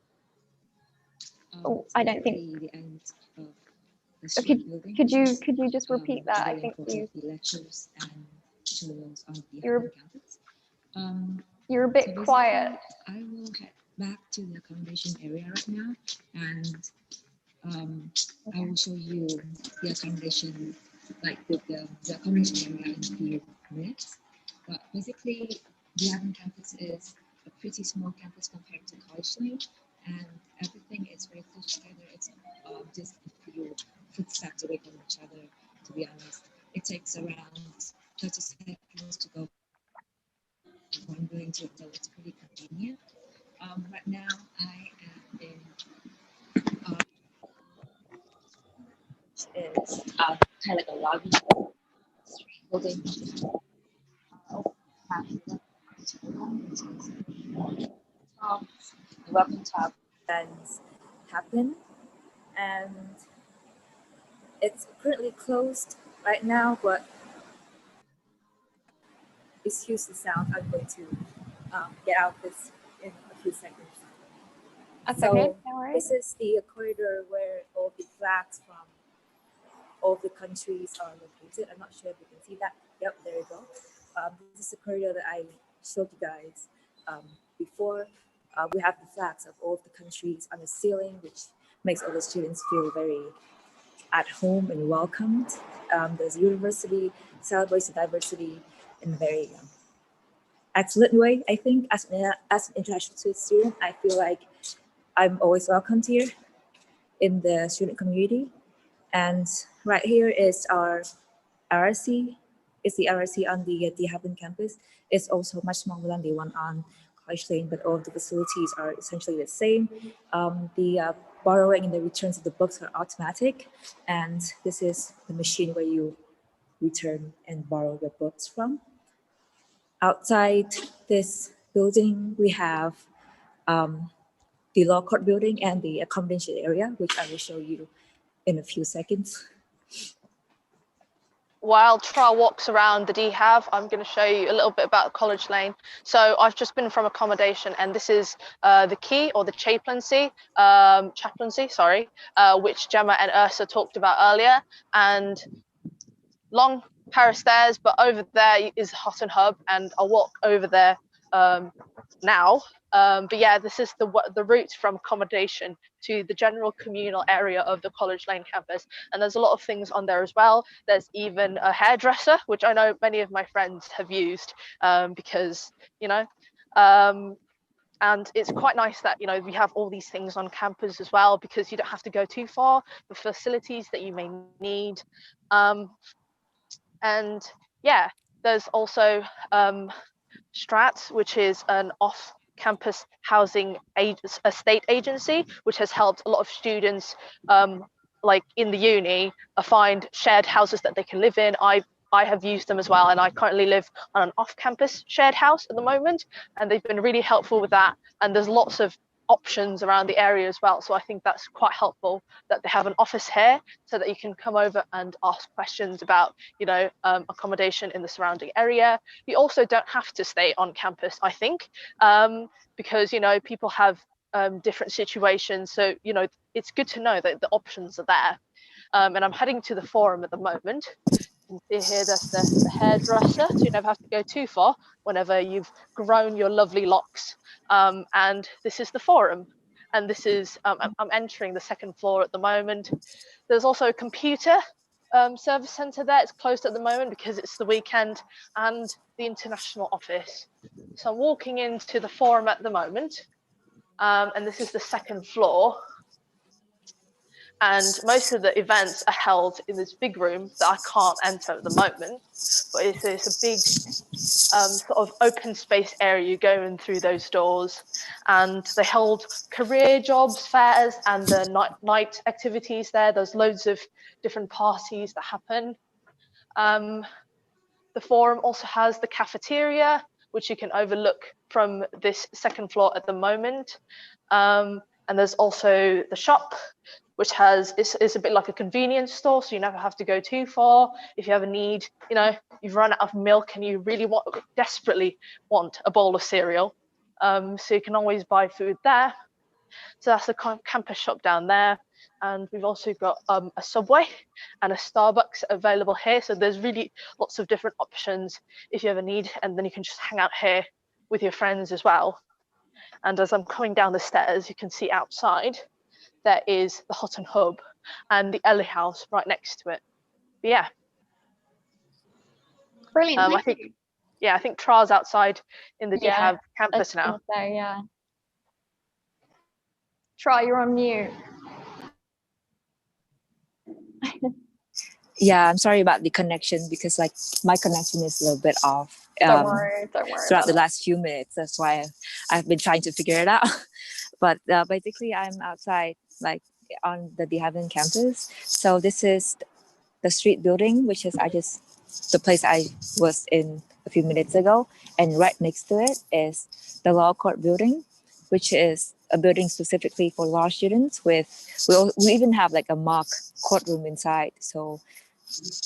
Oh, I don't think. The end of the could you just repeat that? I think you. The lectures and tours on the You're campus. You're a bit quiet. I will head back to the accommodation area right now, and I will show you the accommodation, like the accommodation area in a few minutes. But basically, the Hutton campus is a pretty small campus compared to College Lane, and everything is very close together. It's just a few footsteps away from each other, to be honest. It takes around 30 seconds to go from one building to another. It's pretty convenient. Right now, I am in is kind of like a lobby building. The welcome top events happen, and it's currently closed right now, but excuse the sound. I'm going to get out this in a few seconds. That's So okay. No worries. this is the corridor where all the flags from all the countries are located. I'm not sure if you can see that. Yep, there you go. This is the corridor that I showed you guys before. We have the flags of all of the countries on the ceiling, which makes all the students feel very at home and welcomed. The university celebrates the diversity in a very excellent way, I think. As an international student, I feel like I'm always welcomed here in the student community. And right here is our RRC. It's the RRC on the Hutton campus. It's also much smaller than the one on College Lane, but all of the facilities are essentially the same. The borrowing and the returns of the books are automatic. And this is the machine where you return and borrow your books from. Outside this building, we have the law court building and the accommodation area, which I will show you in a few seconds. While Tra walks around the DHAV, I'm going to show you a little bit about College Lane. So I've just been from accommodation, and this is the key or the chaplaincy, which Gemma and Ursa talked about earlier. And long pair of stairs, but over there is Hutton Hub, and I'll walk over there now. But yeah, this is the route from accommodation to the general communal area of the College Lane campus. And there's a lot of things on there as well. There's even a hairdresser, which I know many of my friends have used because, you know, and it's quite nice that, you know, we have all these things on campus as well, because you don't have to go too far for facilities that you may need. And yeah, there's also Strat, which is an off-campus housing estate agency, which has helped a lot of students like in the uni find shared houses that they can live in. I have used them as well, and I currently live on an off-campus shared house at the moment, and they've been really helpful with that. And there's lots of options around the area as well, so I think that's quite helpful that they have an office here so that you can come over and ask questions about, you know, accommodation in the surrounding area. You also don't have to stay on campus, I think, because, you know, people have different situations, so, you know, it's good to know that the options are there. And I'm heading to the forum at the moment. You can see here that's the hairdresser, so you never have to go too far whenever you've grown your lovely locks. And this is the forum, and this is I'm entering the second floor at the moment. There's also a computer service center there. It's closed at the moment because it's the weekend, and the international office. So I'm walking into the forum at the moment, and this is the second floor. And most of the events are held in this big room that I can't enter at the moment, but it's a big sort of open space area. You go in through those doors, and they hold career jobs fairs and the night activities there. There's loads of different parties that happen. The forum also has the cafeteria, which you can overlook from this second floor at the moment. And there's also the shop, which is a bit like a convenience store, so you never have to go too far. If you have a need, you've run out of milk and you really desperately want a bowl of cereal, so you can always buy food there. So that's the campus shop down there. And we've also got a Subway and a Starbucks available here. So there's really lots of different options if you ever need, and then you can just hang out here with your friends as well. And as I'm coming down the stairs, you can see outside there is the Hutton Hub and the Ellie House right next to it. But yeah. Brilliant. I think Tra's outside in the DHAV campus now. Say, yeah. Tra, you're on mute. Yeah, I'm sorry about the connection because like my connection is a little bit off. Don't worry. Throughout the last few minutes, that's why I've been trying to figure it out. But basically, I'm outside, like on the De Haven campus. So this is the street building, which is the place I was in a few minutes ago, and right next to it is the law court building, which is a building specifically for law students. We even have like a mock courtroom inside, so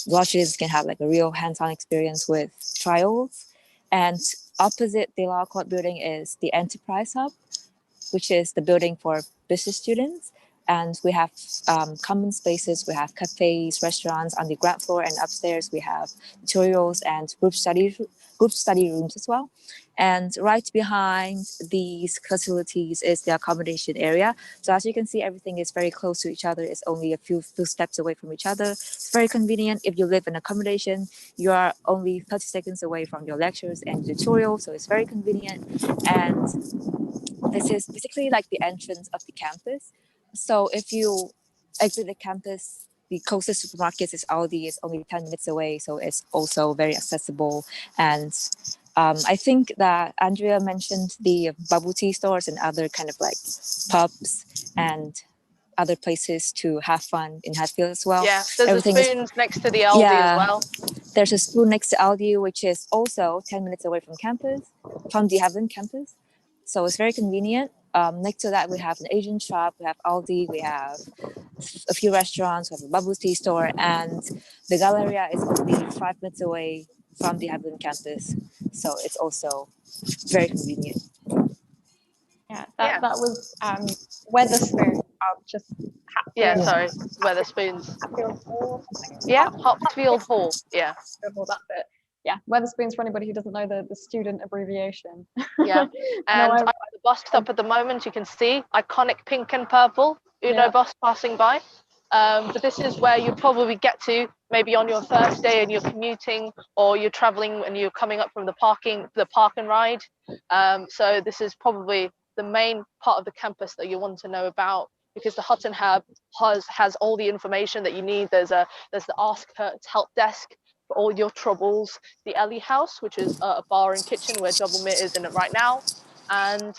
law students can have like a real hands-on experience with trials. And opposite the law court building is the Enterprise Hub, which is the building for business students. And we have common spaces. We have cafes, restaurants on the ground floor, and upstairs we have tutorials and group study rooms as well. And right behind these facilities is the accommodation area. So as you can see, everything is very close to each other. It's only a few steps away from each other. It's very convenient. If you live in accommodation, you are only 30 seconds away from your lectures and tutorials. So it's very convenient. And this is basically like the entrance of the campus. So if you exit the campus, the closest supermarket is Aldi. It's only 10 minutes away, so it's also very accessible. And I think that Andrea mentioned the bubble tea stores and other kind of like pubs and other places to have fun in Hatfield as well. Yeah, there's a Spoons next to the Aldi as well. There's a Spoon next to Aldi, which is also 10 minutes away from the Haven campus. So it's very convenient. Next to that, we have an Asian shop, we have Aldi, we have a few restaurants, we have a bubble tea store, and the Galleria is only 5 minutes away from the Haven campus. So it's also very convenient. Yeah, that was Weatherspoon. Weatherspoons. Hatfield Hall or something. Yeah, Hatfield Hall. Yeah. That's it. Yeah, Weatherspoons for anybody who doesn't know the student abbreviation. Yeah, and I'm at the bus stop at the moment. You can see iconic pink and purple bus passing by. But this is where you probably get to maybe on your first day and you're commuting, or you're traveling and you're coming up from the park and ride. So this is probably the main part of the campus that you want to know about, because the Hutton Hub has all the information that you need. There's the Ask Hertz help desk for all your troubles, the Ellie House, which is a bar and kitchen where Double Mint is in it right now, and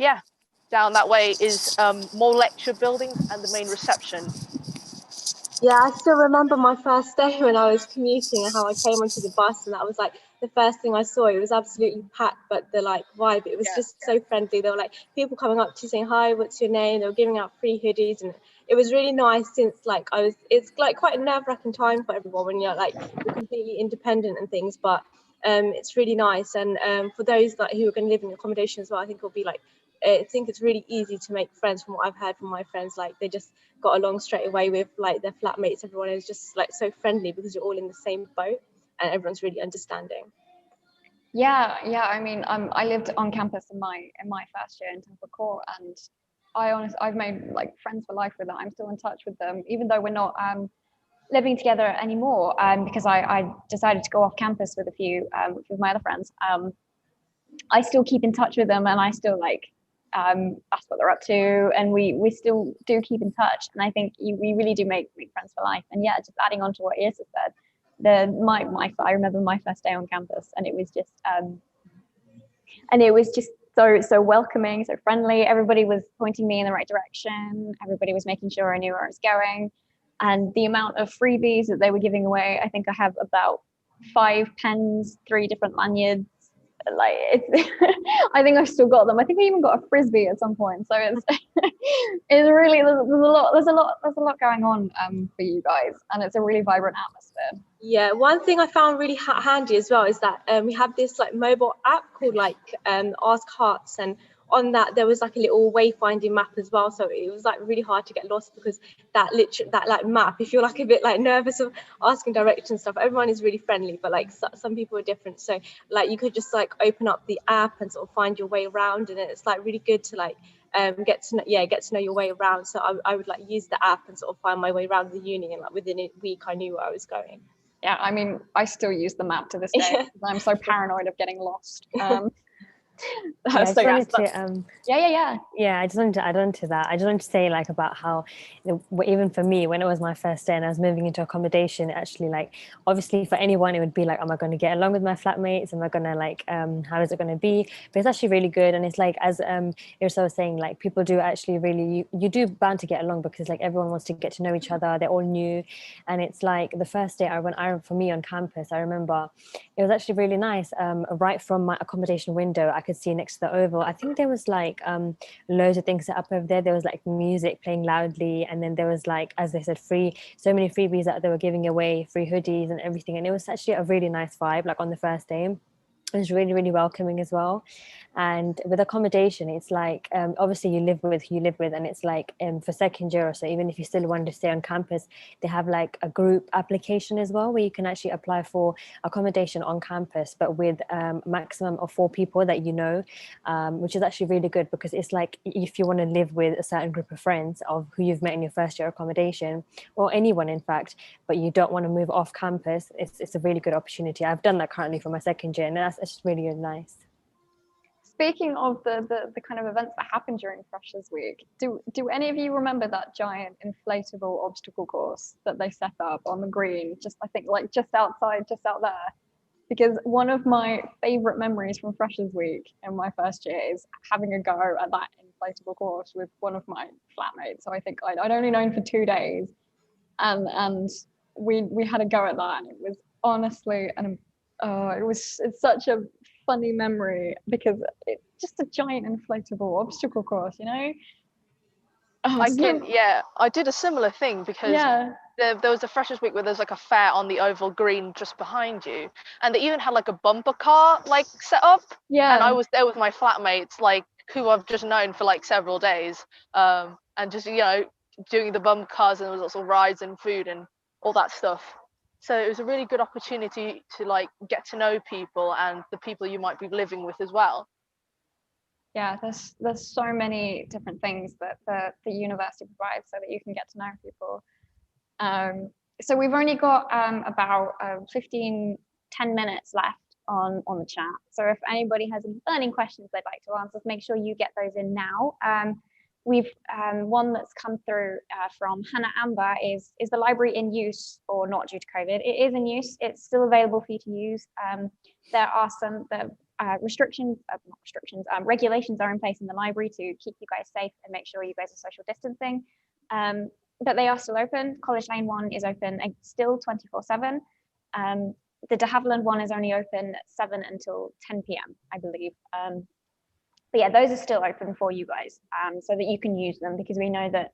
down that way is more lecture buildings and the main reception. Yeah, I still remember my first day when I was commuting and how I came onto the bus, and that was like the first thing I saw. It was absolutely packed, but the like vibe, it was just so friendly. There were like people coming up to you saying, "Hi, what's your name?" They were giving out free hoodies, and it was really nice, since like it's like quite a nerve-wracking time for everyone when you're completely independent and things, but it's really nice. And for those who are going to live in accommodation as well, I think it'll be I think it's really easy to make friends. From what I've heard from my friends, they just got along straight away with their flatmates. Everyone is just so friendly because you're all in the same boat and everyone's really understanding. Yeah. I mean, I lived on campus in my first year in Temple Court, and I've made friends for life with them. I'm still in touch with them, even though we're not living together anymore. Because I decided to go off campus with a few with my other friends. I still keep in touch with them, and I still That's what they're up to, and we still do keep in touch. And I think we really do make friends for life. And yeah, just adding on to what Irsa said, I remember my first day on campus, and it was just so welcoming, so friendly. Everybody was pointing me in the right direction. Everybody was making sure I knew where I was going. And the amount of freebies that they were giving away, I think I have about 5 pens, 3 different lanyards. Like it's, I think I've still got them. I think I even got a frisbee at some point. So it's it's really there's a lot going on for you guys, and it's a really vibrant atmosphere. Yeah, one thing I found really handy as well is that we have this like mobile app called like Ask Hearts, and on that there was like a little wayfinding map as well. So it was like really hard to get lost, because that like map, if you're like a bit like nervous of asking directions and stuff, everyone is really friendly, but like some people are different. So like you could just like open up the app and sort of find your way around, and it's like really good to like get to know your way around. So I would like use the app and sort of find my way around the uni, and like within a week I knew where I was going. Yeah, I mean, I still use the map to this day because I'm so paranoid of getting lost. I just wanted to, I just wanted to add on to that. I just wanted to say like about how, even for me, when it was my first day and I was moving into accommodation, actually, like obviously for anyone it would be like, am I going to get along with my flatmates? Am I going to like, how is it going to be? But it's actually really good. And it's like, as Irsa was saying, like people do actually really, you do bound to get along, because like everyone wants to get to know each other. They're all new. And it's like the first day for me on campus, I remember it was actually really nice. Right from my accommodation window, I could see next to the Oval, I think there was like loads of things set up over there. There was like music playing loudly, and then there was like, as they said, so many freebies that they were giving away, free hoodies and everything. And it was actually a really nice vibe, like on the first day. It was really, really welcoming as well. And with accommodation, it's like, obviously you live with who you live with, and it's like for second year or so, even if you still want to stay on campus, they have like a group application as well, where you can actually apply for accommodation on campus, but with maximum of 4 people that you know, which is actually really good, because it's like if you want to live with a certain group of friends of who you've met in your first year accommodation, or anyone in fact, but you don't want to move off campus, it's a really good opportunity. I've done that currently for my second year, and that's just really, really nice. Speaking of the kind of events that happen during Freshers Week, do any of you remember that giant inflatable obstacle course that they set up on the green, just I think like just out there? Because one of my favorite memories from Freshers Week in my first year is having a go at that inflatable course with one of my flatmates. So I think I'd only known for 2 days, and we had a go at that, and it was honestly it's such a funny memory, because it's just a giant inflatable obstacle course, you know. I did a similar thing, because there was a Freshers Week where there's like a fair on the Oval Green just behind you, and they even had like a bumper car like set up, and I was there with my flatmates, like who I've just known for like several days, and just doing the bumper cars, and there was lots of rides and food and all that stuff. So it was a really good opportunity to like get to know people and the people you might be living with as well. Yeah, there's so many different things that the university provides so that you can get to know people. So we've only got about 10 minutes left on the chat. So if anybody has any burning questions they'd like to answer, make sure you get those in now. We've one that's come through from Hannah Amber is the library in use or not due to COVID? It is in use. It's still available for you to use. There are some regulations are in place in the library to keep you guys safe and make sure you guys are social distancing. But they are still open. College Lane one is open still 24/7. The de Havilland one is only open 7 until 10 p.m. I believe. But yeah, those are still open for you guys, so that you can use them, because we know that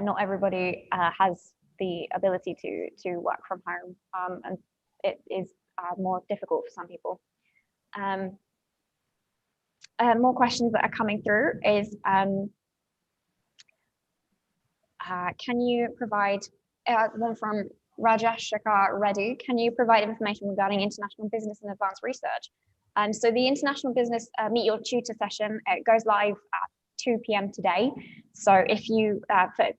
not everybody has the ability to work from home, and it is more difficult for some people. More questions that are coming through is, can you provide, one from Rajesh Shekhar Reddy, can you provide information regarding international business and advanced research? So the international business Meet Your Tutor session, it goes live at 2 p.m. today. So if you, for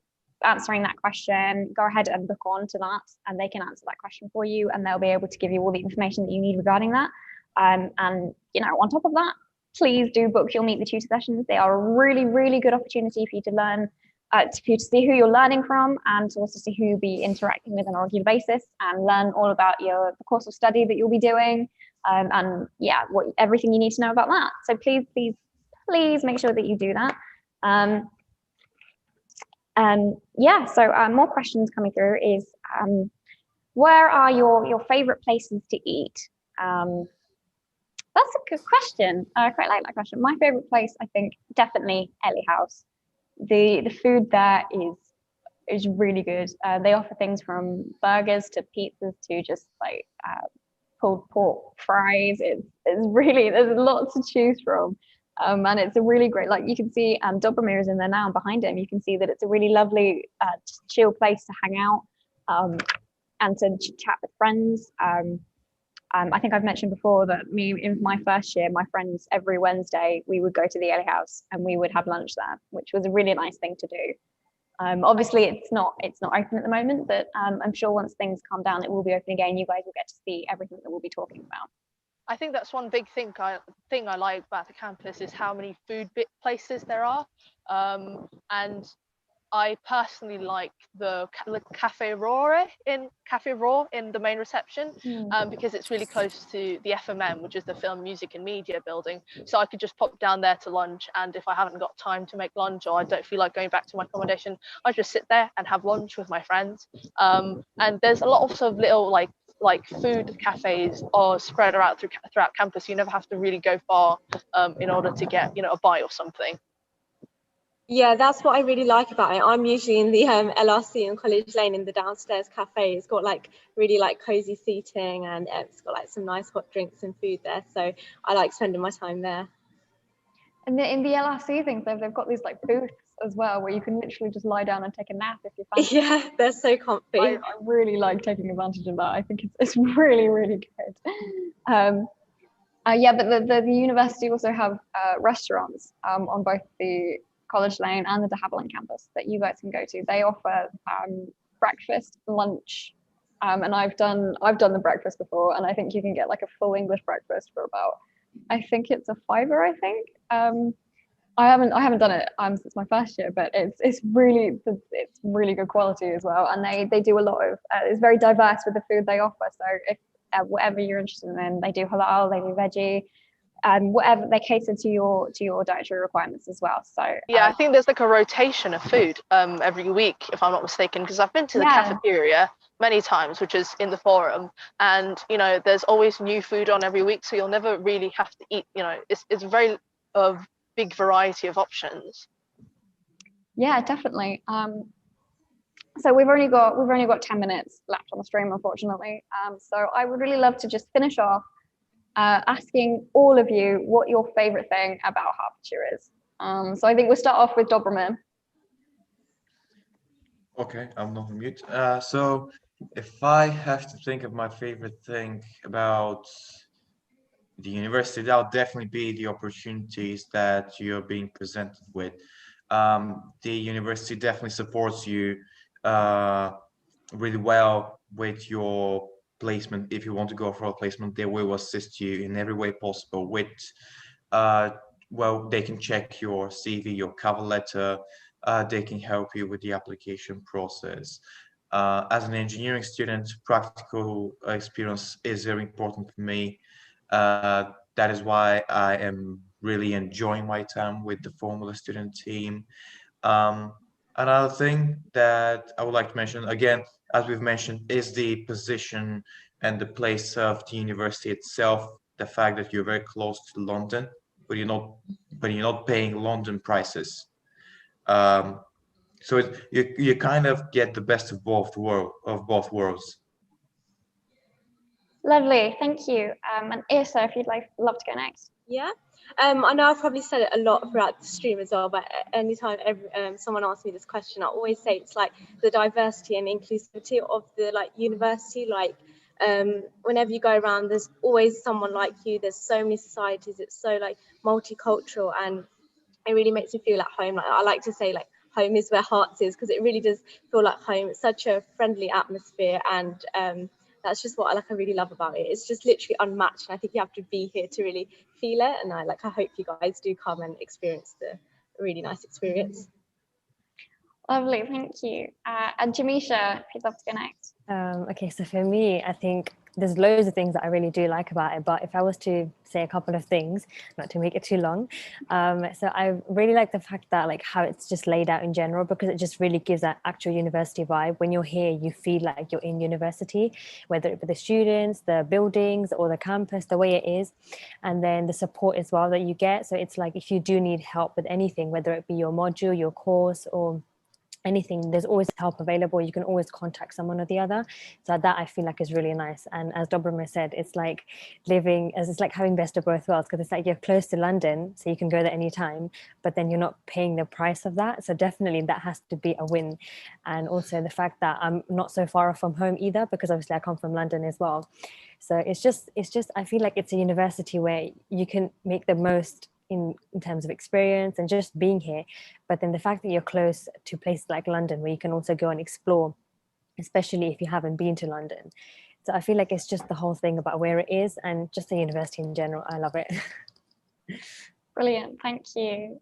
answering that question, go ahead and book on to that, and they can answer that question for you, and they'll be able to give you all the information that you need regarding that. And on top of that, please do book your Meet the Tutor sessions. They are a really, really good opportunity for you to learn, for you to see who you're learning from, and to also see who you'll be interacting with on a regular basis, and learn all about the course of study that you'll be doing, and yeah, everything you need to know about that. So please, please, please make sure that you do that. Yeah, so more questions coming through is, where are your favorite places to eat? That's a good question. I quite like that question. My favorite place, I think, definitely Ellie House. The food there is really good. They offer things from burgers to pizzas to just like pulled pork fries. It's really, there's lots to choose from. And it's a really great, like you can see Dobromir is in there now, and behind him you can see that it's a really lovely chill place to hang out and to chat with friends. I think I've mentioned before that in my first year, my friends, every Wednesday we would go to the Ellie House and we would have lunch there, which was a really nice thing to do. Obviously it's not open at the moment, but I'm sure once things calm down it will be open again. You guys will get to see everything that we'll be talking about. I think that's one big thing I like about the campus is how many food places there are, and I personally like the Cafe Raw in the main reception, because it's really close to the FMM, which is the Film, Music and Media building. So I could just pop down there to lunch, and if I haven't got time to make lunch or I don't feel like going back to my accommodation, I just sit there and have lunch with my friends. And there's a lot of little like food cafes are spread throughout campus. You never have to really go far in order to get a bite or something. Yeah, that's what I really like about it. I'm usually in the LRC in College Lane in the downstairs cafe. It's got like really like cozy seating, and it's got like some nice hot drinks and food there. So I like spending my time there. And in the LRC things, they've got these like booths as well where you can literally just lie down and take a nap if you fancy. Yeah, they're so comfy. I really like taking advantage of that. I think it's really, really good. Yeah, but the university also have restaurants on both the College Lane and the de Havilland campus that you guys can go to. They offer breakfast, lunch, and I've done the breakfast before, and I think you can get like a full English breakfast for about, I think it's £5, I think. I haven't done it since my first year, but it's really good quality as well, and they do a lot of it's very diverse with the food they offer. So if whatever you're interested in, they do halal, they do veggie, whatever, they cater to your dietary requirements as well. So yeah, I think there's like a rotation of food every week, if I'm not mistaken, because I've been to the cafeteria many times, which is in the forum, and there's always new food on every week, so you'll never really have to eat. It's a very big variety of options. Yeah, definitely. So we've only got 10 minutes left on the stream, unfortunately. So I would really love to just finish off asking all of you what your favorite thing about Hertfordshire is. So I think we'll start off with Dobromir. Okay, I'm not on mute. So if I have to think of my favorite thing about the university, that would definitely be the opportunities that you're being presented with. The university definitely supports you really well with your placement. If you want to go for a placement, they will assist you in every way possible with well, they can check your CV, your cover letter, they can help you with the application process. As an engineering student, practical experience is very important for me. That is why I am really enjoying my time with the Formula student team. Another thing that I would like to mention, again, as we've mentioned, is the position and the place of the university itself. The fact that you're very close to London, but you're not paying London prices. So you kind of get the best of both worlds. Lovely, thank you. And Irsa, if you'd love to go next. Yeah. I know I've probably said it a lot throughout the stream as well, but anytime someone asks me this question, I always say it's like the diversity and inclusivity of the university. Whenever you go around, there's always someone like you. There's so many societies. It's so multicultural, and it really makes me feel at home. I like to say home is where hearts is, because it really does feel like home. It's such a friendly atmosphere, and that's just what I really love about it. It's just literally unmatched. I think you have to be here to really feel it, and I hope you guys do come and experience the really nice experience. Lovely, thank you. And Jamisha, if you'd love to go next. Okay, so for me, I think there's loads of things that I really do like about it, but if I was to say a couple of things, not to make it too long, so I really like the fact that like how it's just laid out in general, because it just really gives that actual university vibe. When you're here, you feel like you're in university, whether it be the students, the buildings, or the campus, the way it is, and then the support as well that you get. So it's like if you do need help with anything, whether it be your module, your course, or anything, there's always help available. You can always contact someone or the other. So that I feel like is really nice. And as Dobromir said, it's like it's like having best of both worlds, because it's like you're close to London, so you can go there anytime, but then you're not paying the price of that. So definitely that has to be a win. And also the fact that I'm not so far off from home either, because obviously I come from London as well. So it's just I feel like it's a university where you can make the most in terms of experience and just being here, but then the fact that you're close to places like London where you can also go and explore, especially if you haven't been to London. So I feel like it's just the whole thing about where it is and just the university in general. I love it. Brilliant, thank you.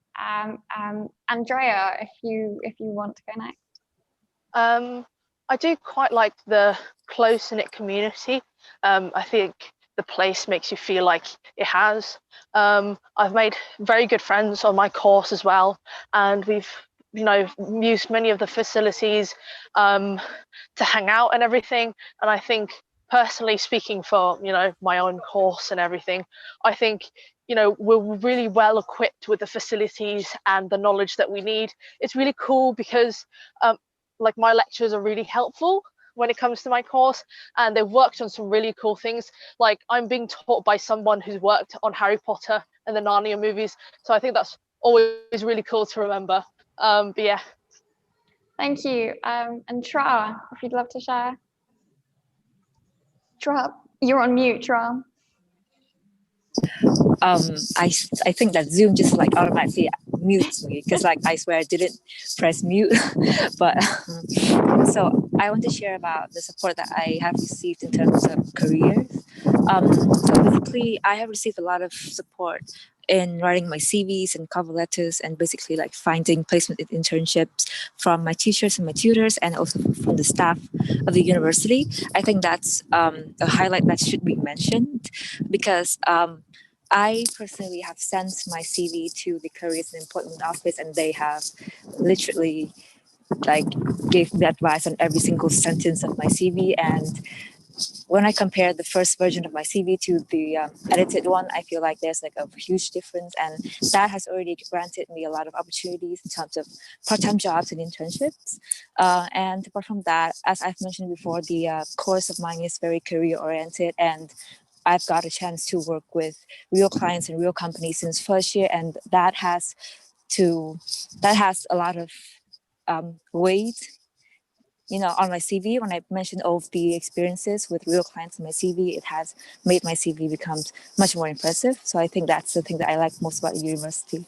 Andrea, if you want to go next. I do quite like the close-knit community. I think the place makes you feel like it has. I've made very good friends on my course as well, and we've used many of the facilities to hang out and everything. And I think personally speaking, for my own course and everything, I think we're really well equipped with the facilities and the knowledge that we need. It's really cool because like my lecturers are really helpful when it comes to my course, and they've worked on some really cool things. Like I'm being taught by someone who's worked on Harry Potter and the Narnia movies, so I think that's always really cool to remember. But yeah. Thank you. And Tra, if you'd love to share. Tra, you're on mute, Tra. I think that Zoom just like automatically mutes me, because like I swear I didn't press mute. But so I want to share about the support that I have received in terms of careers. So basically I have received a lot of support in writing my CVs and cover letters, and basically like finding placement in internships from my teachers and my tutors, and also from the staff of the university. I think that's a highlight that should be mentioned, because I personally have sent my CV to the Careers and Employment Office, and they have literally like gave me advice on every single sentence of my CV. And when I compare the first version of my CV to the edited one, I feel like there's like a huge difference, and that has already granted me a lot of opportunities in terms of part-time jobs and internships. And apart from that, as I've mentioned before, the course of mine is very career-oriented, and I've got a chance to work with real clients and real companies since first year, and that has a lot of weight, on my CV. When I mentioned all of the experiences with real clients in my CV, it has made my CV become much more impressive. So I think that's the thing that I like most about the university.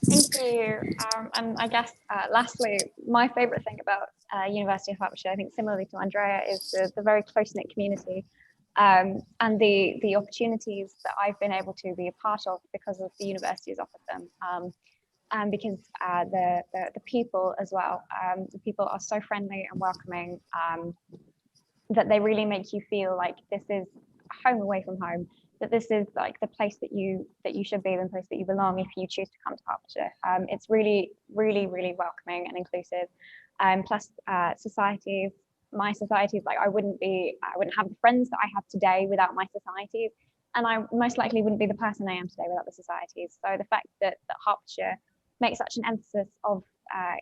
Thank you. And I guess lastly, my favourite thing about University of Hertfordshire, I think similarly to Andrea, is the very close-knit community. And the opportunities that I've been able to be a part of because of the university has offered them, and because the people as well, the people are so friendly and welcoming, that they really make you feel like this is home away from home, that this is like the place that you should be, the place that you belong if you choose to come to Hertfordshire. It's really, really, really welcoming and inclusive. Plus societies. My societies, like I wouldn't have the friends that I have today without my societies, and I most likely wouldn't be the person I am today without the societies. So the fact that Hertfordshire makes such an emphasis of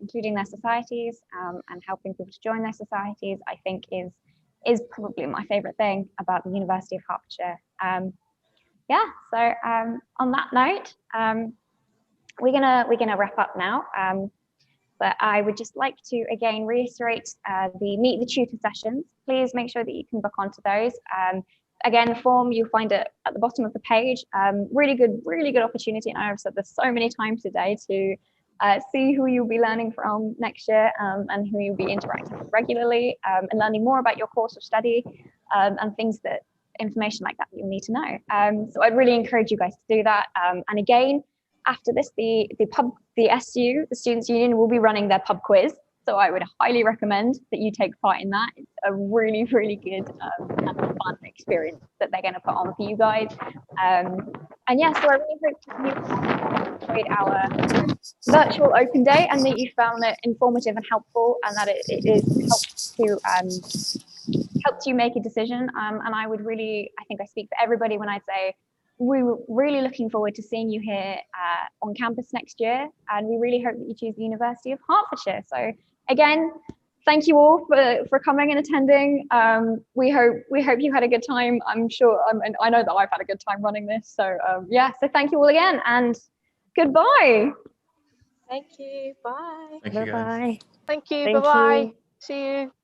including their societies and helping people to join their societies, I think is probably my favourite thing about the University of Hertfordshire. So on that note, we're gonna wrap up now. But I would just like to again reiterate the Meet the Tutor sessions. Please make sure that you can book onto those. Again, the form, you'll find it at the bottom of the page. Really good opportunity. And I've said this so many times today to see who you'll be learning from next year, and who you'll be interacting with regularly, and learning more about your course of study, and information like that you'll need to know. So I'd really encourage you guys to do that. And again, after this, the SU, the Students' Union, will be running their pub quiz. So I would highly recommend that you take part in that. It's a really, really good and fun experience that they're going to put on for you guys. And yeah, so I really hope that you enjoyed our virtual open day and that you found it informative and helpful, and that it helped you make a decision. And I would really, I think I speak for everybody when I say we're really looking forward to seeing you here on campus next year, and we really hope that you choose the University of Hertfordshire. So again, thank you all for coming and attending. We hope you had a good time. I'm sure, and I know that I've had a good time running this. So yeah, so thank you all again, and goodbye. Thank you. Bye. Thank you, guys. Bye-bye. Thank you. Thank Bye-bye. you. See you.